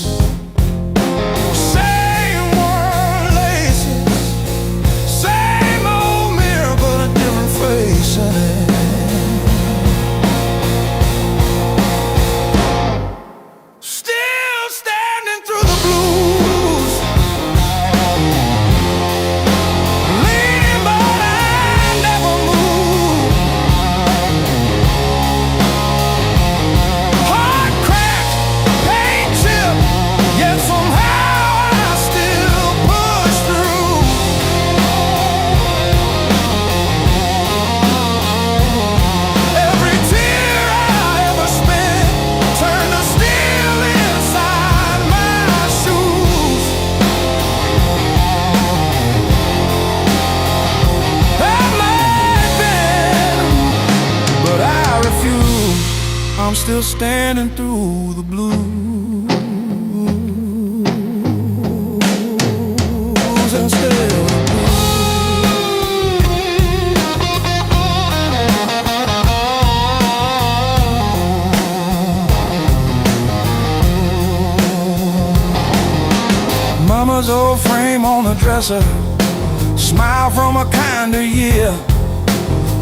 Same worn laces, same old mirror, but a different face in it. Still standing through the blues, leaning but I never move. I'm still standing through the blues. And still Mama's old frame on the dresser, smile from a kinder year.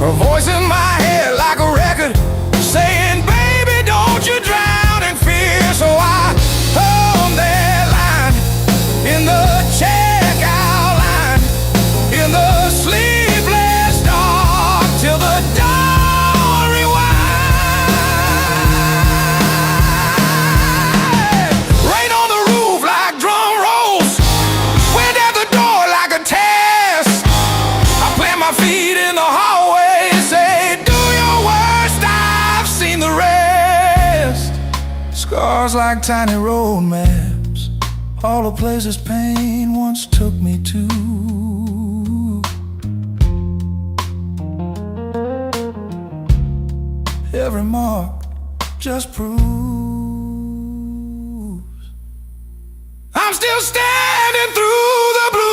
Her voice in my head like a record saying, baby, don't you drown in fear. So I hung that line in the checkout line, in the sleepless dark, till the dawn rewind. Rain on the roof like drum rolls, wind at the door like a test. I plant my feet in the hallway, say, do your worst, I've seen the rest. Scars like tiny road maps, all the places pain once took me to. Every mark just proves I'm still standing through the blues.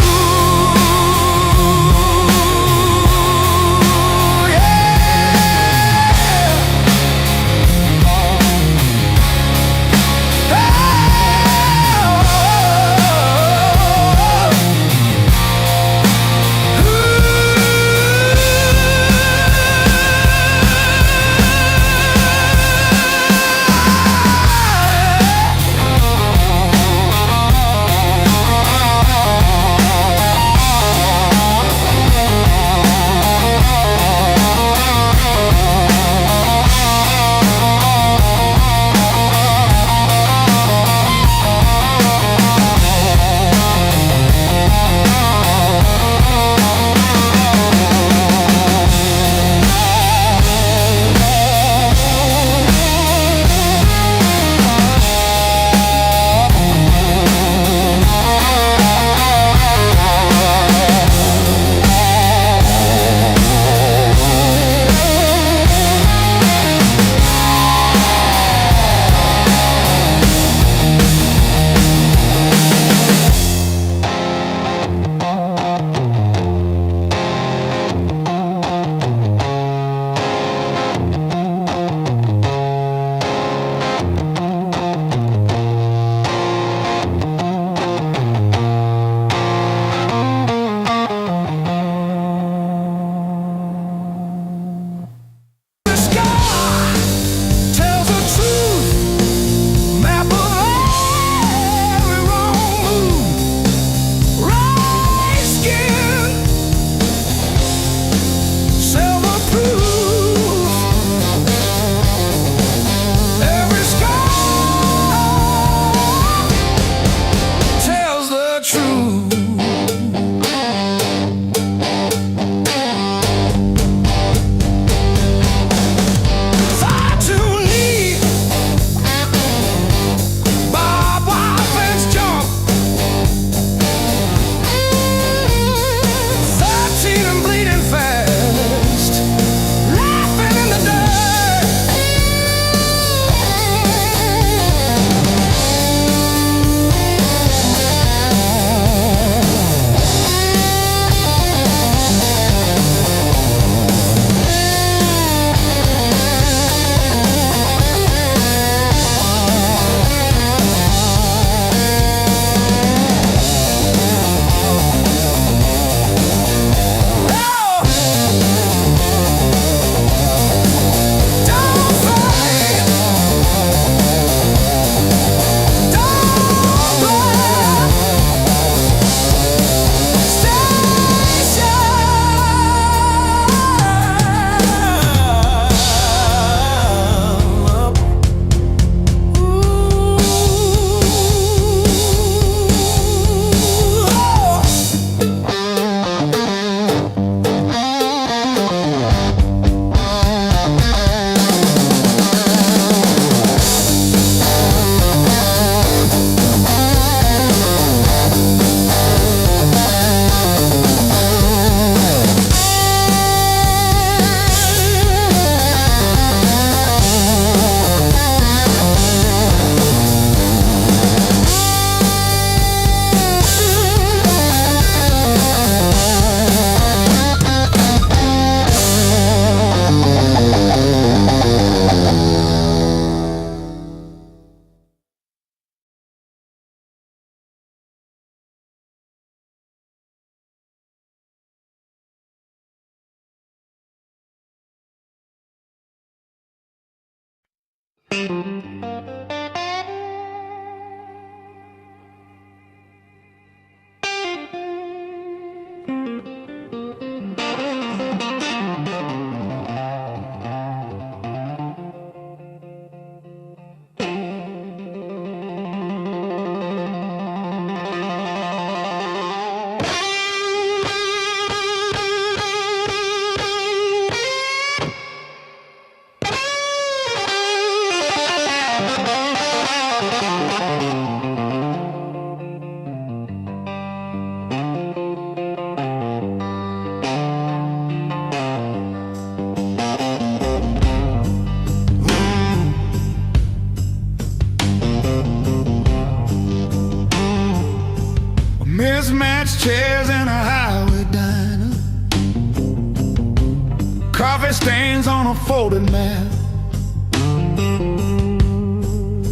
Coffee stains on a folded mat.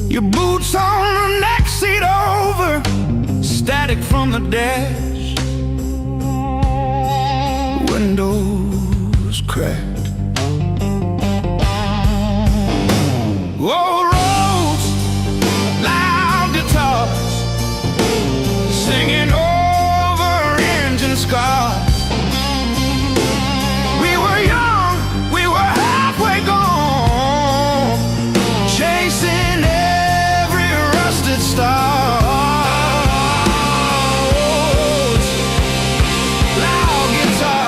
Your boots on the next seat over, static from the dash. Windows cracked. Old roads, loud guitars, singing over engine scars. We were young, we were halfway gone, chasing every rusted star. Loud guitar.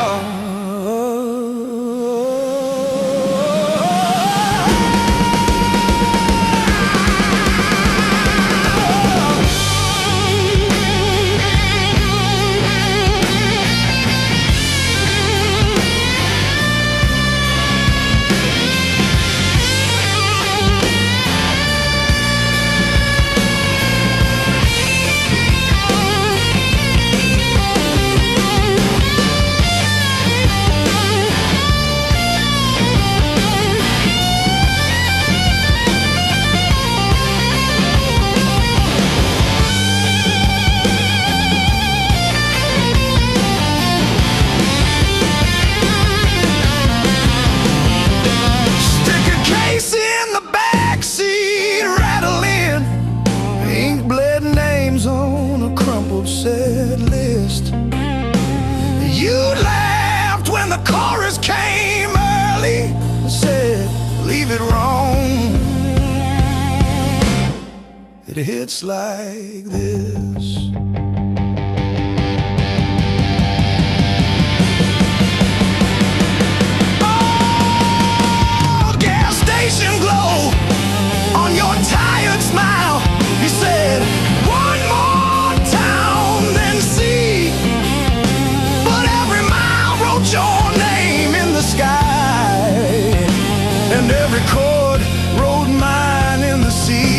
Set list. You laughed when the chorus came early and said, leave it wrong. It hits like this. Oh, gas station glow on your tired smile. He said, one more see, but every mile wrote your name in the sky, and every chord wrote mine in the sea.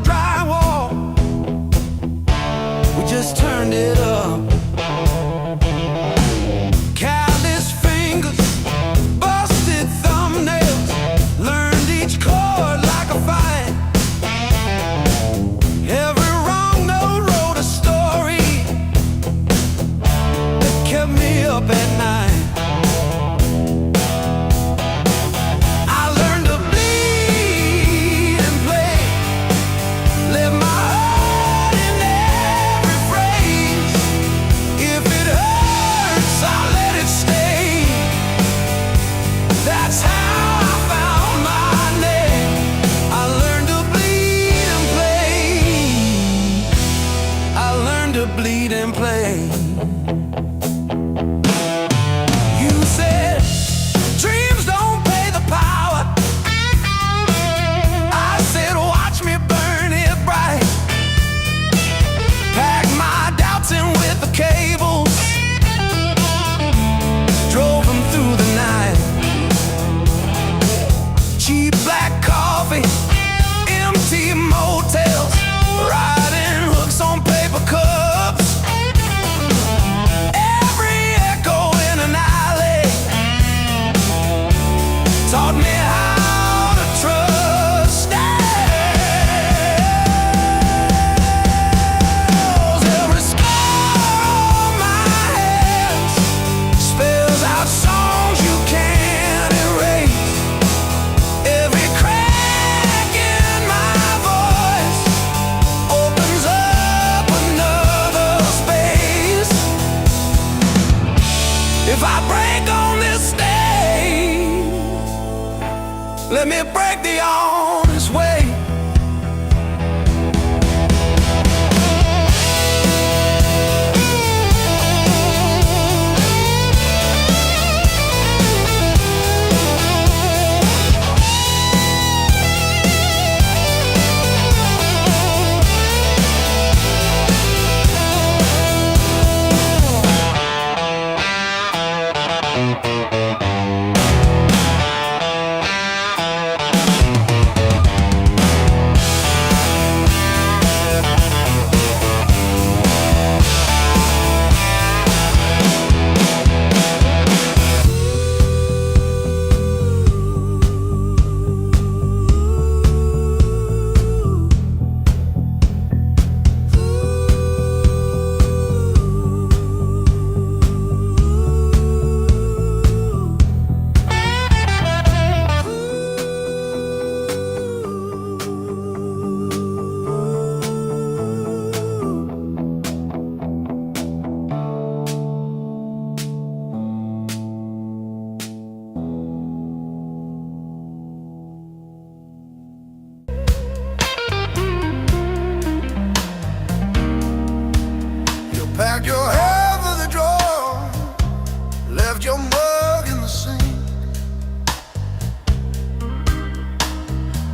Drywall Let me break the honest way. Packed your hair for the drawer, left your mug in the sink.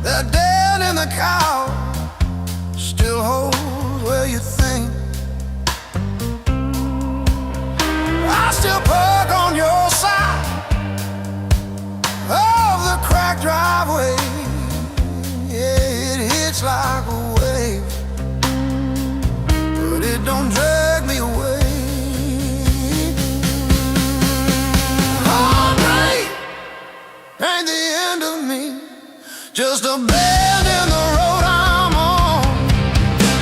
That dent in the couch still holds where you think. I still park on your side of the cracked driveway. Yeah, it hits like a wave, but it don't drag me away. Heartbreak ain't the end of me, just a bend in the road I'm on.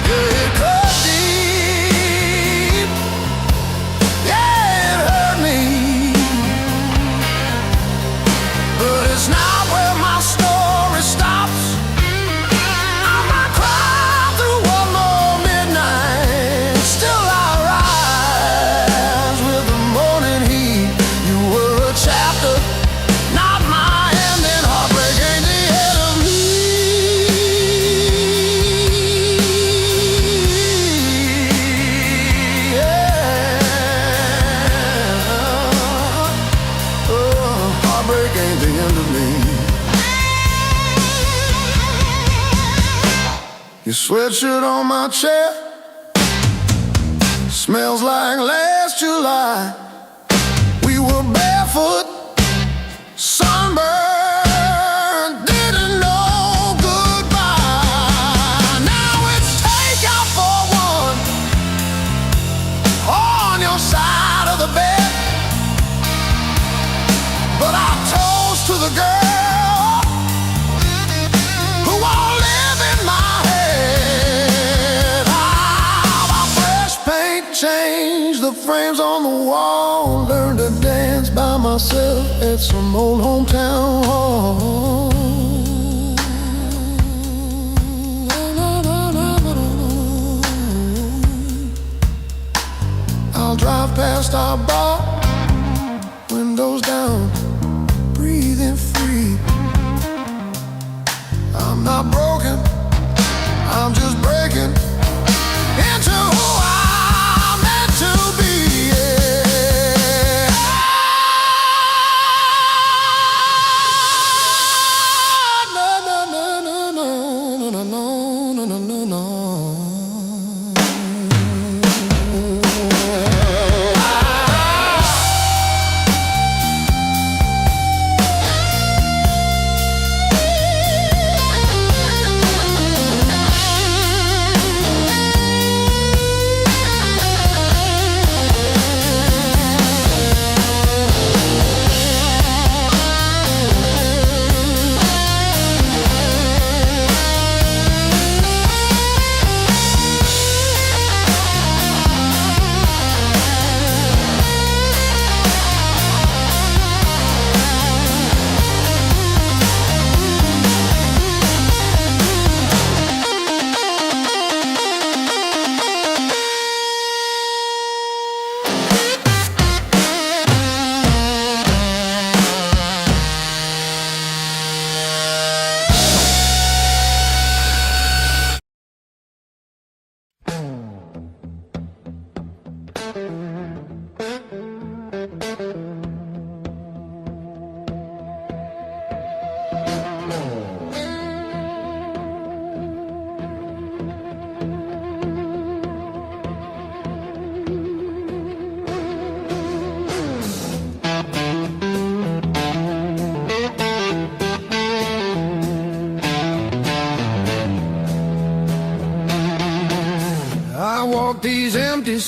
Yeah, it cut deep, yeah, it hurt me, but it's not where my story stops. I might cry through one more midnight, still I rise with the morning heat. You were a chapter, not my ending. Heartbreak ain't the end of me. Yeah. Oh, heartbreak ain't the end of me. Your sweatshirt on my chair smells like last July. We were barefoot, sunburned, didn't know goodbye. Now it's takeout for one on your side of the bed, but I toast to the girl who won't live in my head. My fresh paint changed the frames on the wall. Learned to dance by myself at some old hometown hall. I'll drive past our bar, windows down, breathing free. I'm not broken, I'm just breaking into who I'm meant to be. Yeah. No, no, no, no, no, no, no, no, no, no, no.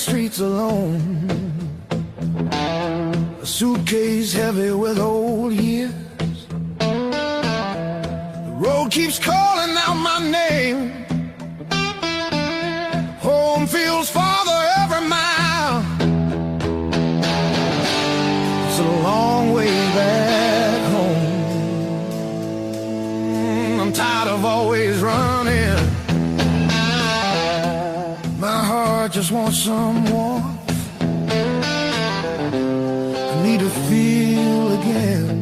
streets alone, a suitcase heavy with old years. The road keeps calling out my name. Home feels farther every mile. It's a long way back home. I'm tired of always running. My heart just wants some warmth. I need to feel again.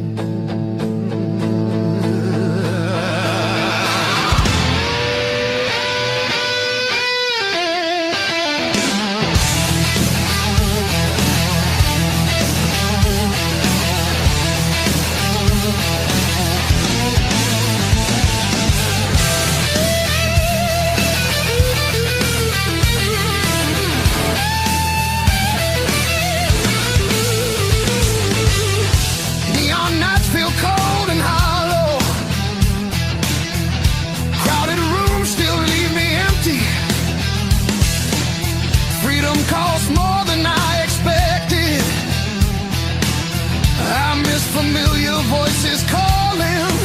Costs more than I expected. I miss familiar voices calling.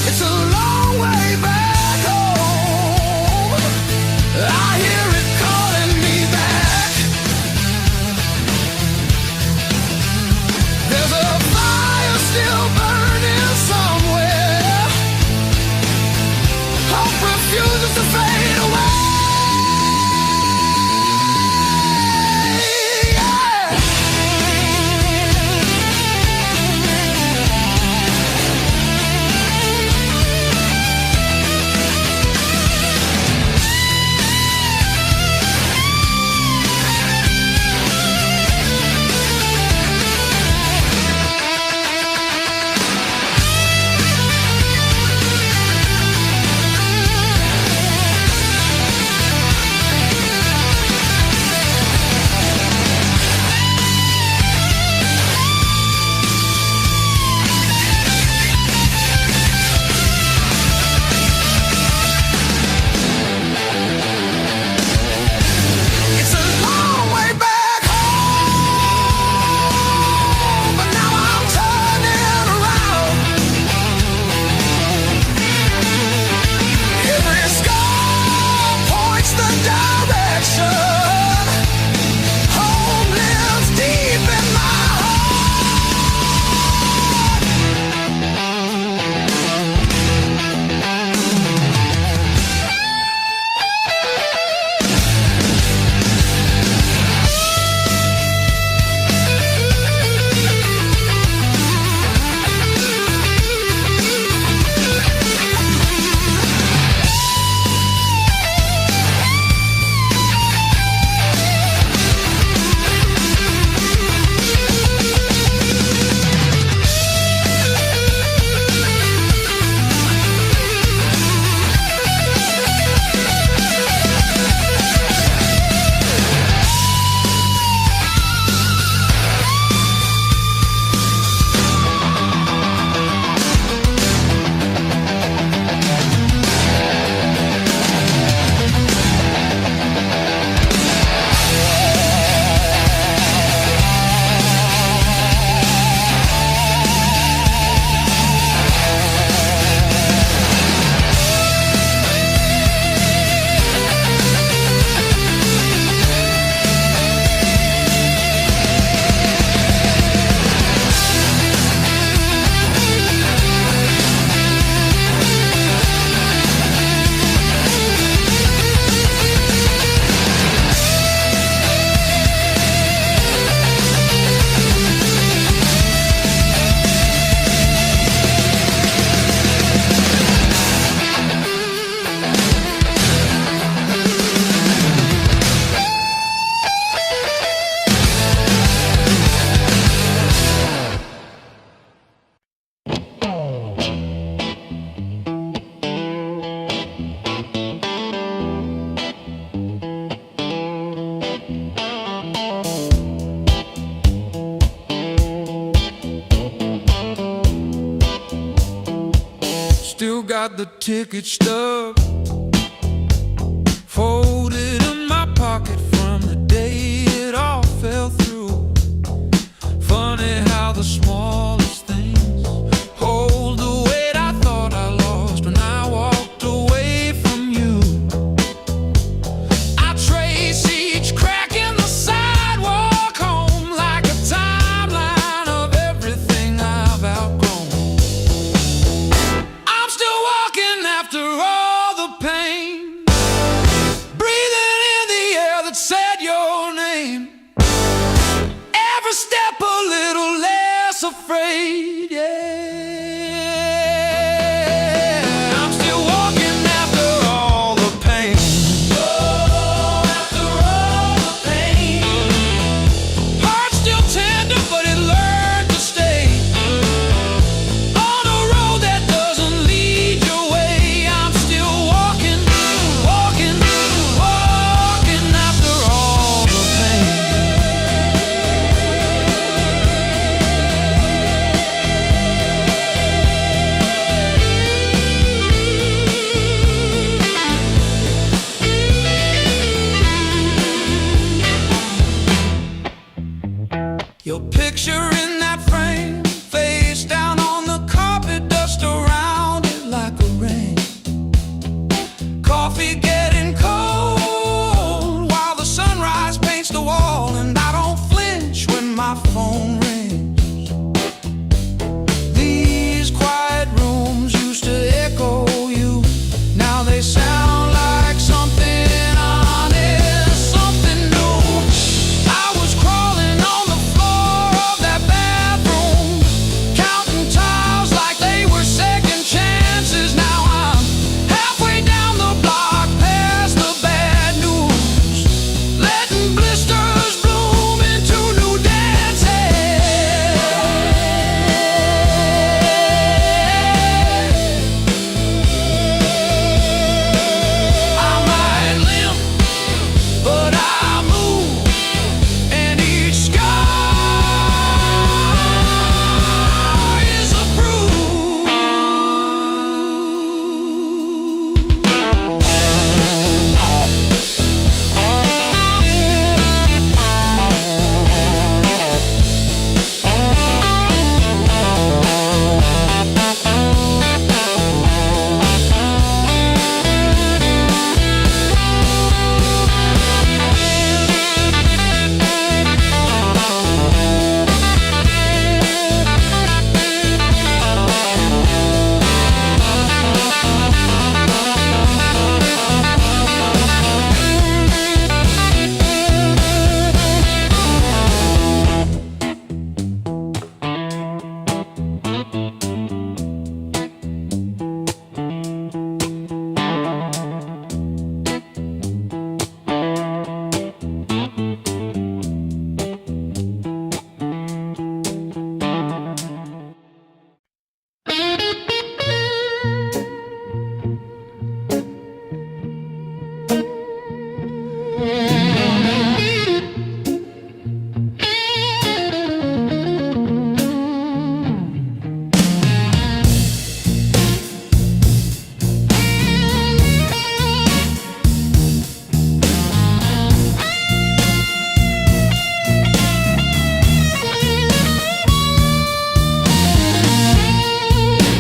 It's a long way back home. I hear it calling me back. There's a fire still burning somewhere. Hope refuses to fade away. got the ticket stub folded in my pocket from the day it all fell through. Funny how the smallest things hold the weight I thought I lost when I walked away from you. I trace each crack in the sidewalk home like a timeline of everything I've outgrown. I'm still walking after all the pain, breathing in the air that said your name. Every step a little less afraid, yeah. I'm still walking after all the pain. Oh, after all the pain. Heart still tender, but it learned to stay on a road that doesn't lead your way. I'm still walking, walking, walking after all the pain. Your picture in that frame, face down on the carpet, dust around it like a rain. Coffee getting cold while the sunrise paints the wall, and I don't flinch when my phone rings. These quiet rooms used to echo you, now they sound like something honest, something new. I was crawling on the floor of that bathroom, counting tiles like they were second chances. Now I'm halfway down the block, past the bad news, letting blisters bloom into new dances. I might limp, but I move, and each scar is a bruise.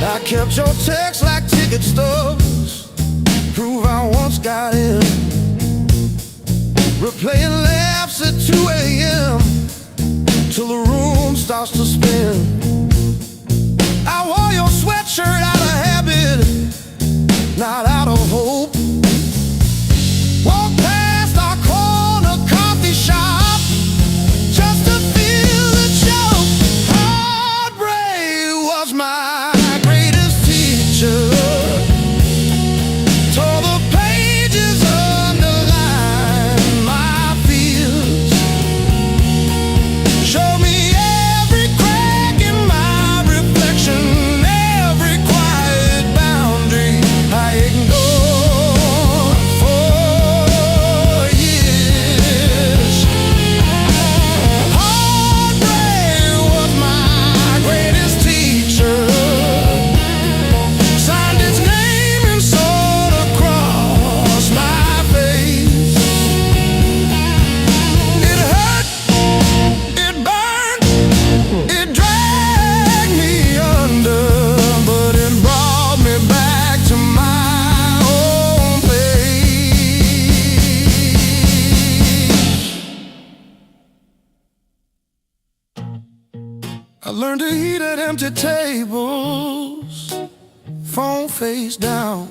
I kept your text like ticket stubs, prove I once got in. Replaying laughs at 2 a.m. till the room starts to spin. I wore your sweatshirt out of habit, not out of hope. Walk past our corner coffee shop just to feel the choke. Heartbreak was my greatest teacher. Tore the pages, underline my fears. Showed me every crack to eat at empty tables, phone face down.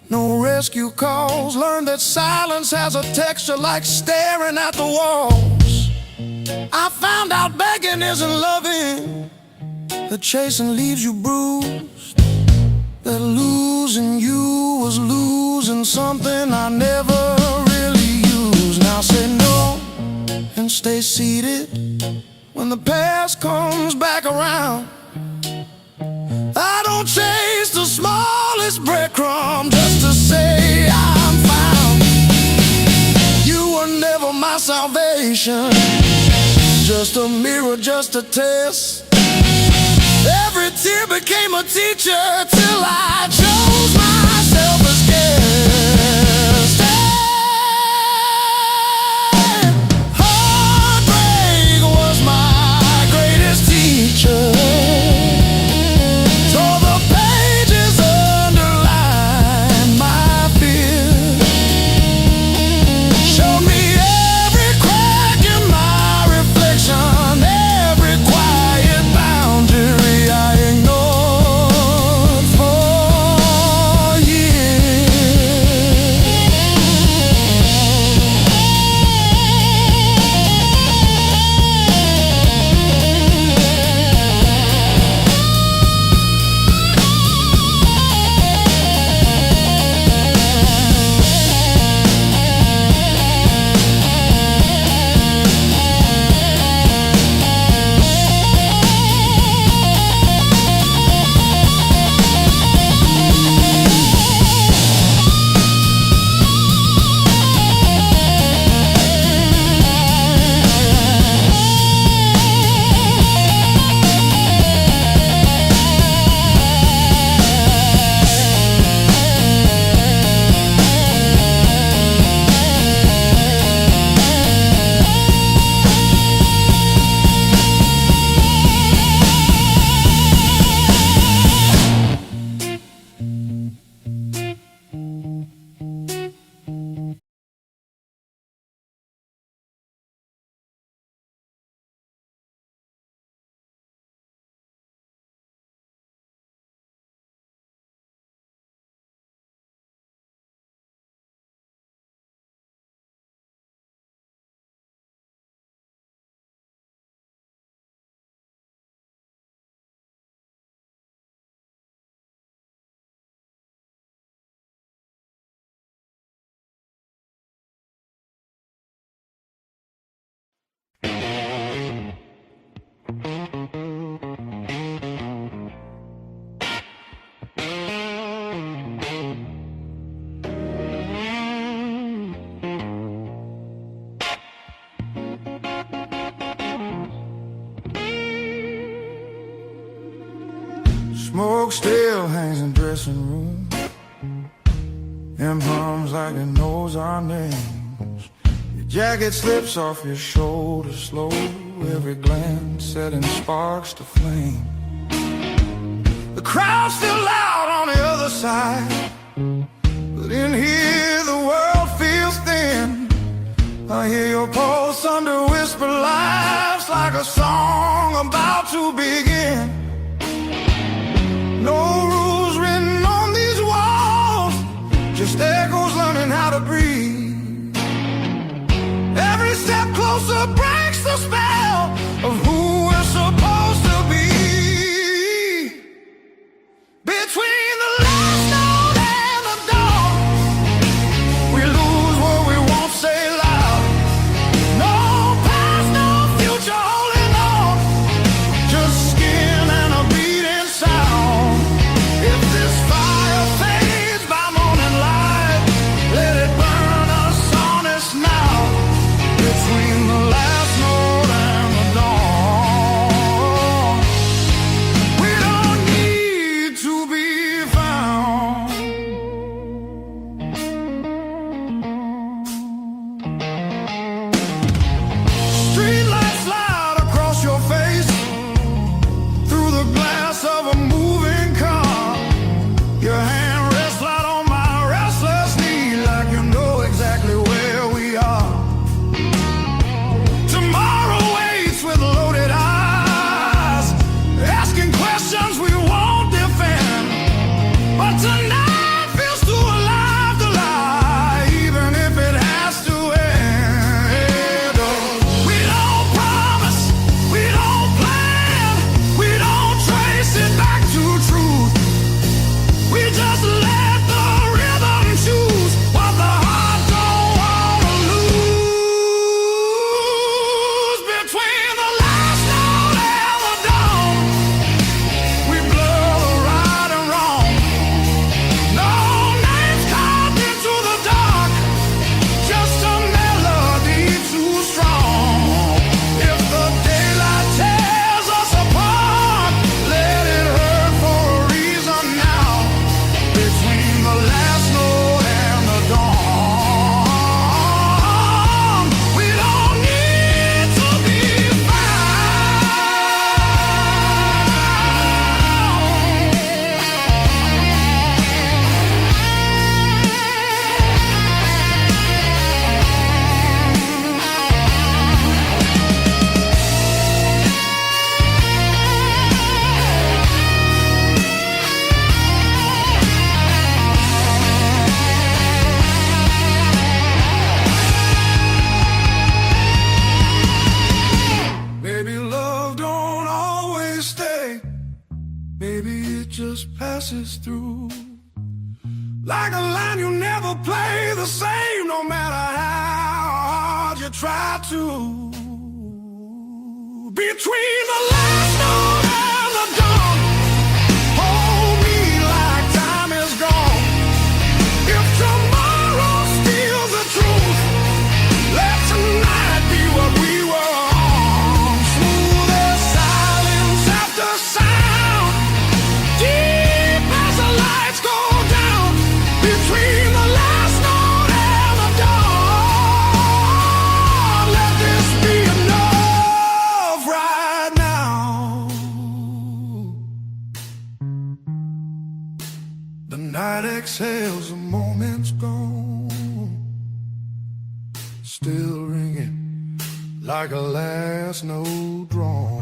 No rescue calls. Learned that silence has a texture like staring at the walls. I found out begging isn't loving, that chasing leaves you bruised, that losing you was losing something I never really used. Now say no and stay seated when the past comes back around. I don't chase the smallest breadcrumb just to say I'm found. You were never my salvation, just a mirror, just a test. Every tear became a teacher till I chose myself as guest. Heartbreak was my greatest teacher. Tore the pages, underlined my fear. Showed me every crack in my reflection, every quiet boundary I ignored for years. Smoke still hangs in dressing room. Them hums like it knows our names. Your jacket slips off your shoulder slow. Every glance setting sparks to flame. The crowd's still loud on the other side, but in here the world feels thin. I hear your pulse under whisper laughs, like a song about to begin. No rules written on these walls, just echoes learning how to breathe. Every step closer breaks the spell of who we're supposed to be. Between the last note and the dawn, we lose what we won't say loud. No past, no future holding on, just skin and a beating sound. If this fire fades by morning light, let it burn us honest now. Between the last note and just passes through. Like a line you never play the same, no matter how hard you try to. Between the last note and the dawn, hold me like time is gone. If tomorrow steals the truth, let tonight be what we were on. Smooth as silence after sound, deep as the lights go down. Between the last note and the dawn, let this be enough right now. The night exhales, the moment's gone, still ringing like a last note drawn.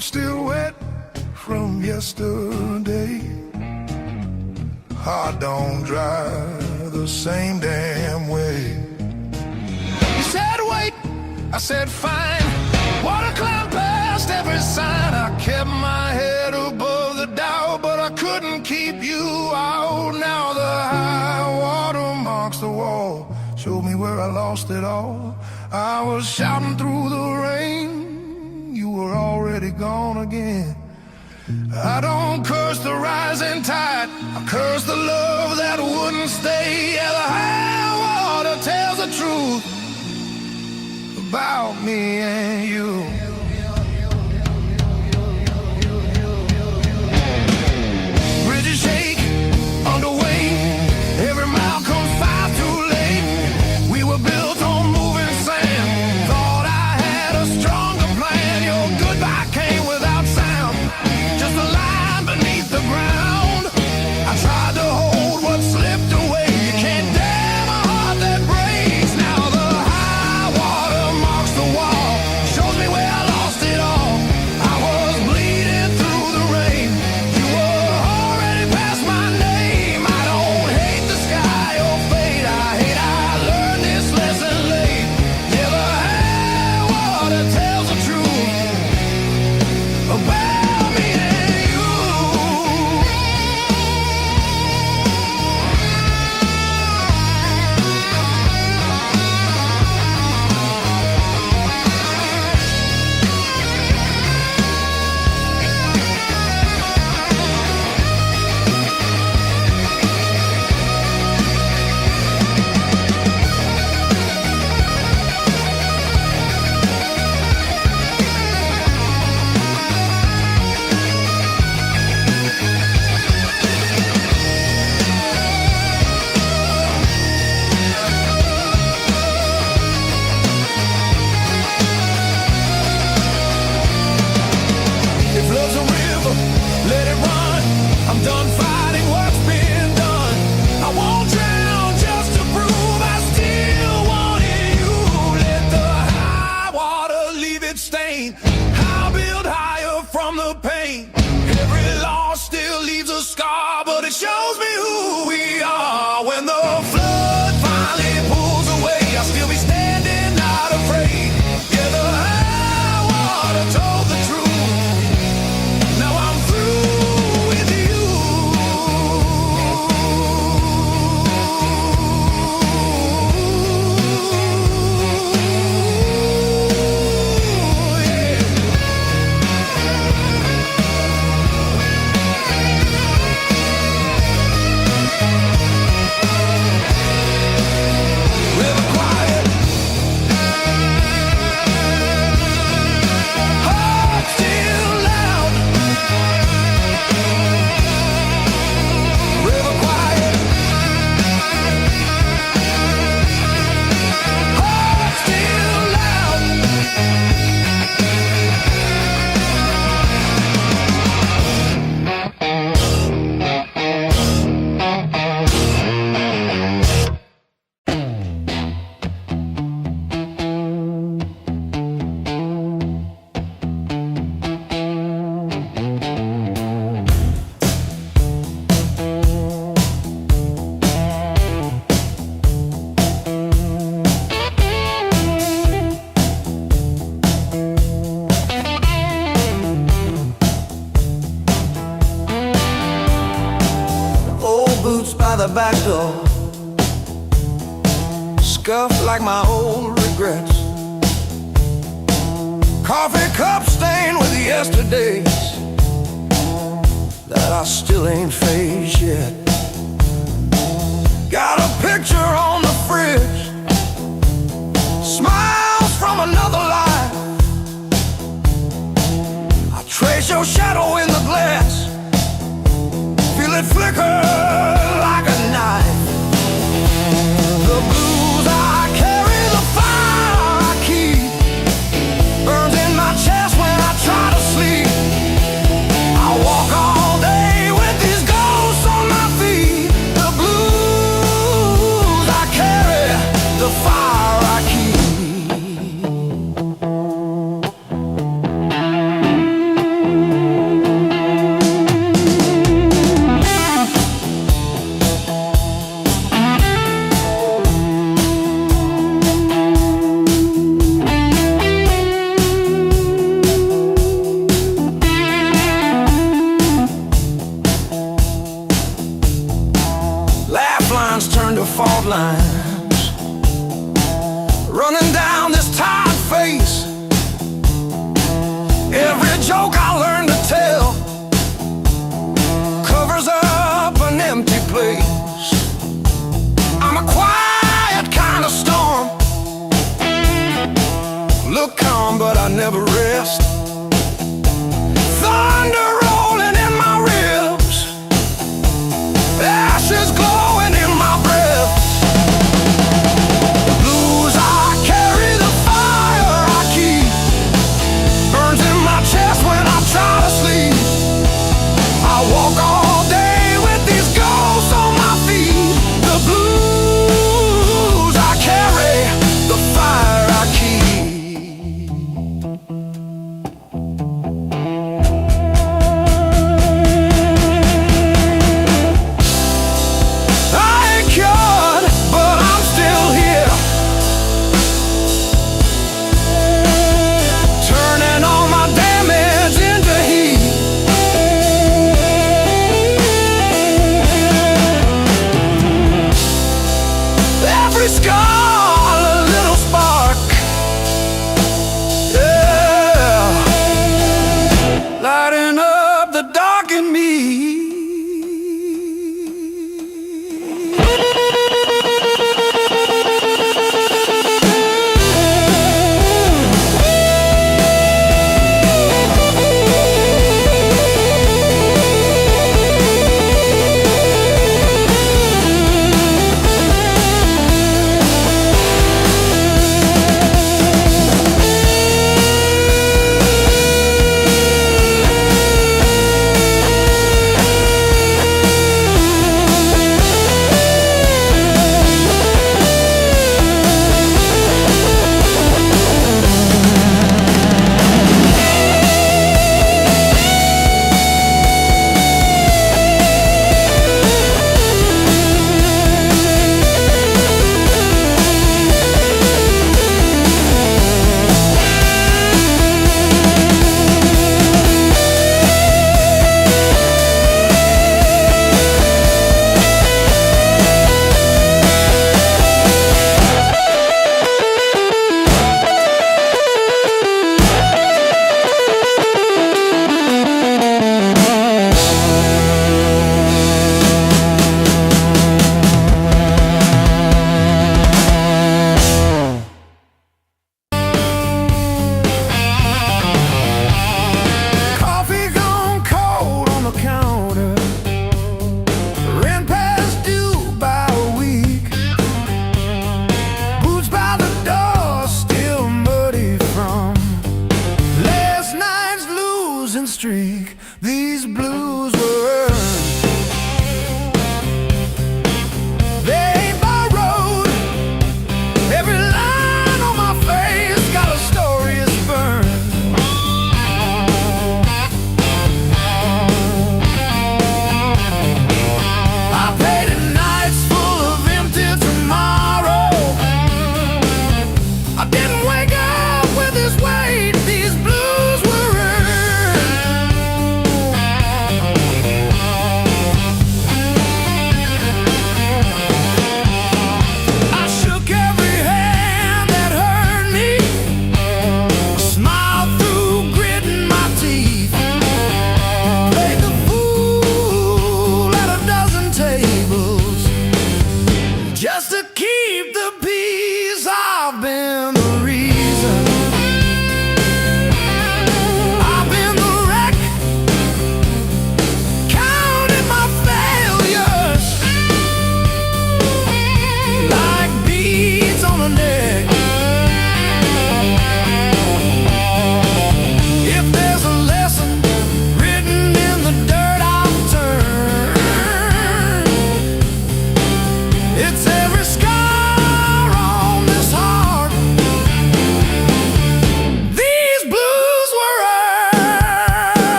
Still wet from yesterday. Heart don't dry the same damn way. You said wait, I said fine. Water climbed past every sign. I kept my head above the doubt, but I couldn't keep you out. Now the high water marks the wall, showed me where I lost it all. I was shouting through the rain, you were already gone again. I don't curse the rising tide, I curse the love that wouldn't stay. Yeah, the high water tells the truth about me and you. Bridges shake under weight, every mile comes far too late. We were built on moving sand, thought I had a stronger plan. Your goodbye came without sound, just a line beneath the ground. I tried to hold what slipped away. You can't damn a heart that breaks. Now the high water marks the wall, shows me where the back door, scuffed like my old regrets. Coffee cup stained with yesterdays that I still ain't faced yet. Got a picture on the fridge, smiles from another life. I trace your shadow in the glass, feel it flicker like a knife. The blues I carry, the fire I keep, burns in my chest when I try to sleep. I walk all day with these ghosts on my feet. The blues I carry, the fire I keep. Turn to fault lines, running down this tired face. Every joke I learn to tell covers up an empty place. I'm a quiet kind of storm, look calm but I never rest. Thunder rolling in my ribs, ashes glowing in my breath. The blues I carry, the fire I keep, burns in my chest when I try to sleep. I walk all day with these ghosts on my feet. The blues I carry, the fire I keep.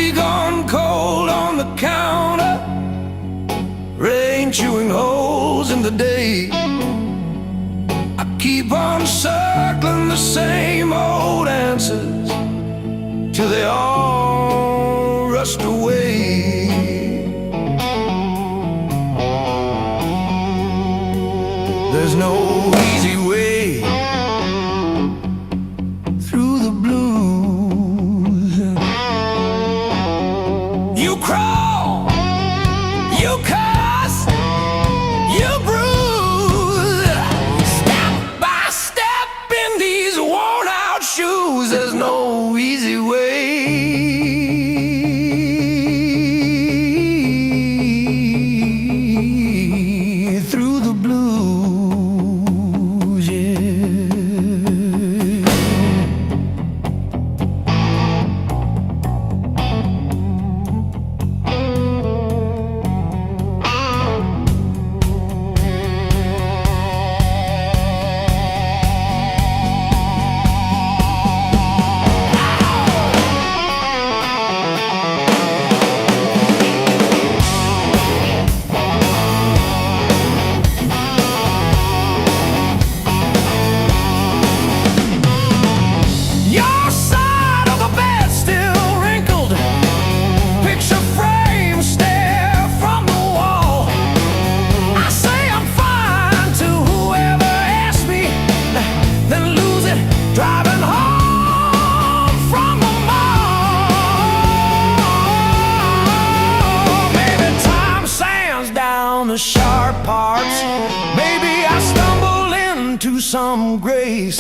coffee gone cold on the counter, rain chewing holes in the day. I keep on circling the same old answers till they all rust away. There's no easy way through the blues. You crawl, you cuss, you bruise, step by step in these worn out shoes. There's no easy way through the blues, yeah. Your side of the bed still wrinkled, picture frame stare from the wall. I say I'm fine to whoever asks me, then lose it driving home from the mall. Maybe time sands down the sharp parts, maybe I stumble into some grace,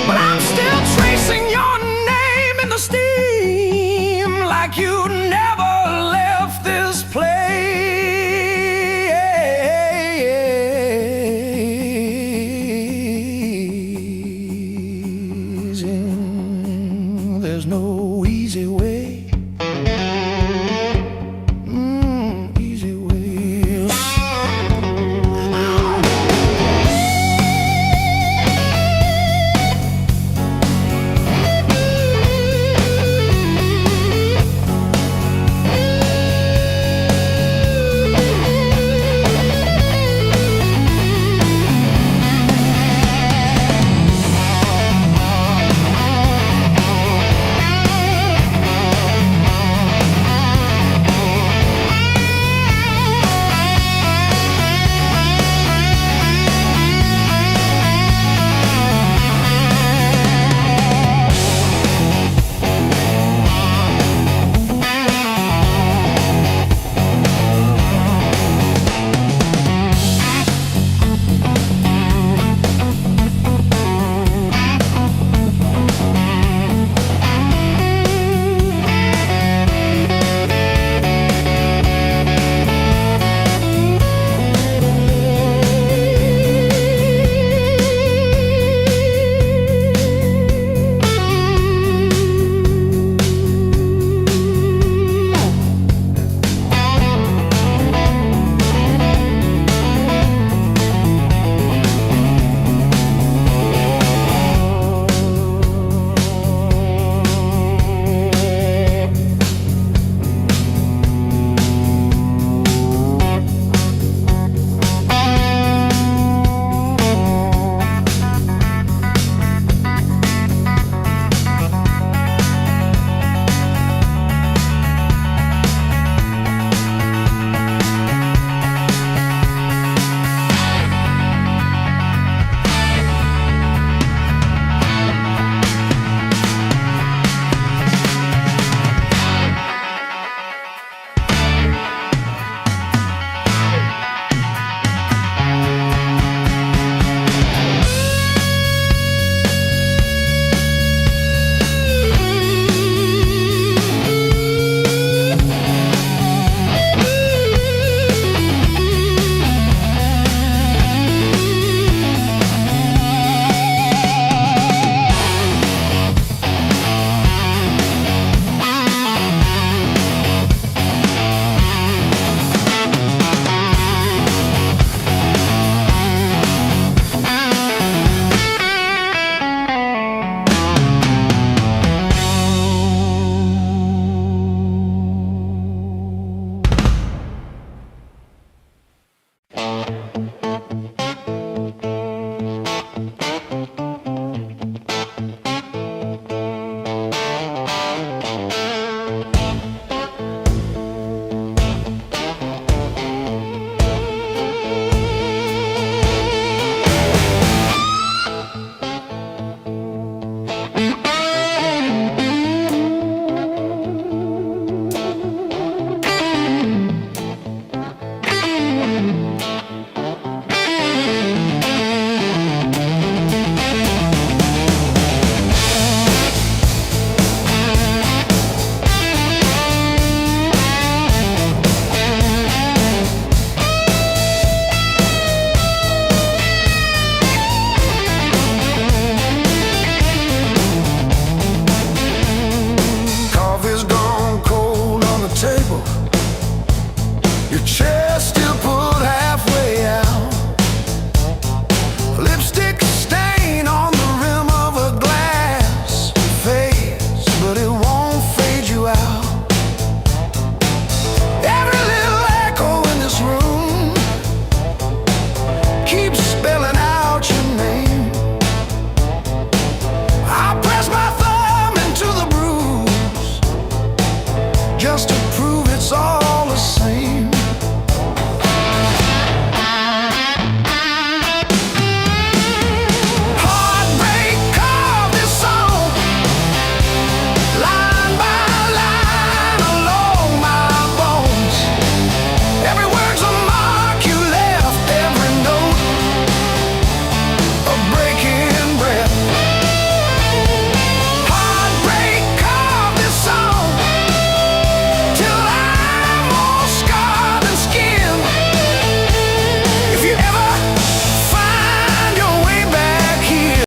but I'm still tracing your name in the steam like you never left this place. And there's no easy way. Easy way.